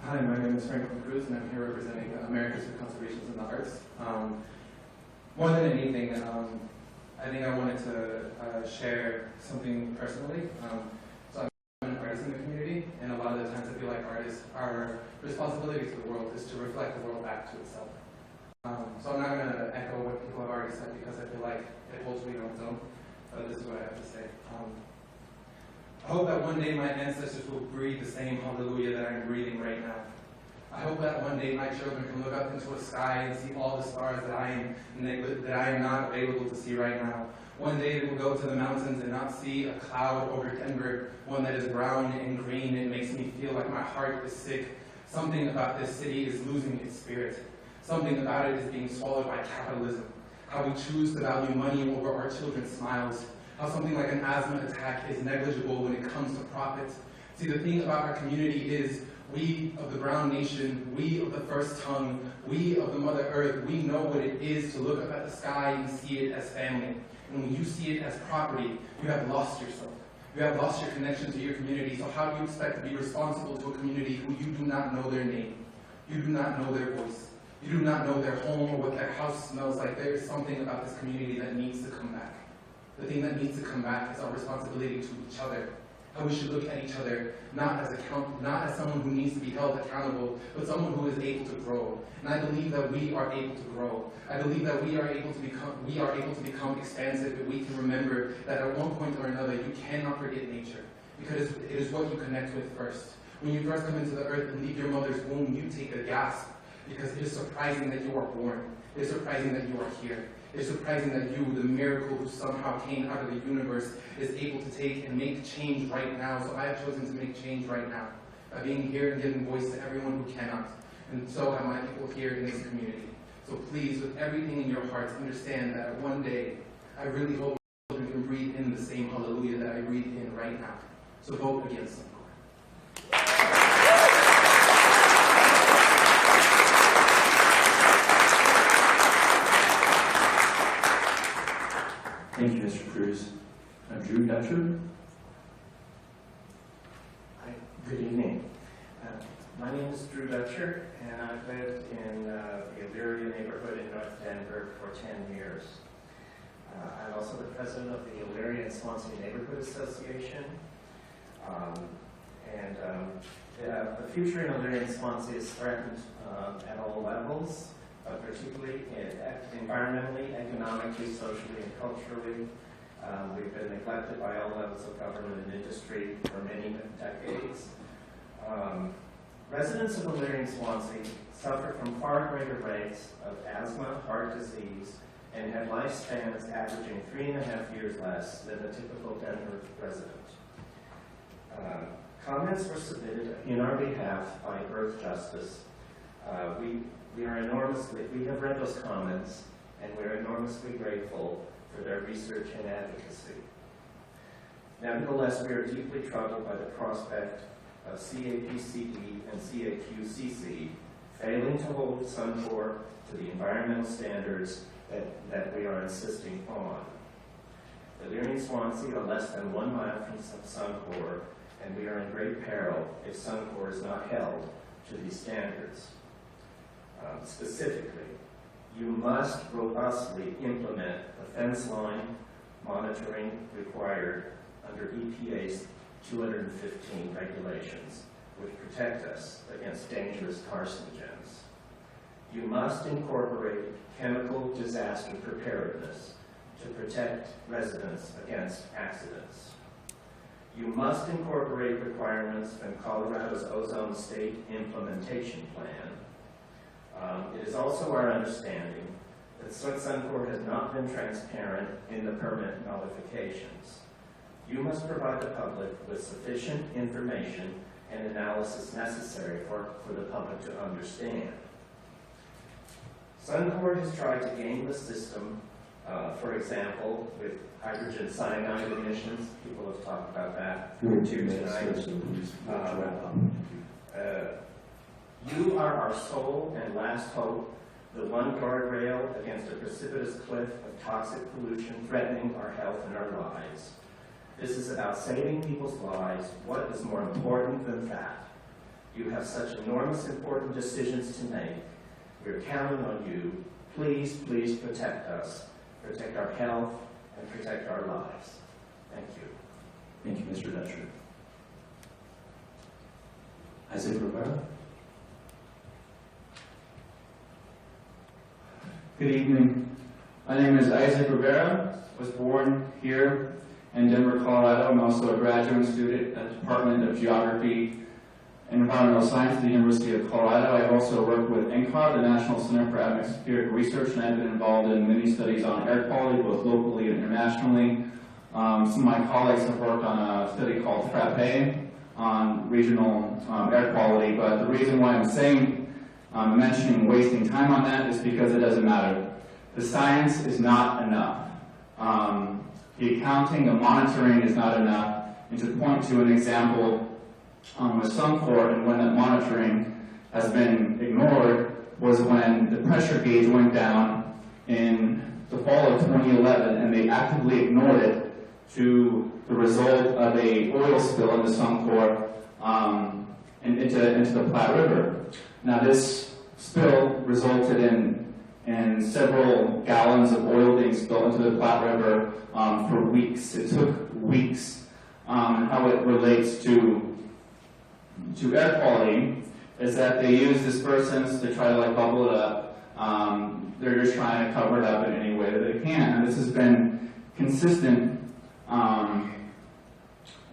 U: Hi, my name is Franklin Cruz, and I'm here representing Americans for Conservation in the Arts. More than anything, I think I wanted to share something personally. So I'm an artist in the community, and a lot of the times I feel like artists, our responsibility to the world is to reflect the world back to itself. So I'm not going to echo what people have already said because I feel like it holds weight on its own, but this is what I have to say. I hope that one day my ancestors will breathe the same hallelujah that I'm breathing right now. I hope that one day my children can look up into a sky and see all the stars that I am not available to see right now. One day they will go to the mountains and not see a cloud over Denver, one that is brown and green. It makes me feel like my heart is sick. Something about this city is losing its spirit. Something about it is being swallowed by capitalism. How we choose to value money over our children's smiles. How something like an asthma attack is negligible when it comes to profit. See, the thing about our community is we of the Brown Nation, we of the First Tongue, we of the Mother Earth, we know what it is to look up at the sky and see it as family. And when you see it as property, you have lost yourself. You have lost your connection to your community. So how do you expect to be responsible to a community who you do not know their name? You do not know their voice. You do not know their home or what their house smells like. There is something about this community that needs to come back. The thing that needs to come back is our responsibility to each other. How we should look at each other, not as someone who needs to be held accountable, but someone who is able to grow. And I believe that we are able to grow. I believe that we are able to become expansive if we can remember that at one point or another you cannot forget nature, because it is what you connect with first. When you first come into the earth and leave your mother's womb, you take a gasp, because it is surprising that you are born. It's surprising that you are here. It's surprising that you, the miracle who somehow came out of the universe, is able to take and make change right now. So I have chosen to make change right now by being here and giving voice to everyone who cannot. And so have my people here in this community. So please, with everything in your hearts, understand that one day, I really hope you can breathe in the same hallelujah that I breathe in right now. So vote against Suncor.
B: Thank you, Mr. Cruz. Drew Dutcher.
E: Hi, good evening. My name is Drew Dutcher, and I've lived in the Elyria neighborhood in North Denver for 10 years. I'm also the president of the Elyria and Swansea Neighborhood Association. The future in Elyria and Swansea is threatened at all levels, but particularly environmentally, economically, socially, and culturally. We've been neglected by all levels of government and industry for many decades. Residents of Elyria and Swansea suffer from far greater rates of asthma, heart disease, and have lifespans averaging 3.5 years less than the typical Denver resident. Comments were submitted in our behalf by Earth Justice. We have read those comments, and we're enormously grateful for their research and advocacy. Nevertheless, we are deeply troubled by the prospect of CAPCD and CAQCC failing to hold Suncor to the environmental standards that we are insisting on. Elyria and Swansea are less than 1 mile from Suncor, and we are in great peril if Suncor is not held to these standards. Specifically, you must robustly implement the fence line monitoring required under EPA's 215 regulations, which protect us against dangerous carcinogens. You must incorporate chemical disaster preparedness to protect residents against accidents. You must incorporate requirements from Colorado's Ozone State Implementation Plan. It is also our understanding that Suncor has not been transparent in the permit notifications. You must provide the public with sufficient information and analysis necessary for the public to understand. Suncor has tried to game the system, for example, with hydrogen cyanide emissions. People have talked about that too tonight. You are our sole and last hope, the one guardrail against a precipitous cliff of toxic pollution threatening our health and our lives. This is about saving people's lives. What is more important than that? You have such enormous important decisions to make. We're counting on you. Please, please protect us. Protect our health and protect our lives. Thank you.
B: Thank you, Mr. Dutcher. Isaac Rivera.
G: Good evening. My name is Isaac Rivera. I was born here in Denver, Colorado. I'm also a graduate student at the Department of Geography and Environmental Science at the University of Colorado. I've also worked with NCAR, the National Center for Atmospheric Research, and I've been involved in many studies on air quality, both locally and internationally. Some of my colleagues have worked on a study called FRAPE on regional air quality, but the reason why I'm mentioning wasting time on that is because it doesn't matter. The science is not enough. The accounting, the monitoring is not enough. And to point to an example with Suncor and when that monitoring has been ignored was when the pressure gauge went down in the fall of 2011 and they actively ignored it to the result of a oil spill into Suncor and into the Platte River. Now this spill resulted in several gallons of oil being spilled into the Platte River for weeks. It took weeks. How it relates to air quality is that they use dispersants to try to bubble it up. They're just trying to cover it up in any way that they can. And this has been consistent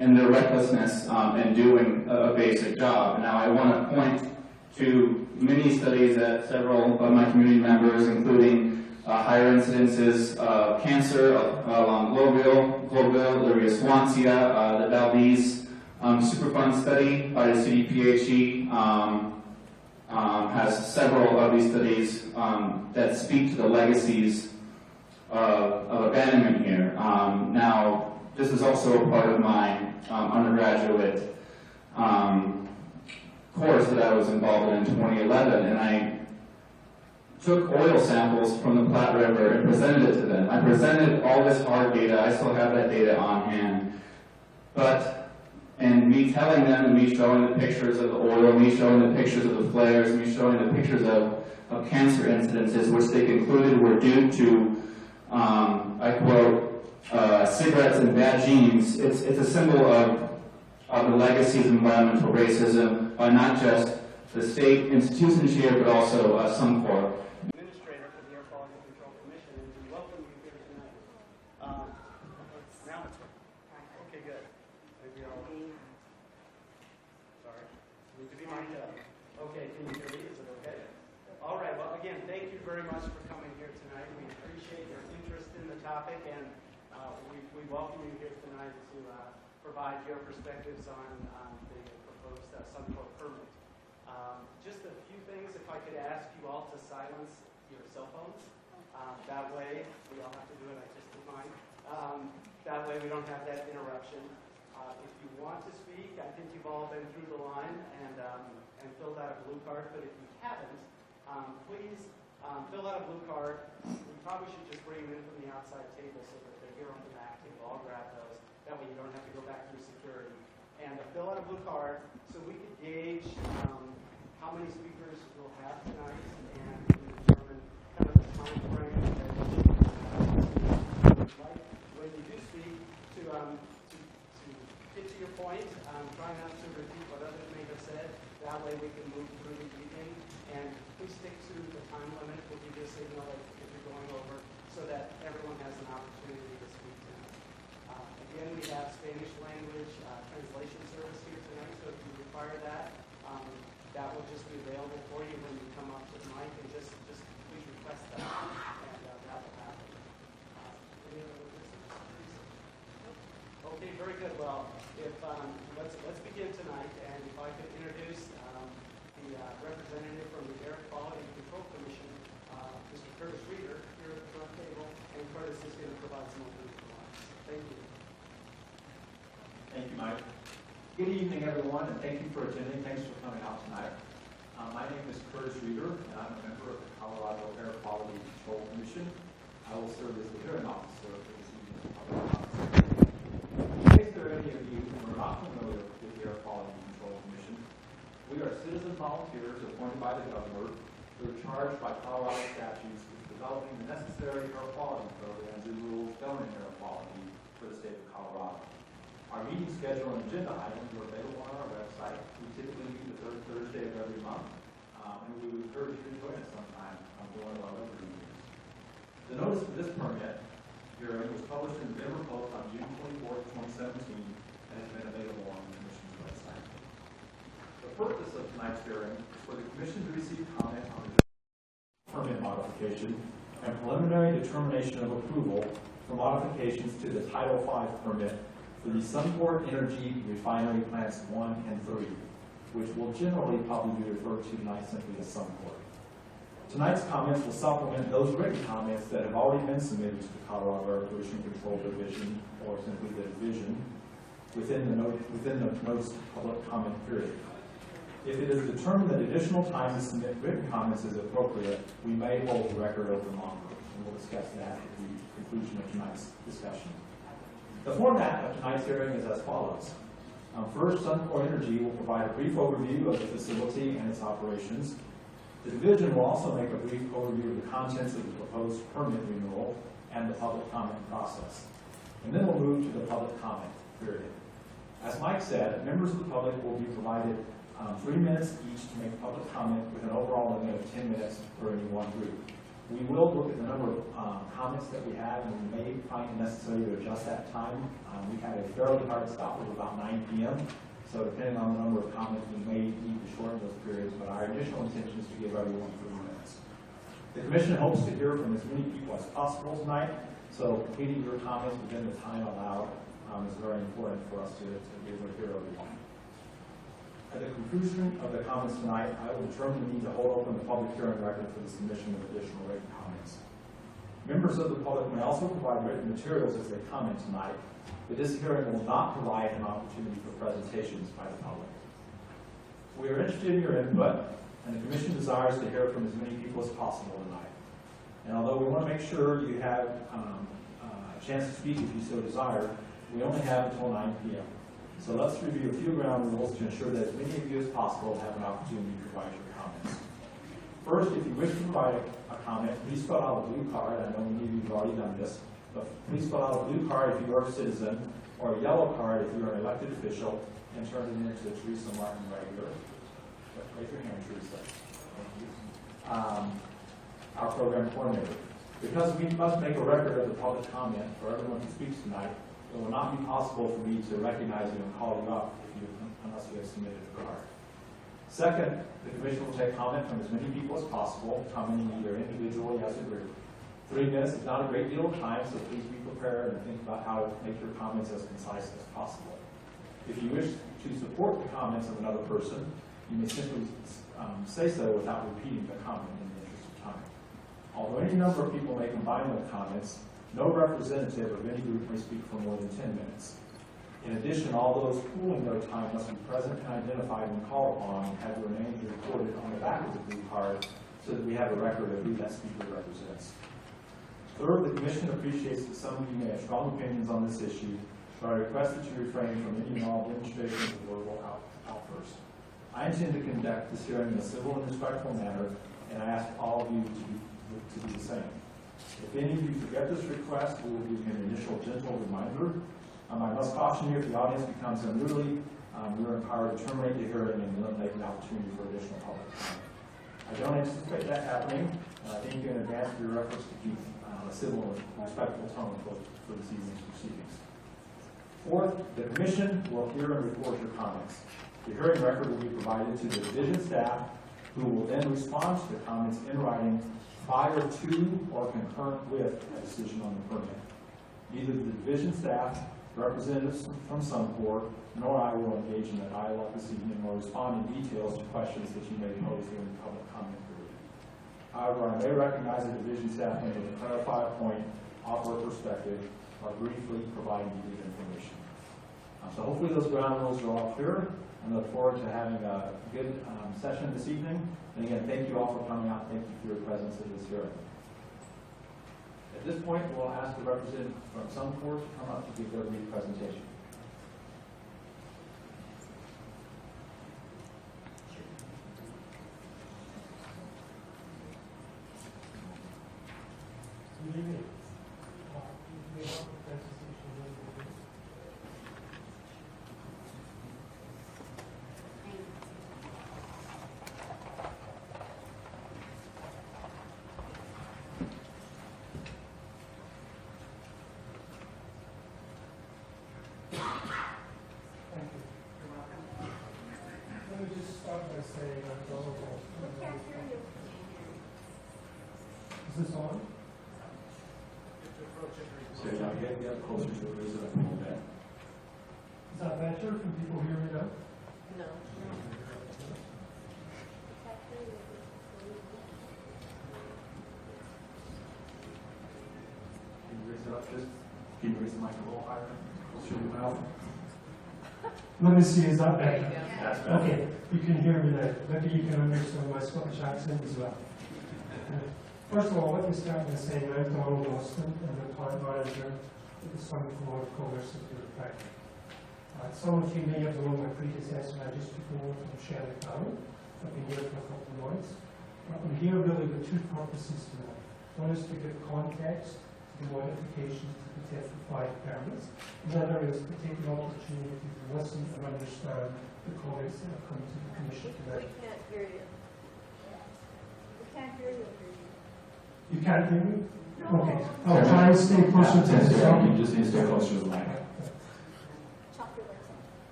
G: in their recklessness in doing a basic job. Now I want to point to many studies that several of my community members, including higher incidences of cancer along Globeville, Elyria Swansea, the Valdez Superfund study by the CDPHE has several of these studies that speak to the legacies of abandonment here. Now, this is also a part of my undergraduate course that I was involved in 2011, and I took oil samples from the Platte River and presented it to them. I presented all this hard data. I still have that data on hand. And me telling them, and me showing the pictures of the oil, me showing the pictures of the flares, me showing the pictures of cancer incidences, which they concluded were due to, I quote, cigarettes and bad genes. It's a symbol of the legacies of environmental racism by not just the state institutions here, but also Suncor.
H: Administrator for the Air Quality Control Commission, and we welcome you here tonight. Now, okay, good. Maybe I'll, sorry, need to be mic'd up. Okay, can you hear me? Is it okay? All right, well, again, thank you very much for coming here tonight. We appreciate your interest in the topic, and we welcome you here tonight to provide your perspectives on the proposed Suncor permit. Just a few things, if I could ask you all to silence your cell phones. That way, we all have to do it, I just did mine. That way we don't have that interruption. If you want to speak, I think you've all been through the line and filled out a blue card, but if you haven't, please fill out a blue card. We probably should just bring them in from the outside table so that they're here on the back table. I'll grab those. That way you don't have to go back through security. And fill out a blue card so we can gauge how many speakers we'll have tonight, and we can determine kind of the time frame that like when you do speak to get to your point. Try not to repeat what others may have said. That way we can move through the evening, and please stick to the time limit. We'll give you a signal if you're going over so that everyone has an opportunity to speak tonight. Again, we have Spanish language translation service here tonight, so if you require that, that will just be available for you when you come up to the mic, and just please request that, and that will happen. Any other business? Okay, very good. Well, if let's begin tonight, and if I could introduce the representative from the Air Quality Control Commission, Mr. Curtis Reeder, here at the front table, and Curtis is going to provide some opening remarks. Thank you.
B: Thank you, Mike. Good evening, everyone, and thank you for attending. Thanks for coming out tonight. My name is Curtis Reeder, and I'm a member of the Colorado Air Quality Control Commission. I will serve as the hearing officer for this evening's public comment. In case there are any of you who are not familiar with the Air Quality Control Commission, we are citizen volunteers appointed by the governor who are charged by Colorado statutes with developing the necessary air quality programs and rules governing air quality for the state of Colorado. Our meeting schedule and agenda items are available on our website. We typically meet the third Thursday of every month, and we would encourage you to join us sometime for one of our other meetings. The notice for this permit hearing was published in the Denver Post on June 24, 2017, and has been available on the Commission's website. The purpose of tonight's hearing is for the Commission to receive comment on the permit modification and preliminary determination of approval for modifications to the Title V permit for the Suncor Refinery Plants 1 and 3, which will generally probably be referred to tonight simply as Suncor. Tonight's comments will supplement those written comments that have already been submitted to the Colorado Air Pollution Control Division, or simply the division, within the notice public comment period. If it is determined that additional time to submit written comments is appropriate, we may hold the record open longer, and we'll discuss that at the conclusion of tonight's discussion. The format of tonight's hearing is as follows. First, Suncor Energy will provide a brief overview of the facility and its operations. The division will also make a brief overview of the contents of the proposed permit renewal and the public comment process. And then we'll move to the public comment period. As Mike said, members of the public will be provided 3 minutes each to make public comment with an overall limit of 10 minutes for any one group. We will look at the number of comments that we have, and we may find it necessary to adjust that time. We had a fairly hard stop of about 9 p.m., So depending on the number of comments, we may need to shorten those periods, but our initial intention is to give everyone 3 minutes. The commission hopes to hear from as many people as possible tonight, so completing your comments within the time allowed is very important for us to be able to hear everyone. At the conclusion of the comments tonight, I will determine the need to hold open the public hearing record for the submission of additional written comments. Members of the public may also provide written materials as they comment tonight, but this hearing will not provide an opportunity for presentations by the public. We are interested in your input, and the commission desires to hear from as many people as possible tonight. And although we want to make sure you have a chance to speak if you so desire, we only have until 9 p.m. So let's review a few ground rules to ensure that as many of you as possible have an opportunity to provide your comments. First, if you wish to provide a comment, please fill out a blue card. I know many of you have already done this, but please fill out a blue card if you are a citizen, or a yellow card if you are an elected official, and turn it in to Teresa Martin Regular. Raise your hand, Teresa. Thank you. Our program coordinator. Because we must make a record of the public comment for everyone who speaks tonight, it will not be possible for me to recognize you and call you up unless you have submitted a card. Second, the commission will take comment from as many people as possible, commenting either individually as a group. 3 minutes is not a great deal of time, so please be prepared and think about how to make your comments as concise as possible. If you wish to support the comments of another person, you may simply say so without repeating the comment in the interest of time. Although any number of people may combine their comments, no representative of any group may speak for more than 10 minutes. In addition, all those pooling their time must be present and identified when called upon and have their names recorded on the back of the blue card so that we have a record of who that speaker represents. Third, the commission appreciates that some of you may have strong opinions on this issue, but I request that you refrain from any and all demonstrations of verbal outbursts. I intend to conduct this hearing in a civil and respectful manner, and I ask all of you to do the same. If any of you forget this request, we will give you an initial gentle reminder. I must caution you, if the audience becomes unruly, we are empowered to terminate the hearing and eliminate the opportunity for additional public comment. I don't anticipate that happening, and I thank you in advance for your efforts to keep a civil and respectful tone for this evening's proceedings. Fourth, the commission will hear and record your comments. The hearing record will be provided to the division staff, who will then respond to the comments in writing prior to or concurrent with a decision on the permit. Neither the division staff, representatives from Suncor, nor I will engage in a dialogue this evening or respond in details to questions that you may pose during the public comment period. However, I may recognize the division staff member to clarify a point, offer a perspective, or briefly provide needed information. So hopefully those ground rules are all clear, and look forward to having a good session this evening. And again, thank you all for coming out. Thank you for your presence in this hearing. At this point, we'll ask the representative from Suncor to come up to give their brief presentation.
M: Is this on?
B: So now get closer to it, raise it up a little bit.
M: Is that better? Can people hear me now?
C: No.
B: Can you raise it up just? Can you raise the mic a little higher? Closer to your mouth?
M: Let me see, is that better?
B: That's better.
M: Okay, you can hear me now. Maybe you can understand my Scottish accent as well. First of all, let me start by saying I'm Donald Austin. I'm the plant manager at the Suncor Refinery. Some of you may have known my predecessor. I just took over from Sherry Fallon. I've been here for a couple of months. I'm here really with two purposes tonight. One is to give context to the modifications to the potential 5 permits. The other is to take the opportunity to listen and understand the comments that have come to the Commission tonight.
C: We can't hear you. We can't hear you.
M: You can't hear me? No. Okay. I'll try and stay closer to the
B: You just need to stay closer to the mic.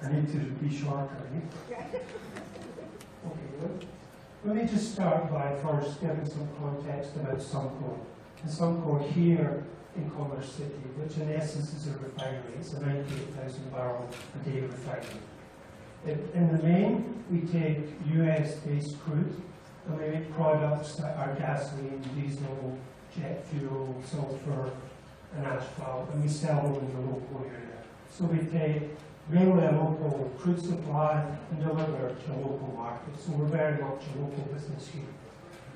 I: I need to be shorter, right? Okay, let me just start by first giving some context about Suncor. And Suncor here in Commerce City, which in essence is a refinery. It's a 98,000 barrel a day refinery. In the main, we take US-based crude and we make products that are gasoline, diesel, jet fuel, sulfur, and asphalt, and we sell them in the local area. So we take mainly a local crude supply and deliver it to a local market. So we're very much a local business here.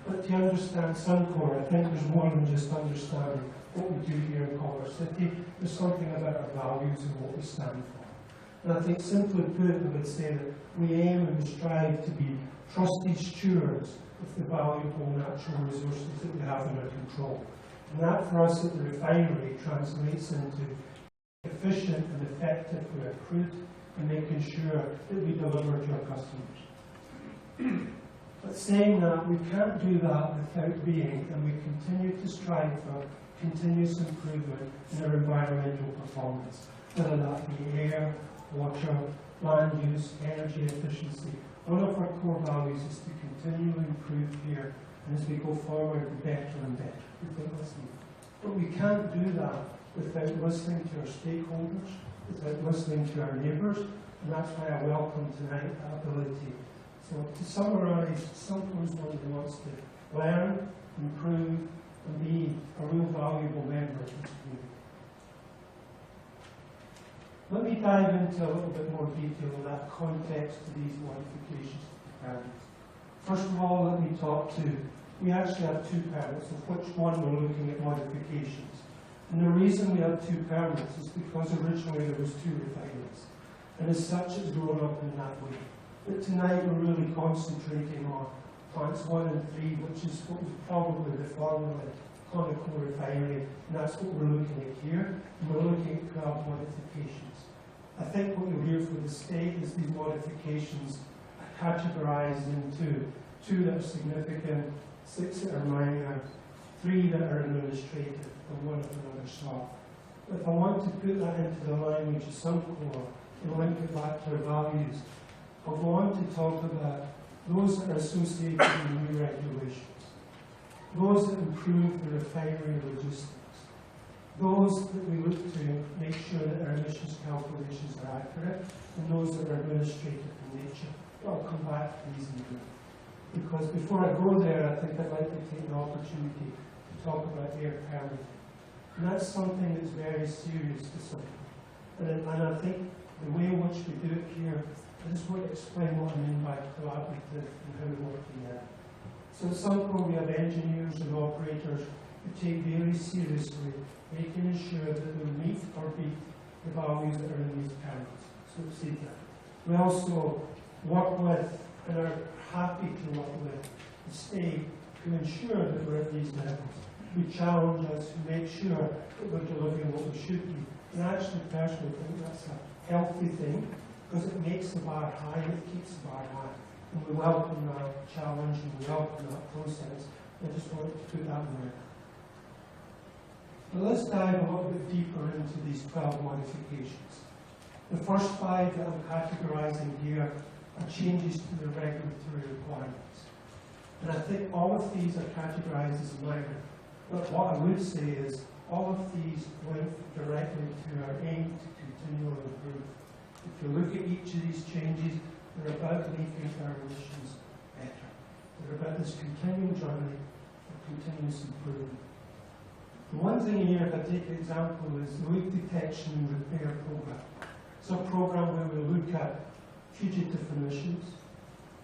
I: But to understand Suncor, I think there's more than just understanding what we do here in Commerce City. There's something about our values and what we stand for. And I think simply put, I would say that we aim and we strive to be trusted stewards of the valuable natural resources that we have in our control. And that for us at the refinery translates into efficient and effective with our crude and making sure that we deliver to our customers. But saying that, we can't do that without being, and we continue to strive for continuous improvement in our environmental performance, whether that be air, water, land use, energy efficiency. One of our core values is to continually improve here, and as we go forward, be better and better. But we can't do that without listening to our stakeholders, without listening to our neighbours, and that's why I welcome tonight that ability. So to summarise, Suncor is one that wants to learn, improve, and be a real valuable member of this community. Let me dive into a little bit more detail in that context to these modifications to the permits. First of all, let me talk to, we actually have two permits, of which one we're looking at modifications. And the reason we have two permits is because originally there was two refineries. And as such, it's grown up in that way. But tonight we're really concentrating on plants 1 and 3, which is what was probably the formerly Suncor Refinery, and that's what we're looking at here. And we're looking at 12 modifications. I think what you'll hear from the state is these modifications are categorised into 2 that are significant, 6 that are minor, 3 that are administrative, and 1 of another sort. If I want to put that into the language of Suncor and link it back to our values, I want to talk about those that are associated with new regulations, those that improve the refinery logistics, those that we look to make sure that our emissions calculations are accurate, and those that are administrative in nature. I'll come back to these in a minute. Because before I go there, I think I'd like to take the opportunity to talk about air permitting. And that's something that's very serious to Suncor. And I think the way in which we do it here, I just want to explain what I mean by collaborative and how we work together. So at Suncor, we have engineers and operators who take very seriously making sure that they meet or beat the values that are in these permits. So see that. We also work with and are happy to work with the state to ensure that we're at these levels. We challenge us to make sure that we're delivering what we should be. And I actually personally think that's a healthy thing, because it makes the bar high and it keeps the bar high. And we welcome that challenge and we welcome that process. I just want to put that in there. But let's dive a little bit deeper into these 12 modifications. The first 5 that I'm categorising here are changes to the regulatory requirements. And I think all of these are categorised as minor. But what I would say is all of these link directly to our aim to continually improve. If you look at each of these changes, they're about making our emissions better. They're about this continual journey of continuous improvement. The one thing here, if I take the example, is the leak detection and repair program. It's a program where we look at fugitive emissions.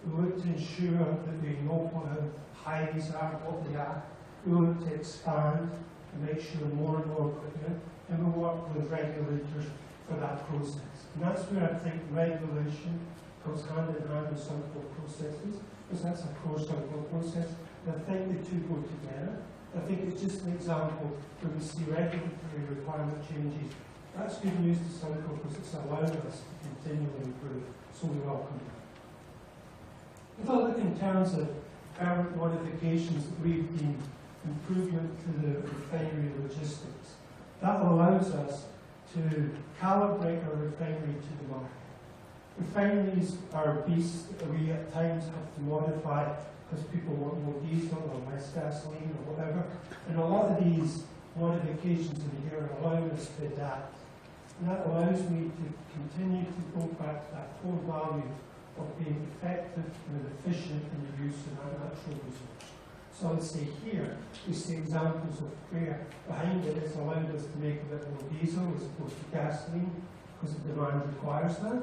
I: We look to ensure that we know how high these are, what they are. We look to expand and make sure more and more equipment, and we work with regulators for that process. And that's where I think regulation goes hand in hand with Suncor processes, because that's a pro-Suncor process. And I think the two go together. I think it's just an example where we see regulatory requirement changes. That's good news to Suncor because it's allowing us to continually improve, so we welcome that. If I look in terms of permit modifications that we've deemed improvement to the refinery logistics, that allows us to calibrate our refinery to the market. Refineries are beasts that we at times have to modify because people want more diesel or less gasoline or whatever. And a lot of these modifications in here are allowing us to adapt. And that allows me to continue to go back to that core value of being effective and efficient in the use of our natural resource. So I'd say here, we see examples of where behind it has allowed us to make a bit more diesel as opposed to gasoline, because the demand requires that.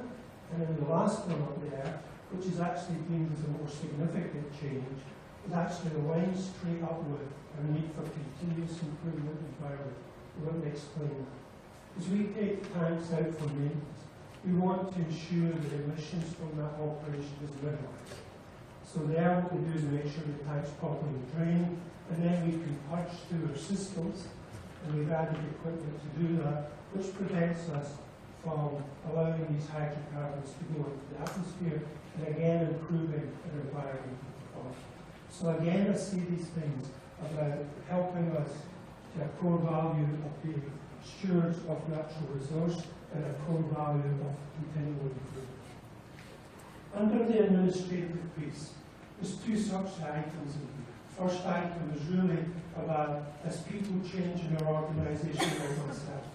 I: And then the last one up there, which is actually deemed as a more significant change, is actually aligned straight up with our need for continuous improvement environment. Let me explain that. As we take tanks out for maintenance, we want to ensure that emissions from that operation is minimized. So there what we do is make sure the tank's properly drained, and then we can purge through our systems, and we've added equipment to do that, which prevents us from allowing these hydrocarbons to go into the atmosphere, and again improving our environmental performance. So again, I see these things about helping us to a core value of being stewards of natural resource and a core value of continual improvement. Under the administrative piece, there's two sorts of items in here. First item is really about as people change in our organisation like myself.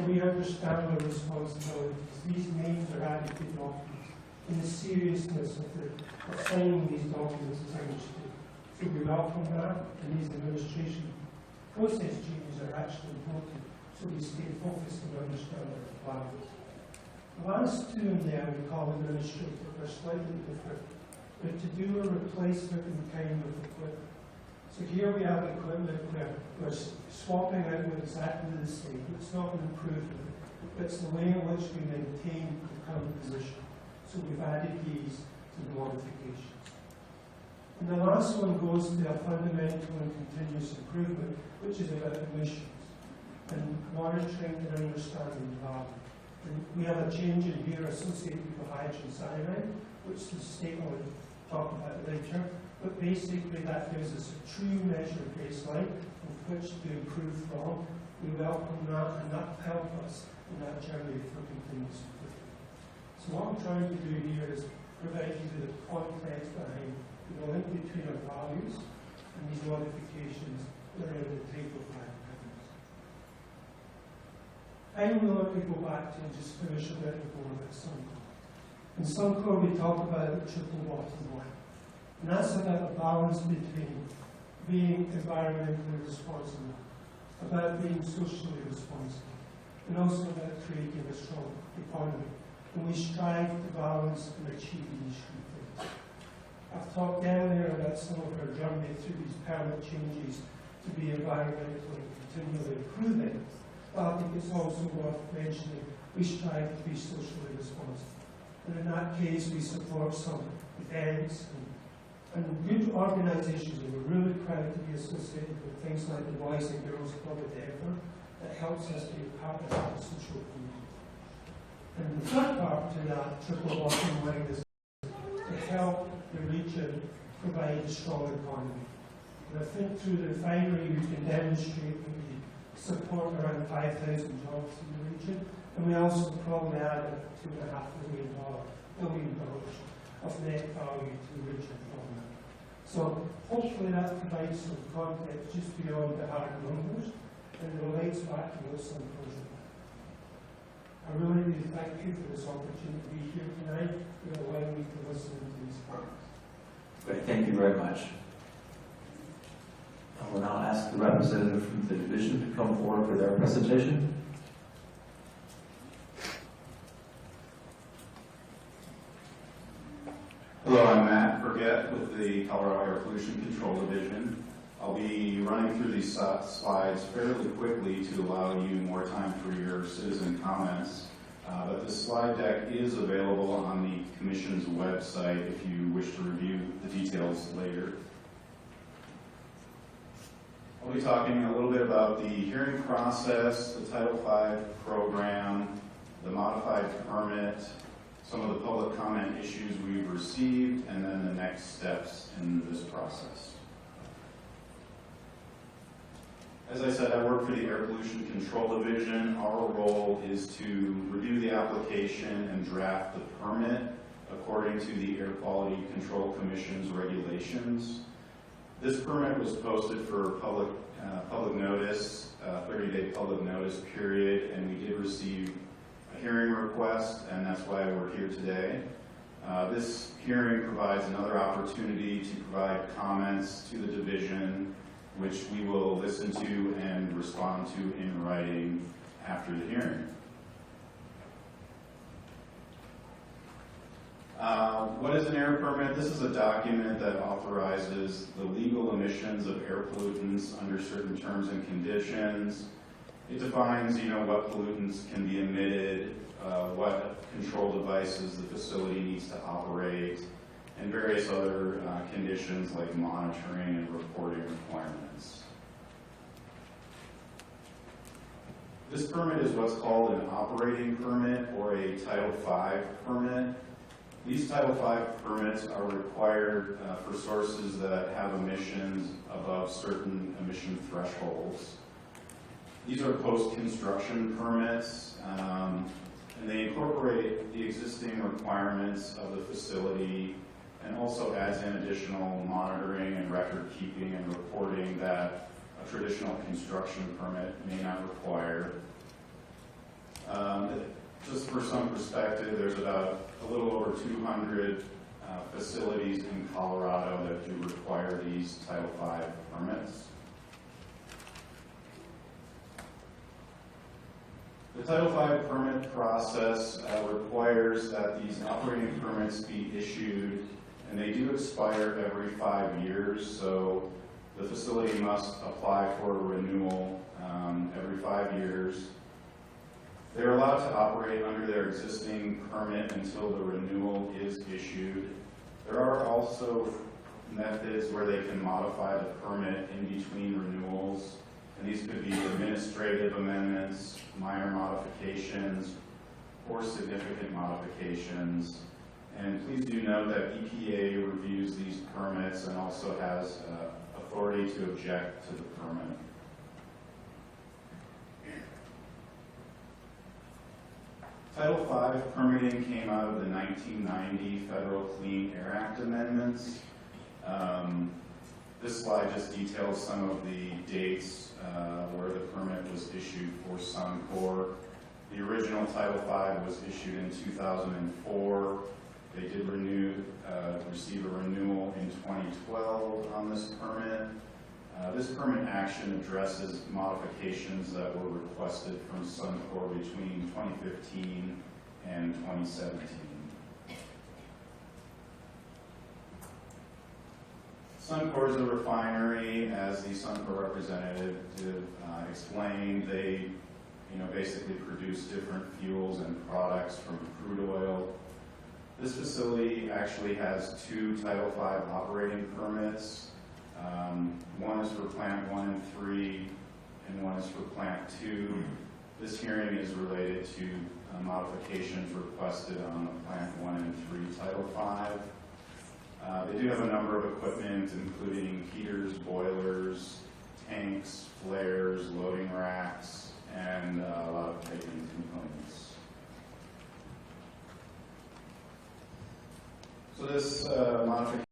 I: We understand our responsibilities. These names are adequate documents, and the seriousness of signing these documents is understood. So we welcome that, and these administration process changes are actually important, so we stay focused and understand our values. The last two in there we call administrative, are slightly different. They're to do a replacement in kind of equipment. So here we have equipment where we're swapping out with exactly the same. It's not an improvement, but it's the way in which we maintain the current position. So we've added these to the modifications. And the last one goes to a fundamental and continuous improvement, which is about emissions and monitoring and understanding the value. And we have a change in here associated with hydrogen cyanide, which the state will talk about later. But basically that gives us a true measure baseline of which to improve from. We welcome that, and that will help us in that journey for continuous improvement. So what I'm trying to do here is provide you with the context behind the link between our values and these modifications that are in the table 5 items. I want to go back to and just finish a bit more about Suncor. In Suncor we talk about the triple bottom line. And that's about a balance between being environmentally responsible, about being socially responsible, and also about creating a strong economy. And we strive to balance and achieve these three things. I've talked earlier about some of our journey through these permanent changes to be environmentally continually improving, but I think it's also worth mentioning we strive to be socially responsible. And in that case, we support some events and good organisations, and we're really proud to be associated with things like the Boys and Girls Club of Denver that helps us be part of the social community. And the third part to that triple bottom line is to help the region provide a strong economy. And I think through the refinery we can demonstrate that we support around 5,000 jobs in the region, and we also probably add $2.5 billion of net value to the region from that. So hopefully that provides some context just beyond the hard numbers and relates back to what Suncor. I really do thank you for this opportunity to be here tonight and allowing me to listen to these comments.
B: Great, thank you very much. I will now ask the representative from the division to come forward for their presentation.
F: Hello, I'm Matt Burgett with the Colorado Air Pollution Control Division. I'll be running through these slides fairly quickly to allow you more time for your citizen comments. But the slide deck is available on the Commission's website if you wish to review the details later. I'll be talking a little bit about the hearing process, the Title V program, the modified permit, some of the public comment issues we've received, and then the next steps in this process. As I said, I work for the Air Pollution Control Division. Our role is to review the application and draft the permit according to the Air Quality Control Commission's regulations. This permit was posted for public notice, 30-day public notice period, and we did receive a hearing request, and that's why we're here today. This hearing provides another opportunity to provide comments to the division, which we will listen to and respond to in writing after the hearing. What is an air permit? This is a document that authorizes the legal emissions of air pollutants under certain terms and conditions. It defines, what pollutants can be emitted, what control devices the facility needs to operate, and various other conditions like monitoring and reporting requirements. This permit is what's called an operating permit or a Title V permit. These Title V permits are required for sources that have emissions above certain emission thresholds. These are post-construction permits, and they incorporate the existing requirements of the facility and also adds in additional monitoring and record keeping and reporting that a traditional construction permit may not require. Just for some perspective, there's about a little over 200 facilities in Colorado that do require these Title V permits. The Title V permit process requires that these operating permits be issued, and they do expire every 5 years, so the facility must apply for a renewal every 5 years. They're allowed to operate under their existing permit until the renewal is issued. There are also methods where they can modify the permit in between renewals, and these could be administrative amendments, minor modifications, or significant modifications. And please do note that EPA reviews these permits and also has authority to object to the permit. Title V permitting came out of the 1990 Federal Clean Air Act amendments. This slide just details some of the dates where the permit was issued for Suncor. The original Title V was issued in 2004. They did receive a renewal in 2012 on this permit. This permit action addresses modifications that were requested from Suncor between 2015 and 2017. Suncor is a refinery, as the Suncor representative explained. They basically produce different fuels and products from crude oil. This facility actually has 2 Title V operating permits. One is for Plant 1 and 3, and one is for Plant 2. This hearing is related to modifications requested on the Plant 1 and 3 Title V. They do have a number of equipment, including heaters, boilers, tanks, flares, loading racks, and a lot of piping components. So this modification